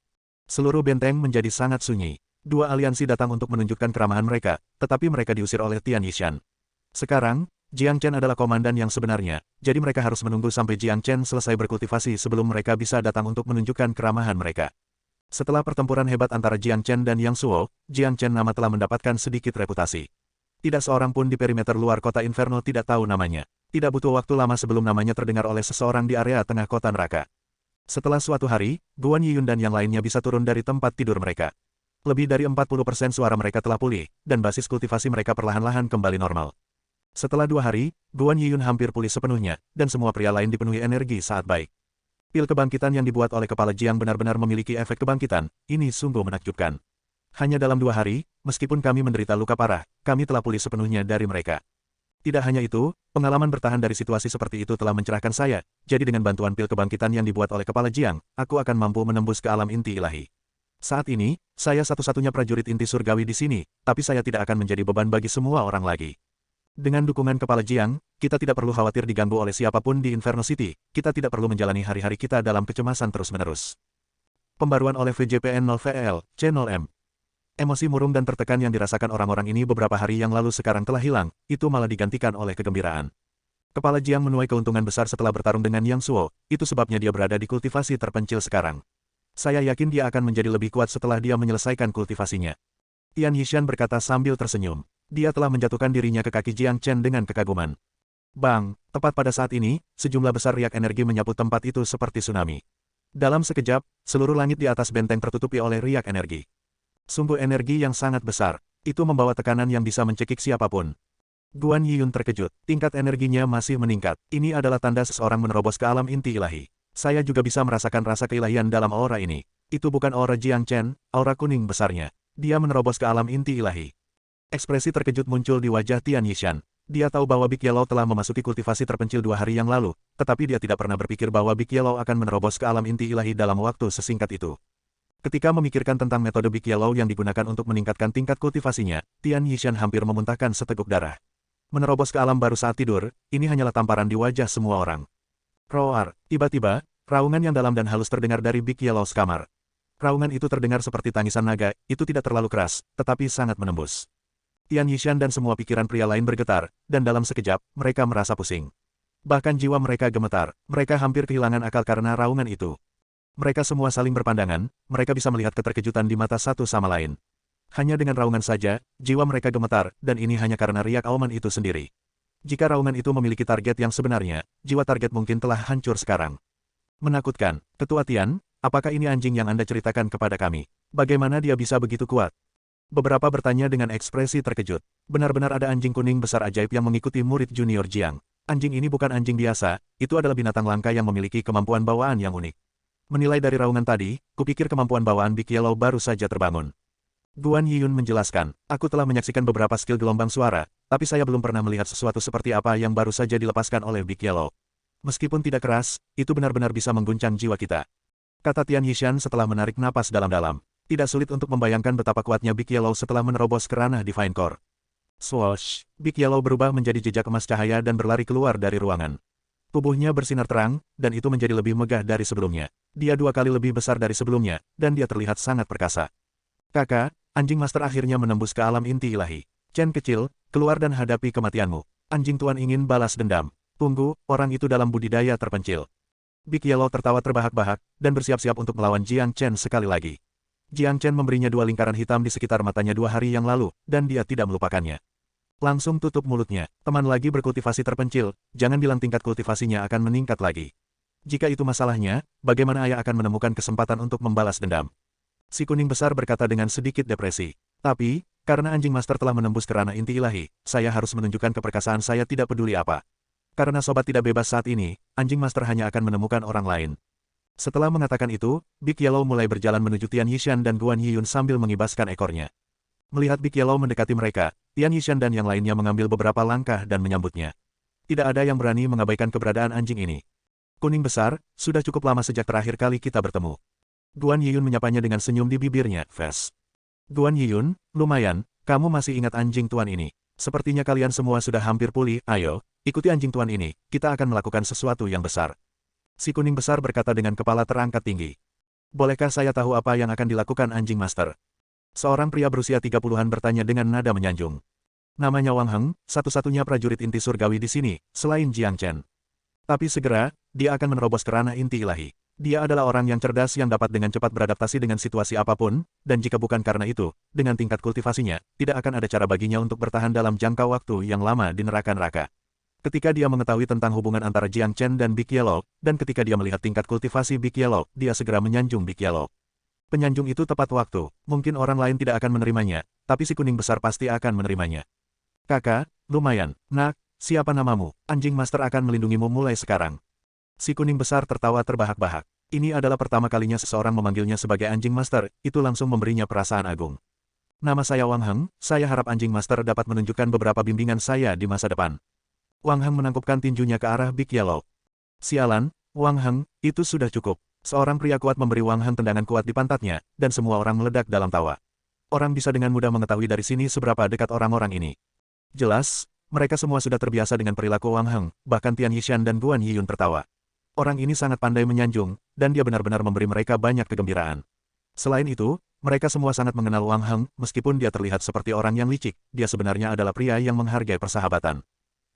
Seluruh benteng menjadi sangat sunyi. 2 aliansi datang untuk menunjukkan keramahan mereka, tetapi mereka diusir oleh Tian Yishan. Sekarang, Jiang Chen adalah komandan yang sebenarnya, jadi mereka harus menunggu sampai Jiang Chen selesai berkultivasi sebelum mereka bisa datang untuk menunjukkan keramahan mereka. Setelah pertempuran hebat antara Jiang Chen dan Yang Suo, Jiang Chen nama telah mendapatkan sedikit reputasi. Tidak seorang pun di perimeter luar kota Inferno tidak tahu namanya. Tidak butuh waktu lama sebelum namanya terdengar oleh seseorang di area tengah kota neraka. Setelah suatu hari, Guan Yiyun dan yang lainnya bisa turun dari tempat tidur mereka. Lebih dari 40% suara mereka telah pulih, dan basis kultivasi mereka perlahan-lahan kembali normal. Setelah 2 hari, Guan Yiyun hampir pulih sepenuhnya, dan semua pria lain dipenuhi energi saat baik. Pil kebangkitan yang dibuat oleh kepala Jiang benar-benar memiliki efek kebangkitan, ini sungguh menakjubkan. Hanya dalam 2 hari, meskipun kami menderita luka parah, kami telah pulih sepenuhnya dari mereka. Tidak hanya itu, pengalaman bertahan dari situasi seperti itu telah mencerahkan saya, jadi dengan bantuan pil kebangkitan yang dibuat oleh kepala Jiang, aku akan mampu menembus ke alam inti ilahi. Saat ini, saya satu-satunya prajurit inti surgawi di sini, tapi saya tidak akan menjadi beban bagi semua orang lagi. Dengan dukungan kepala Jiang, kita tidak perlu khawatir diganggu oleh siapapun di Inferno City, kita tidak perlu menjalani hari-hari kita dalam kecemasan terus-menerus. Pembaruan oleh VJPN 0VL, C0M. Emosi murung dan tertekan yang dirasakan orang-orang ini beberapa hari yang lalu sekarang telah hilang, itu malah digantikan oleh kegembiraan. Kepala Jiang menuai keuntungan besar setelah bertarung dengan Yang Suo, itu sebabnya dia berada di kultivasi terpencil sekarang. Saya yakin dia akan menjadi lebih kuat setelah dia menyelesaikan kultivasinya. Tian Yishan berkata sambil tersenyum. Dia telah menjatuhkan dirinya ke kaki Jiang Chen dengan kekaguman. Bang, tepat pada saat ini, sejumlah besar riak energi menyapu tempat itu seperti tsunami. Dalam sekejap, seluruh langit di atas benteng tertutupi oleh riak energi. Sumber energi yang sangat besar. Itu membawa tekanan yang bisa mencekik siapapun. Guan Yiyun terkejut. Tingkat energinya masih meningkat. Ini adalah tanda seseorang menerobos ke alam inti ilahi. Saya juga bisa merasakan rasa keilahian dalam aura ini. Itu bukan aura Jiang Chen, aura kuning besarnya. Dia menerobos ke alam inti ilahi. Ekspresi terkejut muncul di wajah Tian Yishan. Dia tahu bahwa Big Yellow telah memasuki kultivasi terpencil 2 hari yang lalu, tetapi dia tidak pernah berpikir bahwa Big Yellow akan menerobos ke alam inti ilahi dalam waktu sesingkat itu. Ketika memikirkan tentang metode Big Yellow yang digunakan untuk meningkatkan tingkat kultivasinya, Tian Yishan hampir memuntahkan seteguk darah. Menerobos ke alam baru saat tidur, ini hanyalah tamparan di wajah semua orang. Roar, tiba-tiba, raungan yang dalam dan halus terdengar dari Big Yellow's kamar. Raungan itu terdengar seperti tangisan naga, itu tidak terlalu keras, tetapi sangat menembus. Tian Yishan dan semua pikiran pria lain bergetar, dan dalam sekejap, mereka merasa pusing. Bahkan jiwa mereka gemetar, mereka hampir kehilangan akal karena raungan itu. Mereka semua saling berpandangan, mereka bisa melihat keterkejutan di mata satu sama lain. Hanya dengan raungan saja, jiwa mereka gemetar, dan ini hanya karena riak auman itu sendiri. Jika raungan itu memiliki target yang sebenarnya, jiwa target mungkin telah hancur sekarang. Menakutkan, Ketua Tian, apakah ini anjing yang Anda ceritakan kepada kami? Bagaimana dia bisa begitu kuat? Beberapa bertanya dengan ekspresi terkejut. Benar-benar ada anjing kuning besar ajaib yang mengikuti murid junior Jiang. Anjing ini bukan anjing biasa, itu adalah binatang langka yang memiliki kemampuan bawaan yang unik. Menilai dari raungan tadi, kupikir kemampuan bawaan Big Yellow baru saja terbangun. Guan Yiyun menjelaskan, aku telah menyaksikan beberapa skill gelombang suara, tapi saya belum pernah melihat sesuatu seperti apa yang baru saja dilepaskan oleh Big Yellow. Meskipun tidak keras, itu benar-benar bisa mengguncang jiwa kita. Kata Tian Yishan setelah menarik napas dalam-dalam. Tidak sulit untuk membayangkan betapa kuatnya Big Yellow setelah menerobos ke ranah Divine Core. Swoosh! Big Yellow berubah menjadi jejak emas cahaya dan berlari keluar dari ruangan. Tubuhnya bersinar terang, dan itu menjadi lebih megah dari sebelumnya. Dia 2 kali lebih besar dari sebelumnya, dan dia terlihat sangat perkasa. Kakak, anjing master akhirnya menembus ke alam inti ilahi. Chen kecil, keluar dan hadapi kematianmu. Anjing tuan ingin balas dendam. Tunggu, orang itu dalam budidaya terpencil. Big Yellow tertawa terbahak-bahak, dan bersiap-siap untuk melawan Jiang Chen sekali lagi. Jiang Chen memberinya 2 lingkaran hitam di sekitar matanya 2 hari yang lalu, dan dia tidak melupakannya. Langsung tutup mulutnya, teman lagi berkultivasi terpencil, jangan bilang tingkat kultivasinya akan meningkat lagi. Jika itu masalahnya, bagaimana ayah akan menemukan kesempatan untuk membalas dendam? Si kuning besar berkata dengan sedikit depresi. Tapi, karena anjing master telah menembus ke ranah inti ilahi, saya harus menunjukkan keperkasaan saya tidak peduli apa. Karena sobat tidak bebas saat ini, anjing master hanya akan menemukan orang lain. Setelah mengatakan itu, Big Yellow mulai berjalan menuju Tian Yishan dan Guan Yiyun sambil mengibaskan ekornya. Melihat Big Yellow mendekati mereka, Tian Yishan dan yang lainnya mengambil beberapa langkah dan menyambutnya. Tidak ada yang berani mengabaikan keberadaan anjing ini. Kuning besar, sudah cukup lama sejak terakhir kali kita bertemu. Guan Yiyun menyapanya dengan senyum di bibirnya, Ves. Guan Yiyun, lumayan, kamu masih ingat anjing tuan ini. Sepertinya kalian semua sudah hampir pulih, ayo, ikuti anjing tuan ini, kita akan melakukan sesuatu yang besar. Si kuning besar berkata dengan kepala terangkat tinggi. Bolehkah saya tahu apa yang akan dilakukan anjing master? Seorang pria berusia 30-an bertanya dengan nada menyanjung. Namanya Wang Heng, satu-satunya prajurit inti surgawi di sini, selain Jiang Chen. Tapi segera, dia akan menerobos ke ranah inti ilahi. Dia adalah orang yang cerdas yang dapat dengan cepat beradaptasi dengan situasi apapun, dan jika bukan karena itu, dengan tingkat kultivasinya, tidak akan ada cara baginya untuk bertahan dalam jangka waktu yang lama di neraka-neraka. Ketika dia mengetahui tentang hubungan antara Jiang Chen dan Big Yellow, dan ketika dia melihat tingkat kultivasi Big Yellow, dia segera menyanjung Big Yellow. Penyanjung itu tepat waktu, mungkin orang lain tidak akan menerimanya, tapi si kuning besar pasti akan menerimanya. Kakak, lumayan, nak, siapa namamu? Anjing master akan melindungimu mulai sekarang. Si kuning besar tertawa terbahak-bahak. Ini adalah pertama kalinya seseorang memanggilnya sebagai anjing master, itu langsung memberinya perasaan agung. Nama saya Wang Heng, saya harap anjing master dapat menunjukkan beberapa bimbingan saya di masa depan. Wang Heng menangkupkan tinjunya ke arah Big Yellow. Sialan, Wang Heng, itu sudah cukup. Seorang pria kuat memberi Wang Heng tendangan kuat di pantatnya, dan semua orang meledak dalam tawa. Orang bisa dengan mudah mengetahui dari sini seberapa dekat orang-orang ini. Jelas, mereka semua sudah terbiasa dengan perilaku Wang Heng, bahkan Tian Yishan dan Guan Yiyun tertawa. Orang ini sangat pandai menyanjung, dan dia benar-benar memberi mereka banyak kegembiraan. Selain itu, mereka semua sangat mengenal Wang Heng, meskipun dia terlihat seperti orang yang licik, dia sebenarnya adalah pria yang menghargai persahabatan.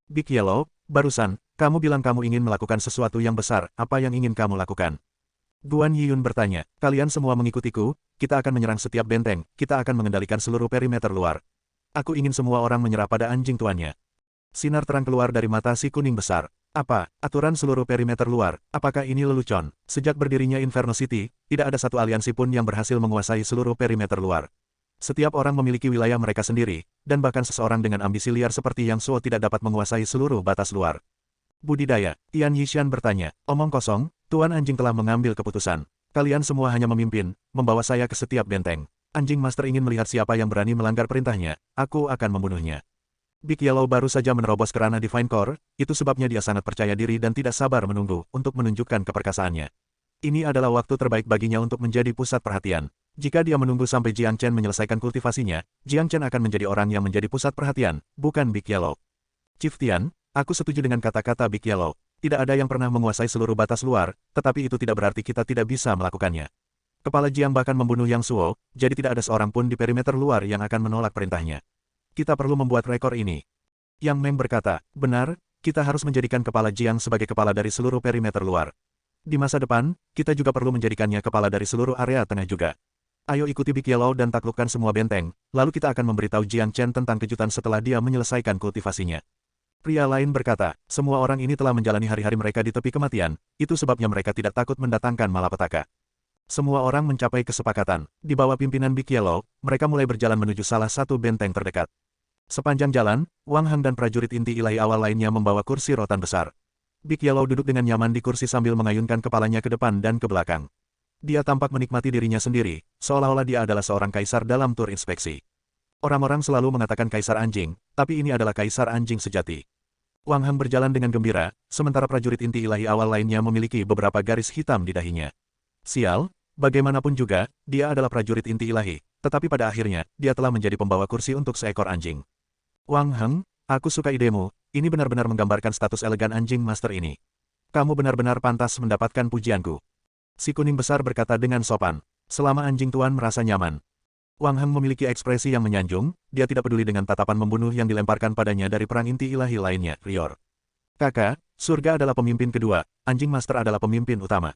Big Yellow, barusan, kamu bilang kamu ingin melakukan sesuatu yang besar, apa yang ingin kamu lakukan? Guan Yiyun bertanya, kalian semua mengikutiku, kita akan menyerang setiap benteng, kita akan mengendalikan seluruh perimeter luar. Aku ingin semua orang menyerah pada anjing tuannya. Sinar terang keluar dari mata si kuning besar. Apa, aturan seluruh perimeter luar, apakah ini lelucon? Sejak berdirinya Inferno City, tidak ada satu aliansi pun yang berhasil menguasai seluruh perimeter luar. Setiap orang memiliki wilayah mereka sendiri, dan bahkan seseorang dengan ambisi liar seperti Yang Suo tidak dapat menguasai seluruh batas luar. Budidaya, Tian Yishan bertanya, omong kosong, Tuan Anjing telah mengambil keputusan. Kalian semua hanya memimpin, membawa saya ke setiap benteng. Anjing Master ingin melihat siapa yang berani melanggar perintahnya, aku akan membunuhnya. Big Yellow baru saja menerobos ke ranah Divine Core, itu sebabnya dia sangat percaya diri dan tidak sabar menunggu untuk menunjukkan keperkasaannya. Ini adalah waktu terbaik baginya untuk menjadi pusat perhatian. Jika dia menunggu sampai Jiang Chen menyelesaikan kultivasinya, Jiang Chen akan menjadi orang yang menjadi pusat perhatian, bukan Big Yellow. Chief Tian, aku setuju dengan kata-kata Big Yellow. Tidak ada yang pernah menguasai seluruh batas luar, tetapi itu tidak berarti kita tidak bisa melakukannya. Kepala Jiang bahkan membunuh Yang Suo, jadi tidak ada seorang pun di perimeter luar yang akan menolak perintahnya. Kita perlu membuat rekor ini. Yang Meng berkata, benar, kita harus menjadikan kepala Jiang sebagai kepala dari seluruh perimeter luar. Di masa depan, kita juga perlu menjadikannya kepala dari seluruh area tengah juga. Ayo ikuti Big Yellow dan taklukkan semua benteng, lalu kita akan memberitahu Jiang Chen tentang kejutan setelah dia menyelesaikan kultivasinya. Pria lain berkata, semua orang ini telah menjalani hari-hari mereka di tepi kematian, itu sebabnya mereka tidak takut mendatangkan malapetaka. Semua orang mencapai kesepakatan. Di bawah pimpinan Big Yellow, mereka mulai berjalan menuju salah satu benteng terdekat. Sepanjang jalan, Wang Heng dan prajurit inti ilahi awal lainnya membawa kursi rotan besar. Big Yellow duduk dengan nyaman di kursi sambil mengayunkan kepalanya ke depan dan ke belakang. Dia tampak menikmati dirinya sendiri, seolah-olah dia adalah seorang kaisar dalam tur inspeksi. Orang-orang selalu mengatakan kaisar anjing, tapi ini adalah kaisar anjing sejati. Wang Heng berjalan dengan gembira, sementara prajurit inti ilahi awal lainnya memiliki beberapa garis hitam di dahinya. Sial, bagaimanapun juga, dia adalah prajurit inti ilahi, tetapi pada akhirnya, dia telah menjadi pembawa kursi untuk seekor anjing. Wang Heng, aku suka idemu, ini benar-benar menggambarkan status elegan anjing master ini. Kamu benar-benar pantas mendapatkan pujianku. Si kuning besar berkata dengan sopan, selama anjing tuan merasa nyaman. Wang Heng memiliki ekspresi yang menyanjung, dia tidak peduli dengan tatapan membunuh yang dilemparkan padanya dari perang inti ilahi lainnya, Rior. Kakak, surga adalah pemimpin kedua, anjing master adalah pemimpin utama.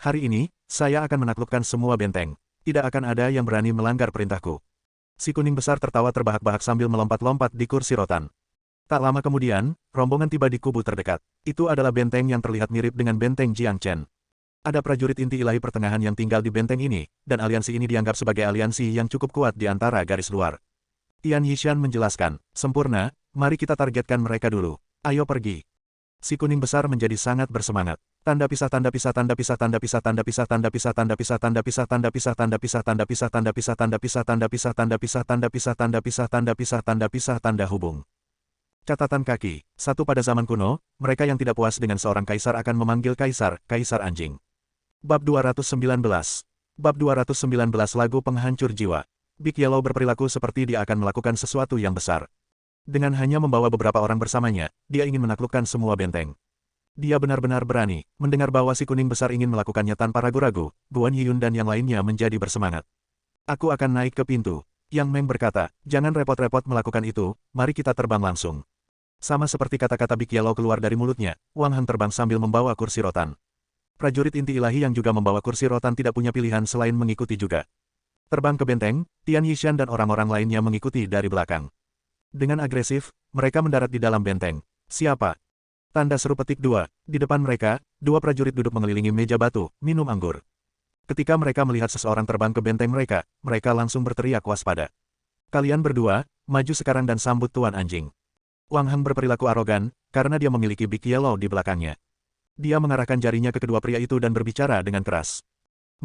Hari ini, saya akan menaklukkan semua benteng. Tidak akan ada yang berani melanggar perintahku. Si kuning besar tertawa terbahak-bahak sambil melompat-lompat di kursi rotan. Tak lama kemudian, rombongan tiba di kubu terdekat. Itu adalah benteng yang terlihat mirip dengan benteng Jiang Chen. Ada prajurit inti ilahi pertengahan yang tinggal di benteng ini, dan aliansi ini dianggap sebagai aliansi yang cukup kuat di antara garis luar. Tian Yishan menjelaskan, sempurna, mari kita targetkan mereka dulu. Ayo pergi. Si kuning besar menjadi sangat bersemangat. Tanda pisah tanda pisah tanda pisah tanda pisah tanda pisah tanda pisah tanda pisah tanda pisah tanda pisah tanda pisah tanda pisah tanda pisah tanda pisah tanda pisah tanda pisah tanda pisah tanda pisah tanda pisah tanda pisah tanda hubung. Catatan kaki, satu pada zaman kuno, mereka yang tidak puas dengan seorang kaisar akan memanggil kaisar, kaisar anjing. Bab 219. Bab 219 Lagu Penghancur Jiwa. Big Yellow berperilaku seperti dia akan melakukan sesuatu yang besar. Dengan hanya membawa beberapa orang bersamanya, dia ingin menaklukkan semua benteng. Dia benar-benar berani, mendengar bahwa si kuning besar ingin melakukannya tanpa ragu-ragu, Guan Yiyun dan yang lainnya menjadi bersemangat. Aku akan naik ke pintu. Yang Meng berkata, jangan repot-repot melakukan itu, mari kita terbang langsung. Sama seperti kata-kata Big Yellow keluar dari mulutnya, Wang Heng terbang sambil membawa kursi rotan. Prajurit inti ilahi yang juga membawa kursi rotan tidak punya pilihan selain mengikuti juga. Terbang ke benteng, Tian Yishan dan orang-orang lainnya mengikuti dari belakang. Dengan agresif, mereka mendarat di dalam benteng. Siapa? Tanda seru petik 2. Di depan mereka, dua prajurit duduk mengelilingi meja batu, minum anggur. Ketika mereka melihat seseorang terbang ke benteng mereka, mereka langsung berteriak waspada. Kalian berdua, maju sekarang dan sambut Tuan Anjing. Wang Heng berperilaku arogan, karena dia memiliki Big Yellow di belakangnya. Dia mengarahkan jarinya ke kedua pria itu dan berbicara dengan keras.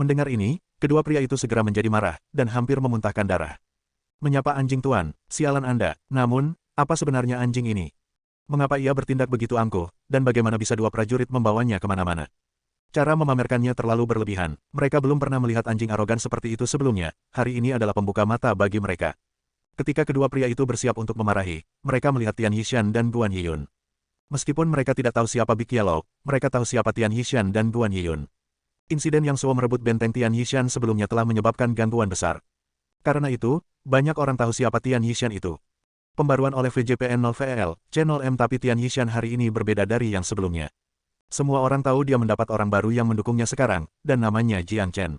Mendengar ini, kedua pria itu segera menjadi marah, dan hampir memuntahkan darah. Menyapa anjing tuan, sialan Anda, namun, apa sebenarnya anjing ini? Mengapa ia bertindak begitu angkuh, dan bagaimana bisa dua prajurit membawanya kemana-mana? Cara memamerkannya terlalu berlebihan, mereka belum pernah melihat anjing arogan seperti itu sebelumnya, hari ini adalah pembuka mata bagi mereka. Ketika kedua pria itu bersiap untuk memarahi, mereka melihat Tian Yishan dan Guan Yiyun. Meskipun mereka tidak tahu siapa Big Yellow, mereka tahu siapa Tian Yishan dan Guan Yiyun. Insiden yang Suo merebut benteng Tian Yishan sebelumnya telah menyebabkan gangguan besar. Karena itu, banyak orang tahu siapa Tian Yishan itu. Pembaruan oleh VJPN 0VL, Channel M tapi Tian Yishan hari ini berbeda dari yang sebelumnya. Semua orang tahu dia mendapat orang baru yang mendukungnya sekarang, dan namanya Jiang Chen.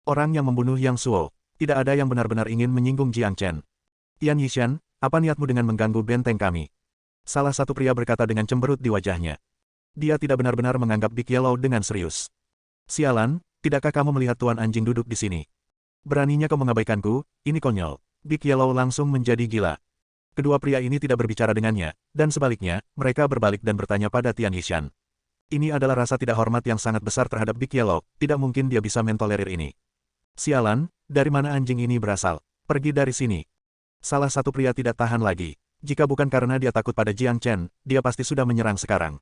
Orang yang membunuh Yang Suo. Tidak ada yang benar-benar ingin menyinggung Jiang Chen. Tian Yishan, apa niatmu dengan mengganggu benteng kami? Salah satu pria berkata dengan cemberut di wajahnya. Dia tidak benar-benar menganggap Big Yellow dengan serius. Sialan, tidakkah kamu melihat Tuan Anjing duduk di sini? Beraninya kau mengabaikanku, ini konyol. Big Yellow langsung menjadi gila. Kedua pria ini tidak berbicara dengannya, dan sebaliknya, mereka berbalik dan bertanya pada Tian Yishan. Ini adalah rasa tidak hormat yang sangat besar terhadap Big Yellow, tidak mungkin dia bisa mentolerir ini. Sialan, dari mana anjing ini berasal? Pergi dari sini. Salah satu pria tidak tahan lagi. Jika bukan karena dia takut pada Jiang Chen, dia pasti sudah menyerang sekarang.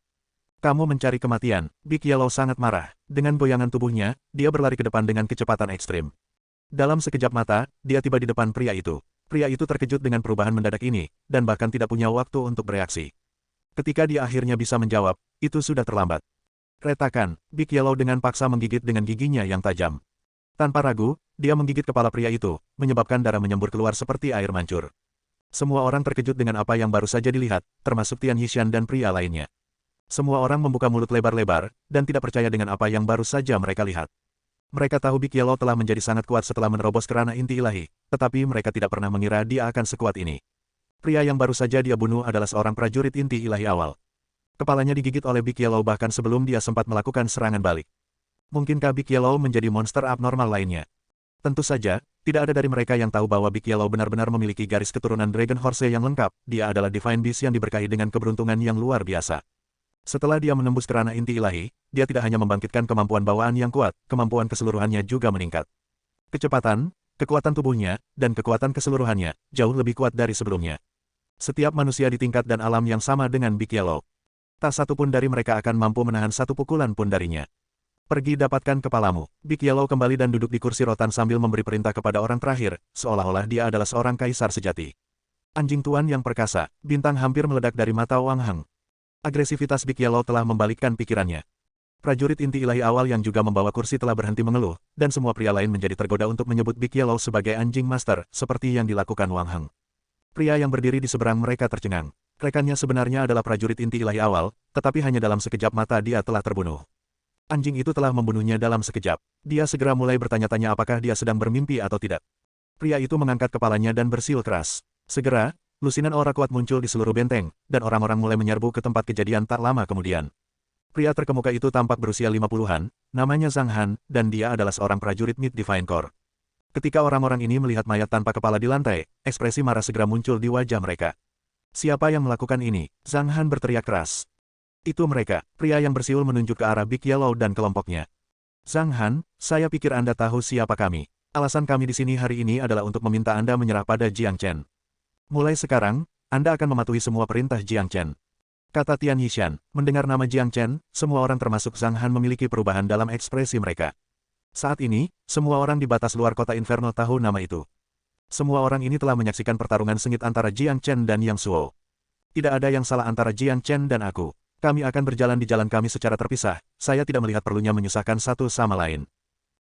Kamu mencari kematian. Big Yellow sangat marah. Dengan goyangan tubuhnya, dia berlari ke depan dengan kecepatan ekstrim. Dalam sekejap mata, dia tiba di depan pria itu. Pria itu terkejut dengan perubahan mendadak ini, dan bahkan tidak punya waktu untuk bereaksi. Ketika dia akhirnya bisa menjawab, itu sudah terlambat. Retakan, Big Yellow dengan paksa menggigit dengan giginya yang tajam. Tanpa ragu, dia menggigit kepala pria itu, menyebabkan darah menyembur keluar seperti air mancur. Semua orang terkejut dengan apa yang baru saja dilihat, termasuk Tian Yishan dan pria lainnya. Semua orang membuka mulut lebar-lebar, dan tidak percaya dengan apa yang baru saja mereka lihat. Mereka tahu Big Yellow telah menjadi sangat kuat setelah menerobos kerana inti ilahi, tetapi mereka tidak pernah mengira dia akan sekuat ini. Pria yang baru saja dia bunuh adalah seorang prajurit inti ilahi awal. Kepalanya digigit oleh Big Yellow bahkan sebelum dia sempat melakukan serangan balik. Mungkinkah Big Yellow menjadi monster abnormal lainnya? Tentu saja, tidak ada dari mereka yang tahu bahwa Big Yellow benar-benar memiliki garis keturunan Dragon Horse yang lengkap. Dia adalah Divine Beast yang diberkahi dengan keberuntungan yang luar biasa. Setelah dia menembus kerana inti ilahi, dia tidak hanya membangkitkan kemampuan bawaan yang kuat, kemampuan keseluruhannya juga meningkat. Kecepatan, kekuatan tubuhnya, dan kekuatan keseluruhannya, jauh lebih kuat dari sebelumnya. Setiap manusia di tingkat dan alam yang sama dengan Big Yellow. Tak satu pun dari mereka akan mampu menahan satu pukulan pun darinya. Pergi dapatkan kepalamu. Big Yellow kembali dan duduk di kursi rotan sambil memberi perintah kepada orang terakhir, seolah-olah dia adalah seorang kaisar sejati. Anjing tuan yang perkasa, bintang hampir meledak dari mata Wang Heng. Agresivitas Big Yellow telah membalikkan pikirannya. Prajurit inti ilahi awal yang juga membawa kursi telah berhenti mengeluh, dan semua pria lain menjadi tergoda untuk menyebut Big Yellow sebagai anjing master, seperti yang dilakukan Wang Heng. Pria yang berdiri di seberang mereka tercengang. Rekannya sebenarnya adalah prajurit inti ilahi awal, tetapi hanya dalam sekejap mata dia telah terbunuh. Anjing itu telah membunuhnya dalam sekejap. Dia segera mulai bertanya-tanya apakah dia sedang bermimpi atau tidak. Pria itu mengangkat kepalanya dan bersiul keras. Segera, lusinan aura kuat muncul di seluruh benteng, dan orang-orang mulai menyerbu ke tempat kejadian tak lama kemudian. Pria terkemuka itu tampak berusia 50-an, namanya Zhang Han, dan dia adalah seorang prajurit Mid Divine Core. Ketika orang-orang ini melihat mayat tanpa kepala di lantai, ekspresi marah segera muncul di wajah mereka. Siapa yang melakukan ini? Zhang Han berteriak keras. Itu mereka, pria yang bersiul menunjuk ke arah Big Yellow dan kelompoknya. Zhang Han, saya pikir Anda tahu siapa kami. Alasan kami di sini hari ini adalah untuk meminta Anda menyerah pada Jiang Chen. Mulai sekarang, Anda akan mematuhi semua perintah Jiang Chen. Kata Tian Yishan. Mendengar nama Jiang Chen, semua orang termasuk Zhang Han memiliki perubahan dalam ekspresi mereka. Saat ini, semua orang di batas luar kota Inferno tahu nama itu. Semua orang ini telah menyaksikan pertarungan sengit antara Jiang Chen dan Yang Suo. Tidak ada yang salah antara Jiang Chen dan aku. Kami akan berjalan di jalan kami secara terpisah, saya tidak melihat perlunya menyusahkan satu sama lain.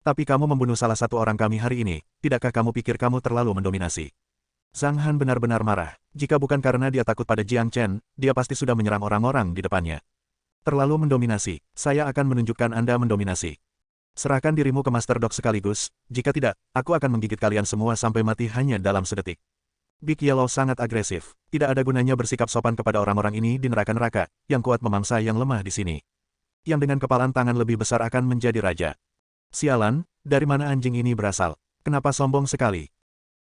Tapi kamu membunuh salah satu orang kami hari ini, tidakkah kamu pikir kamu terlalu mendominasi? Zhang Han benar-benar marah. Jika bukan karena dia takut pada Jiang Chen, dia pasti sudah menyerang orang-orang di depannya. Terlalu mendominasi, saya akan menunjukkan Anda mendominasi. Serahkan dirimu ke Master Dog sekaligus, jika tidak, aku akan menggigit kalian semua sampai mati hanya dalam sedetik. Big Yellow sangat agresif. Tidak ada gunanya bersikap sopan kepada orang-orang ini di neraka-neraka, yang kuat memangsa yang lemah di sini. Yang dengan kepalan tangan lebih besar akan menjadi raja. Sialan, dari mana anjing ini berasal? Kenapa sombong sekali?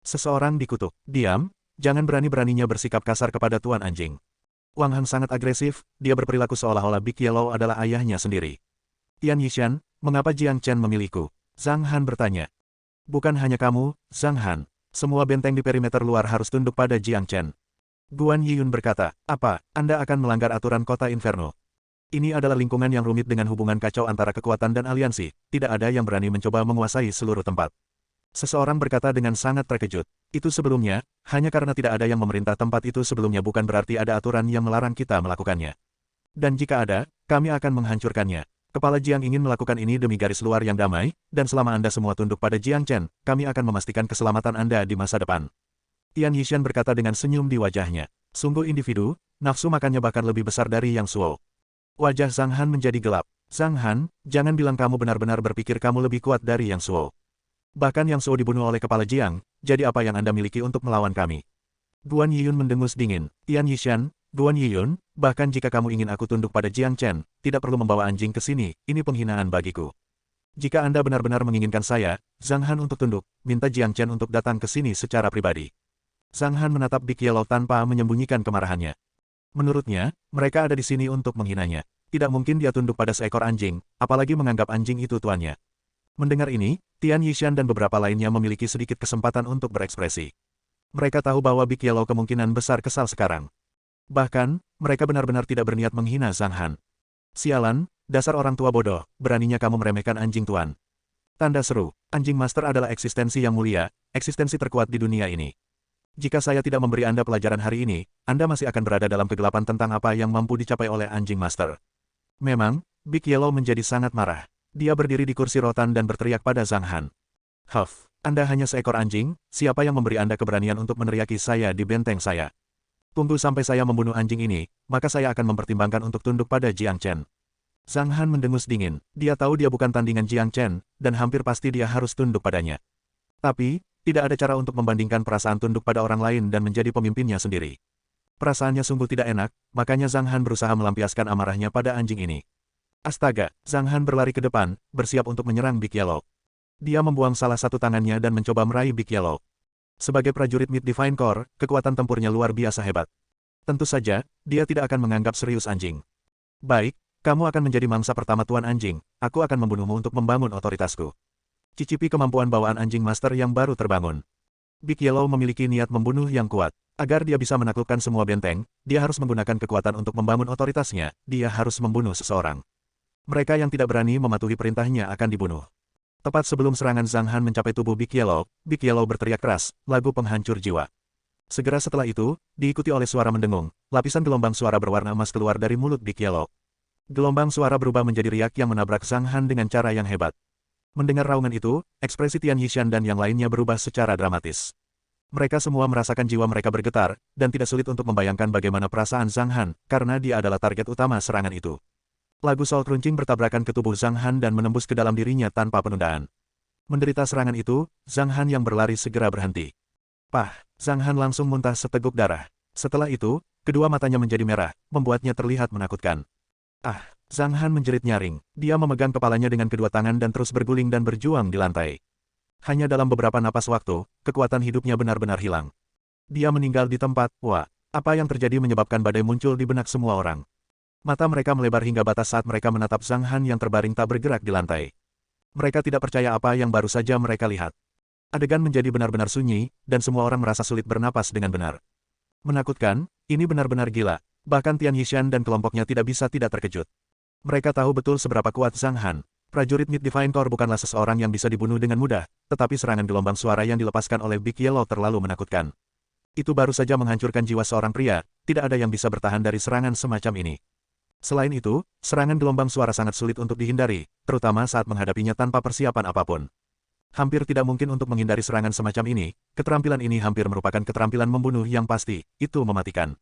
Seseorang dikutuk. Diam, jangan berani-beraninya bersikap kasar kepada tuan anjing. Wang Heng sangat agresif, dia berperilaku seolah-olah Big Yellow adalah ayahnya sendiri. Tian Yishan, mengapa Jiang Chen memilihku? Zhang Han bertanya. Bukan hanya kamu, Zhang Han. Semua benteng di perimeter luar harus tunduk pada Jiang Chen. Guan Yiyun berkata, apa, Anda akan melanggar aturan kota Inferno? Ini adalah lingkungan yang rumit dengan hubungan kacau antara kekuatan dan aliansi, tidak ada yang berani mencoba menguasai seluruh tempat. Seseorang berkata dengan sangat terkejut. Itu sebelumnya, hanya karena tidak ada yang memerintah tempat itu sebelumnya bukan berarti ada aturan yang melarang kita melakukannya. Dan jika ada, kami akan menghancurkannya. Kepala Jiang ingin melakukan ini demi garis luar yang damai, dan selama Anda semua tunduk pada Jiang Chen, kami akan memastikan keselamatan Anda di masa depan. Tian Yishan berkata dengan senyum di wajahnya. Sungguh individu, nafsu makannya bahkan lebih besar dari Yang Suo. Wajah Zhang Han menjadi gelap. Zhang Han, jangan bilang kamu benar-benar berpikir kamu lebih kuat dari Yang Suo. Bahkan Yang Suo dibunuh oleh kepala Jiang, jadi apa yang Anda miliki untuk melawan kami? Guan Yiyun mendengus dingin. Tian Yishan, Guan Yiyun, bahkan jika kamu ingin aku tunduk pada Jiang Chen, tidak perlu membawa anjing ke sini, ini penghinaan bagiku. Jika Anda benar-benar menginginkan saya, Zhang Han untuk tunduk, minta Jiang Chen untuk datang ke sini secara pribadi. Zhang Han menatap Big Yellow tanpa menyembunyikan kemarahannya. Menurutnya, mereka ada di sini untuk menghinanya. Tidak mungkin dia tunduk pada seekor anjing, apalagi menganggap anjing itu tuannya. Mendengar ini, Tian Yishan dan beberapa lainnya memiliki sedikit kesempatan untuk berekspresi. Mereka tahu bahwa Big Yellow kemungkinan besar kesal sekarang. Bahkan, mereka benar-benar tidak berniat menghina Zhang Han. Sialan, dasar orang tua bodoh, beraninya kamu meremehkan anjing tuan. Tanda seru, anjing master adalah eksistensi yang mulia, eksistensi terkuat di dunia ini. Jika saya tidak memberi Anda pelajaran hari ini, Anda masih akan berada dalam kegelapan tentang apa yang mampu dicapai oleh anjing master. Memang, Big Yellow menjadi sangat marah. Dia berdiri di kursi rotan dan berteriak pada Zhang Han. Huff, Anda hanya seekor anjing, siapa yang memberi Anda keberanian untuk meneriaki saya di benteng saya? Tunggu sampai saya membunuh anjing ini, maka saya akan mempertimbangkan untuk tunduk pada Jiang Chen. Zhang Han mendengus dingin, dia tahu dia bukan tandingan Jiang Chen, dan hampir pasti dia harus tunduk padanya. Tapi, tidak ada cara untuk membandingkan perasaan tunduk pada orang lain dan menjadi pemimpinnya sendiri. Perasaannya sungguh tidak enak, makanya Zhang Han berusaha melampiaskan amarahnya pada anjing ini. Astaga, Zhang Han berlari ke depan, bersiap untuk menyerang Big Yellow. Dia membuang salah satu tangannya dan mencoba meraih Big Yellow. Sebagai prajurit Mid Divine Core, kekuatan tempurnya luar biasa hebat. Tentu saja, dia tidak akan menganggap serius anjing. Baik, kamu akan menjadi mangsa pertama Tuan Anjing, aku akan membunuhmu untuk membangun otoritasku. Cicipi kemampuan bawaan anjing master yang baru terbangun. Big Yellow memiliki niat membunuh yang kuat. Agar dia bisa menaklukkan semua benteng, dia harus menggunakan kekuatan untuk membangun otoritasnya, dia harus membunuh seseorang. Mereka yang tidak berani mematuhi perintahnya akan dibunuh. Tepat sebelum serangan Zhang Han mencapai tubuh Big Yellow berteriak keras, lagu penghancur jiwa. Segera setelah itu, diikuti oleh suara mendengung, lapisan gelombang suara berwarna emas keluar dari mulut Big Yellow. Gelombang suara berubah menjadi riak yang menabrak Zhang Han dengan cara yang hebat. Mendengar raungan itu, ekspresi Tian Yishan dan yang lainnya berubah secara dramatis. Mereka semua merasakan jiwa mereka bergetar, dan tidak sulit untuk membayangkan bagaimana perasaan Zhang Han, karena dia adalah target utama serangan itu. Lagu Soul Crunching bertabrakan ke tubuh Zhang Han dan menembus ke dalam dirinya tanpa penundaan. Menderita serangan itu, Zhang Han yang berlari segera berhenti. Pah, Zhang Han langsung muntah seteguk darah. Setelah itu, kedua matanya menjadi merah, membuatnya terlihat menakutkan. Ah, Zhang Han menjerit nyaring. Dia memegang kepalanya dengan kedua tangan dan terus berguling dan berjuang di lantai. Hanya dalam beberapa napas waktu, kekuatan hidupnya benar-benar hilang. Dia meninggal di tempat. Wah, apa yang terjadi menyebabkan badai muncul di benak semua orang. Mata mereka melebar hingga batas saat mereka menatap Zhang Han yang terbaring tak bergerak di lantai. Mereka tidak percaya apa yang baru saja mereka lihat. Adegan menjadi benar-benar sunyi, dan semua orang merasa sulit bernapas dengan benar. Menakutkan, ini benar-benar gila. Bahkan Tian Yishan dan kelompoknya tidak bisa tidak terkejut. Mereka tahu betul seberapa kuat Zhang Han. Prajurit Mid Divine Core bukanlah seseorang yang bisa dibunuh dengan mudah, tetapi serangan gelombang suara yang dilepaskan oleh Big Yellow terlalu menakutkan. Itu baru saja menghancurkan jiwa seorang pria, tidak ada yang bisa bertahan dari serangan semacam ini. Selain itu, serangan gelombang suara sangat sulit untuk dihindari, terutama saat menghadapinya tanpa persiapan apapun. Hampir tidak mungkin untuk menghindari serangan semacam ini, keterampilan ini hampir merupakan keterampilan membunuh yang pasti, itu mematikan.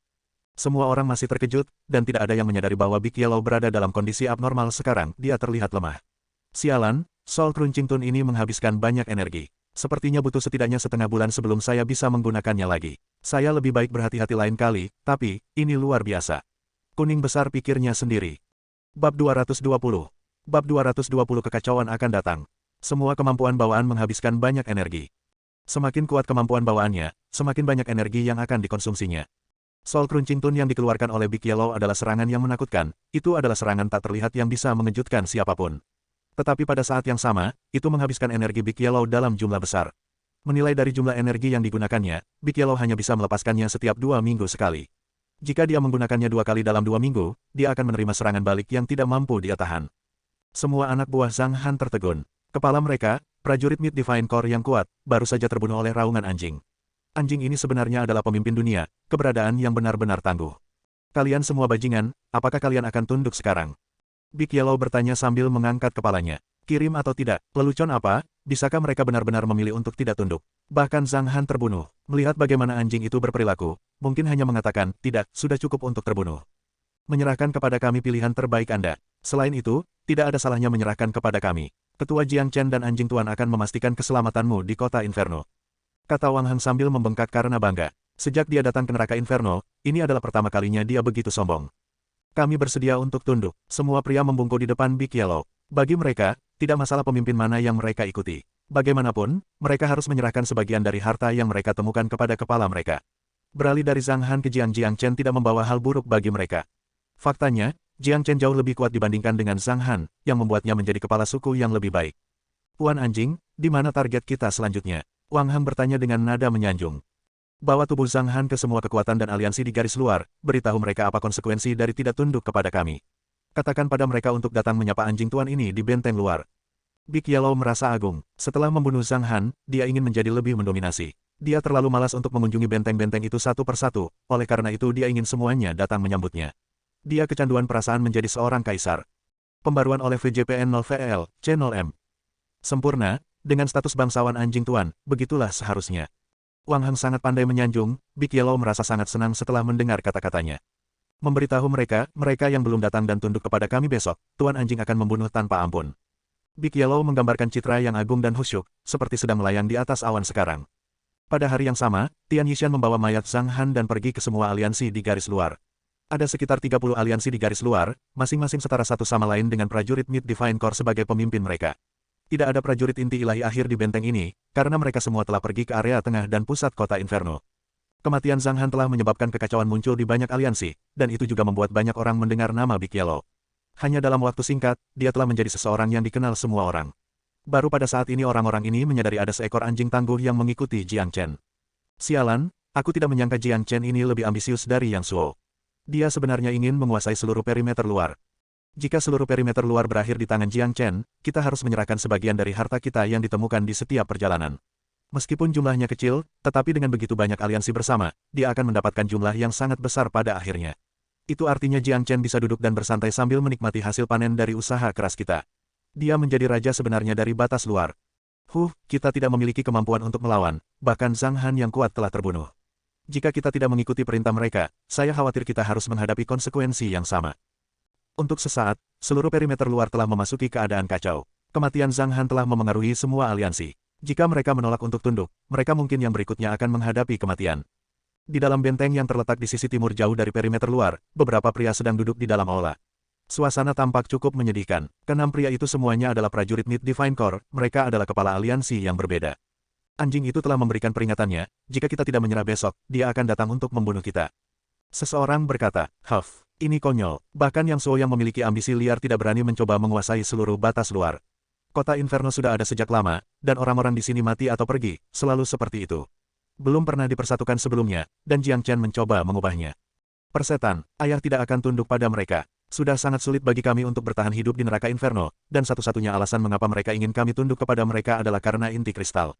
Semua orang masih terkejut, dan tidak ada yang menyadari bahwa Big Yellow berada dalam kondisi abnormal sekarang, dia terlihat lemah. Sialan, Soul Crunching Tune ini menghabiskan banyak energi. Sepertinya butuh setidaknya setengah bulan sebelum saya bisa menggunakannya lagi. Saya lebih baik berhati-hati lain kali, tapi, ini luar biasa. Kuning besar pikirnya sendiri. Bab 220. Bab 220 kekacauan akan datang. Semua kemampuan bawaan menghabiskan banyak energi. Semakin kuat kemampuan bawaannya, semakin banyak energi yang akan dikonsumsinya. Soul Crunching Tune yang dikeluarkan oleh Big Yellow adalah serangan yang menakutkan, itu adalah serangan tak terlihat yang bisa mengejutkan siapapun. Tetapi pada saat yang sama, itu menghabiskan energi Big Yellow dalam jumlah besar. Menilai dari jumlah energi yang digunakannya, Big Yellow hanya bisa melepaskannya setiap 2 minggu sekali. Jika dia menggunakannya 2 kali dalam 2 minggu, dia akan menerima serangan balik yang tidak mampu dia tahan. Semua anak buah Zhang Han tertegun. Kepala mereka, prajurit Mid Divine Core yang kuat, baru saja terbunuh oleh raungan anjing. Anjing ini sebenarnya adalah pemimpin dunia, keberadaan yang benar-benar tangguh. Kalian semua bajingan, apakah kalian akan tunduk sekarang? Big Yellow bertanya sambil mengangkat kepalanya. Kirim atau tidak, lelucon apa, bisakah mereka benar-benar memilih untuk tidak tunduk? Bahkan Zhang Han terbunuh. Melihat bagaimana anjing itu berperilaku, mungkin hanya mengatakan, tidak, sudah cukup untuk terbunuh. Menyerahkan kepada kami pilihan terbaik Anda. Selain itu, tidak ada salahnya menyerahkan kepada kami. Ketua Jiang Chen dan anjing tuan akan memastikan keselamatanmu di kota Inferno. Kata Wang Heng sambil membengkak karena bangga. Sejak dia datang ke neraka Inferno, ini adalah pertama kalinya dia begitu sombong. Kami bersedia untuk tunduk. Semua pria membungkuk di depan Big Yellow. Bagi mereka, tidak masalah pemimpin mana yang mereka ikuti. Bagaimanapun, mereka harus menyerahkan sebagian dari harta yang mereka temukan kepada kepala mereka. Beralih dari Zhang Han ke Jiang Chen tidak membawa hal buruk bagi mereka. Faktanya, Jiang Chen jauh lebih kuat dibandingkan dengan Zhang Han, yang membuatnya menjadi kepala suku yang lebih baik. Tuan anjing, di mana target kita selanjutnya? Wang Heng bertanya dengan nada menyanjung. Bawa tubuh Zhang Han ke semua kekuatan dan aliansi di garis luar, beritahu mereka apa konsekuensi dari tidak tunduk kepada kami. Katakan pada mereka untuk datang menyapa anjing tuan ini di benteng luar. Big Yellow merasa agung. Setelah membunuh Zhang Han, dia ingin menjadi lebih mendominasi. Dia terlalu malas untuk mengunjungi benteng-benteng itu satu persatu, oleh karena itu dia ingin semuanya datang menyambutnya. Dia kecanduan perasaan menjadi seorang kaisar. Pembaruan oleh VJPN 0VL, C0M. Sempurna, dengan status bangsawan anjing tuan, begitulah seharusnya. Wang Heng sangat pandai menyanjung, Big Yellow merasa sangat senang setelah mendengar kata-katanya. Memberitahu mereka, mereka yang belum datang dan tunduk kepada kami besok, Tuan Anjing akan membunuh tanpa ampun. Big Yellow menggambarkan citra yang agung dan khusyuk, seperti sedang melayang di atas awan sekarang. Pada hari yang sama, Tian Yishan membawa mayat Zhang Han dan pergi ke semua aliansi di garis luar. Ada sekitar 30 aliansi di garis luar, masing-masing setara satu sama lain dengan prajurit Mid Divine Core sebagai pemimpin mereka. Tidak ada prajurit inti ilahi akhir di benteng ini, karena mereka semua telah pergi ke area tengah dan pusat kota Inferno. Kematian Zhang Han telah menyebabkan kekacauan muncul di banyak aliansi, dan itu juga membuat banyak orang mendengar nama Big Yellow. Hanya dalam waktu singkat, dia telah menjadi seseorang yang dikenal semua orang. Baru pada saat ini orang-orang ini menyadari ada seekor anjing tangguh yang mengikuti Jiang Chen. Sialan, aku tidak menyangka Jiang Chen ini lebih ambisius dari Yang Suo. Dia sebenarnya ingin menguasai seluruh perimeter luar. Jika seluruh perimeter luar berakhir di tangan Jiang Chen, kita harus menyerahkan sebagian dari harta kita yang ditemukan di setiap perjalanan. Meskipun jumlahnya kecil, tetapi dengan begitu banyak aliansi bersama, dia akan mendapatkan jumlah yang sangat besar pada akhirnya. Itu artinya Jiang Chen bisa duduk dan bersantai sambil menikmati hasil panen dari usaha keras kita. Dia menjadi raja sebenarnya dari batas luar. Kita tidak memiliki kemampuan untuk melawan, bahkan Zhang Han yang kuat telah terbunuh. Jika kita tidak mengikuti perintah mereka, saya khawatir kita harus menghadapi konsekuensi yang sama. Untuk sesaat, seluruh perimeter luar telah memasuki keadaan kacau. Kematian Zhang Han telah memengaruhi semua aliansi. Jika mereka menolak untuk tunduk, mereka mungkin yang berikutnya akan menghadapi kematian. Di dalam benteng yang terletak di sisi timur jauh dari perimeter luar, beberapa pria sedang duduk di dalam aula. Suasana tampak cukup menyedihkan. Keenam pria itu semuanya adalah prajurit Mid Divine Core, mereka adalah kepala aliansi yang berbeda. Anjing itu telah memberikan peringatannya, jika kita tidak menyerah besok, dia akan datang untuk membunuh kita. Seseorang berkata, ini konyol, bahkan Yang Suo yang memiliki ambisi liar tidak berani mencoba menguasai seluruh batas luar. Kota Inferno sudah ada sejak lama, dan orang-orang di sini mati atau pergi, selalu seperti itu. Belum pernah dipersatukan sebelumnya, dan Jiang Chen mencoba mengubahnya. Persetan, ayah tidak akan tunduk pada mereka. Sudah sangat sulit bagi kami untuk bertahan hidup di neraka Inferno, dan satu-satunya alasan mengapa mereka ingin kami tunduk kepada mereka adalah karena inti kristal.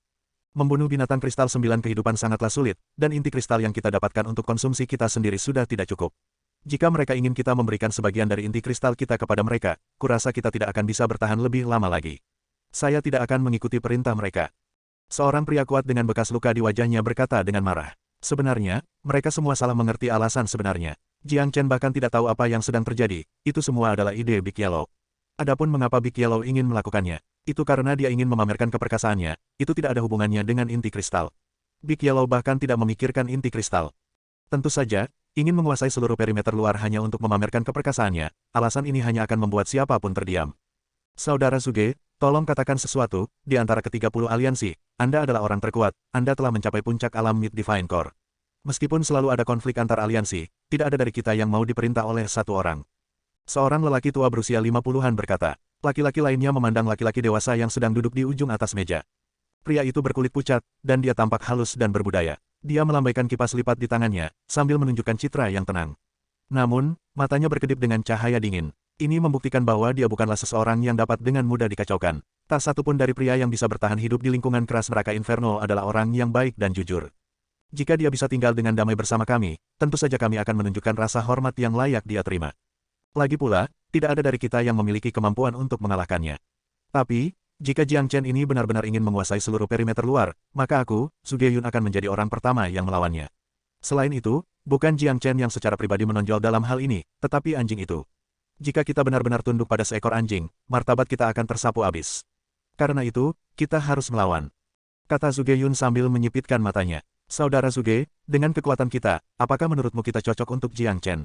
Membunuh binatang kristal 9 kehidupan sangatlah sulit, dan inti kristal yang kita dapatkan untuk konsumsi kita sendiri sudah tidak cukup. Jika mereka ingin kita memberikan sebagian dari inti kristal kita kepada mereka, kurasa kita tidak akan bisa bertahan lebih lama lagi. Saya tidak akan mengikuti perintah mereka. Seorang pria kuat dengan bekas luka di wajahnya berkata dengan marah. Sebenarnya, mereka semua salah mengerti alasan sebenarnya. Jiang Chen bahkan tidak tahu apa yang sedang terjadi, itu semua adalah ide Big Yellow. Adapun mengapa Big Yellow ingin melakukannya, itu karena dia ingin memamerkan keperkasaannya, itu tidak ada hubungannya dengan inti kristal. Big Yellow bahkan tidak memikirkan inti kristal. Tentu saja, ingin menguasai seluruh perimeter luar hanya untuk memamerkan keperkasaannya, alasan ini hanya akan membuat siapapun terdiam. Saudara Suge, tolong katakan sesuatu, di antara ke-30 aliansi, Anda adalah orang terkuat, Anda telah mencapai puncak alam Mid Divine Core. Meskipun selalu ada konflik antar aliansi, tidak ada dari kita yang mau diperintah oleh satu orang. Seorang lelaki tua berusia 50-an berkata. Laki-laki lainnya memandang laki-laki dewasa yang sedang duduk di ujung atas meja. Pria itu berkulit pucat, dan dia tampak halus dan berbudaya. Dia melambaikan kipas lipat di tangannya, sambil menunjukkan citra yang tenang. Namun, matanya berkedip dengan cahaya dingin. Ini membuktikan bahwa dia bukanlah seseorang yang dapat dengan mudah dikacaukan. Tak satu pun dari pria yang bisa bertahan hidup di lingkungan keras neraka Inferno adalah orang yang baik dan jujur. Jika dia bisa tinggal dengan damai bersama kami, tentu saja kami akan menunjukkan rasa hormat yang layak dia terima. Lagi pula, tidak ada dari kita yang memiliki kemampuan untuk mengalahkannya. Tapi, jika Jiang Chen ini benar-benar ingin menguasai seluruh perimeter luar, maka aku, Suge Yun akan menjadi orang pertama yang melawannya. Selain itu, bukan Jiang Chen yang secara pribadi menonjol dalam hal ini, tetapi anjing itu. Jika kita benar-benar tunduk pada seekor anjing, martabat kita akan tersapu habis. Karena itu, kita harus melawan. Kata Suge Yun sambil menyipitkan matanya. Saudara Suge, dengan kekuatan kita, apakah menurutmu kita cocok untuk Jiang Chen?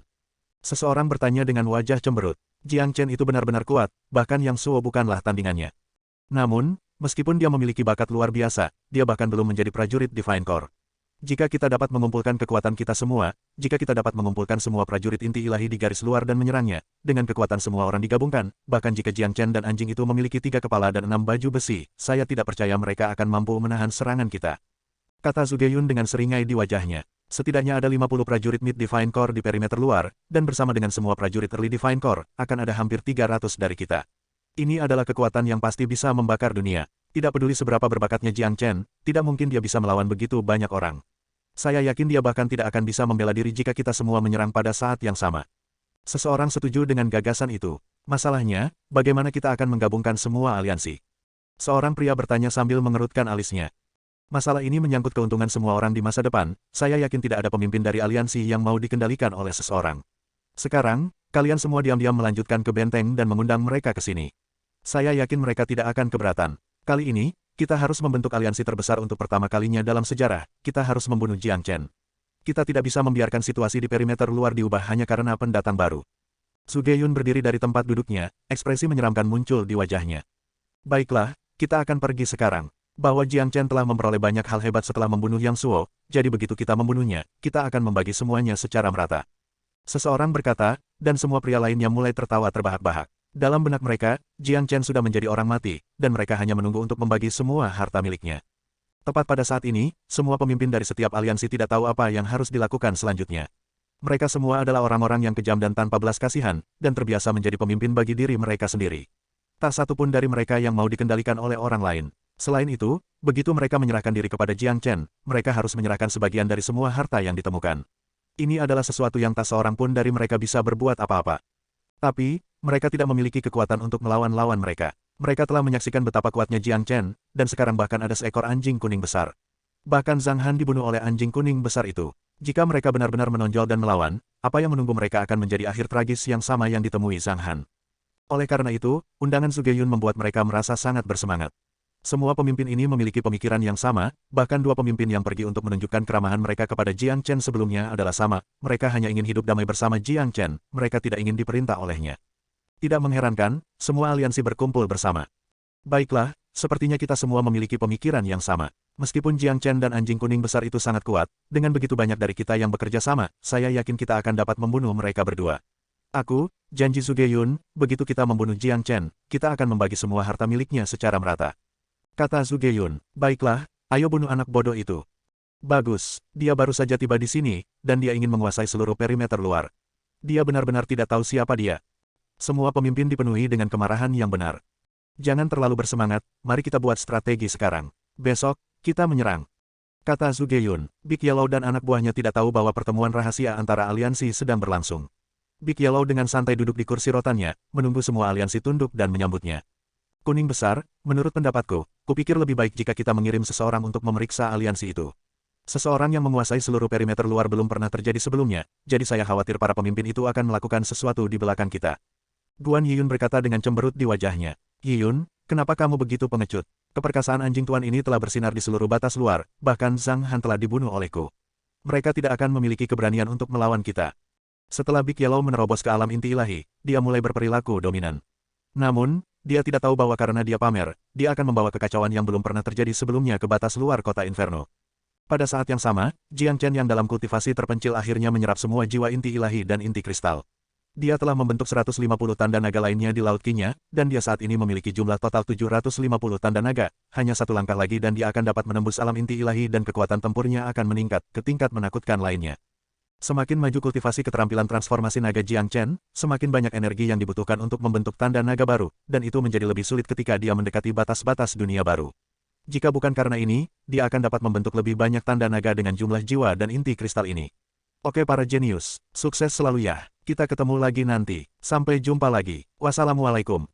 Seseorang bertanya dengan wajah cemberut. Jiang Chen itu benar-benar kuat, bahkan Yang Suo bukanlah tandingannya. Namun, meskipun dia memiliki bakat luar biasa, dia bahkan belum menjadi prajurit Divine Core. Jika kita dapat mengumpulkan kekuatan kita semua, jika kita dapat mengumpulkan semua prajurit inti ilahi di garis luar dan menyerangnya, dengan kekuatan semua orang digabungkan, bahkan jika Jiang Chen dan anjing itu memiliki 3 kepala dan 6 baju besi, saya tidak percaya mereka akan mampu menahan serangan kita. Kata Suge Yun dengan seringai di wajahnya. Setidaknya ada 50 prajurit Mid Divine Core di perimeter luar, dan bersama dengan semua prajurit Early Divine Core, akan ada hampir 300 dari kita. Ini adalah kekuatan yang pasti bisa membakar dunia. Tidak peduli seberapa berbakatnya Jiang Chen, tidak mungkin dia bisa melawan begitu banyak orang. Saya yakin dia bahkan tidak akan bisa membela diri jika kita semua menyerang pada saat yang sama. Seseorang setuju dengan gagasan itu. Masalahnya, bagaimana kita akan menggabungkan semua aliansi? Seorang pria bertanya sambil mengerutkan alisnya. Masalah ini menyangkut keuntungan semua orang di masa depan, saya yakin tidak ada pemimpin dari aliansi yang mau dikendalikan oleh seseorang. Sekarang, kalian semua diam-diam melanjutkan ke benteng dan mengundang mereka ke sini. Saya yakin mereka tidak akan keberatan. Kali ini, kita harus membentuk aliansi terbesar untuk pertama kalinya dalam sejarah, kita harus membunuh Jiang Chen. Kita tidak bisa membiarkan situasi di perimeter luar diubah hanya karena pendatang baru. Su Ge-yun berdiri dari tempat duduknya, ekspresi menyeramkan muncul di wajahnya. Baiklah, kita akan pergi sekarang. Bahwa Jiang Chen telah memperoleh banyak hal hebat setelah membunuh Yang Suo, jadi begitu kita membunuhnya, kita akan membagi semuanya secara merata. Seseorang berkata, dan semua pria lainnya mulai tertawa terbahak-bahak. Dalam benak mereka, Jiang Chen sudah menjadi orang mati, dan mereka hanya menunggu untuk membagi semua harta miliknya. Tepat pada saat ini, semua pemimpin dari setiap aliansi tidak tahu apa yang harus dilakukan selanjutnya. Mereka semua adalah orang-orang yang kejam dan tanpa belas kasihan, dan terbiasa menjadi pemimpin bagi diri mereka sendiri. Tak satu pun dari mereka yang mau dikendalikan oleh orang lain. Selain itu, begitu mereka menyerahkan diri kepada Jiang Chen, mereka harus menyerahkan sebagian dari semua harta yang ditemukan. Ini adalah sesuatu yang tak seorang pun dari mereka bisa berbuat apa-apa. Tapi, mereka tidak memiliki kekuatan untuk melawan lawan mereka. Mereka telah menyaksikan betapa kuatnya Jiang Chen, dan sekarang bahkan ada seekor anjing kuning besar. Bahkan Zhang Han dibunuh oleh anjing kuning besar itu. Jika mereka benar-benar menonjol dan melawan, apa yang menunggu mereka akan menjadi akhir tragis yang sama yang ditemui Zhang Han. Oleh karena itu, undangan Su Ge-yun membuat mereka merasa sangat bersemangat. Semua pemimpin ini memiliki pemikiran yang sama, bahkan dua pemimpin yang pergi untuk menunjukkan keramahan mereka kepada Jiang Chen sebelumnya adalah sama, mereka hanya ingin hidup damai bersama Jiang Chen, mereka tidak ingin diperintah olehnya. Tidak mengherankan, semua aliansi berkumpul bersama. Baiklah, sepertinya kita semua memiliki pemikiran yang sama. Meskipun Jiang Chen dan anjing kuning besar itu sangat kuat, dengan begitu banyak dari kita yang bekerja sama, saya yakin kita akan dapat membunuh mereka berdua. Aku, janji Su Ge-yun, begitu kita membunuh Jiang Chen, kita akan membagi semua harta miliknya secara merata. Kata Su Ge-yun, baiklah, ayo bunuh anak bodoh itu. Bagus, dia baru saja tiba di sini, dan dia ingin menguasai seluruh perimeter luar. Dia benar-benar tidak tahu siapa dia. Semua pemimpin dipenuhi dengan kemarahan yang benar. Jangan terlalu bersemangat, mari kita buat strategi sekarang. Besok, kita menyerang. Kata Su Ge-yun, Big Yellow dan anak buahnya tidak tahu bahwa pertemuan rahasia antara aliansi sedang berlangsung. Big Yellow dengan santai duduk di kursi rotannya, menunggu semua aliansi tunduk dan menyambutnya. Kuning besar, menurut pendapatku, kupikir lebih baik jika kita mengirim seseorang untuk memeriksa aliansi itu. Seseorang yang menguasai seluruh perimeter luar belum pernah terjadi sebelumnya, jadi saya khawatir para pemimpin itu akan melakukan sesuatu di belakang kita. Guan Yiyun berkata dengan cemberut di wajahnya. Yiyun, kenapa kamu begitu pengecut? Keperkasaan anjing tuan ini telah bersinar di seluruh batas luar, bahkan Zhang Han telah dibunuh olehku. Mereka tidak akan memiliki keberanian untuk melawan kita. Setelah Big Yellow menerobos ke alam inti ilahi, dia mulai berperilaku dominan. Namun, dia tidak tahu bahwa karena dia pamer, dia akan membawa kekacauan yang belum pernah terjadi sebelumnya ke batas luar kota Inferno. Pada saat yang sama, Jiang Chen yang dalam kultivasi terpencil akhirnya menyerap semua jiwa inti ilahi dan inti kristal. Dia telah membentuk 150 tanda naga lainnya di Laut Qingnya, dan dia saat ini memiliki jumlah total 750 tanda naga, hanya satu langkah lagi dan dia akan dapat menembus alam inti ilahi dan kekuatan tempurnya akan meningkat ke tingkat menakutkan lainnya. Semakin maju kultivasi keterampilan transformasi naga Jiang Chen, semakin banyak energi yang dibutuhkan untuk membentuk tanda naga baru, dan itu menjadi lebih sulit ketika dia mendekati batas-batas dunia baru. Jika bukan karena ini, dia akan dapat membentuk lebih banyak tanda naga dengan jumlah jiwa dan inti kristal ini. Oke para jenius, sukses selalu ya. Kita ketemu lagi nanti. Sampai jumpa lagi. Wassalamualaikum.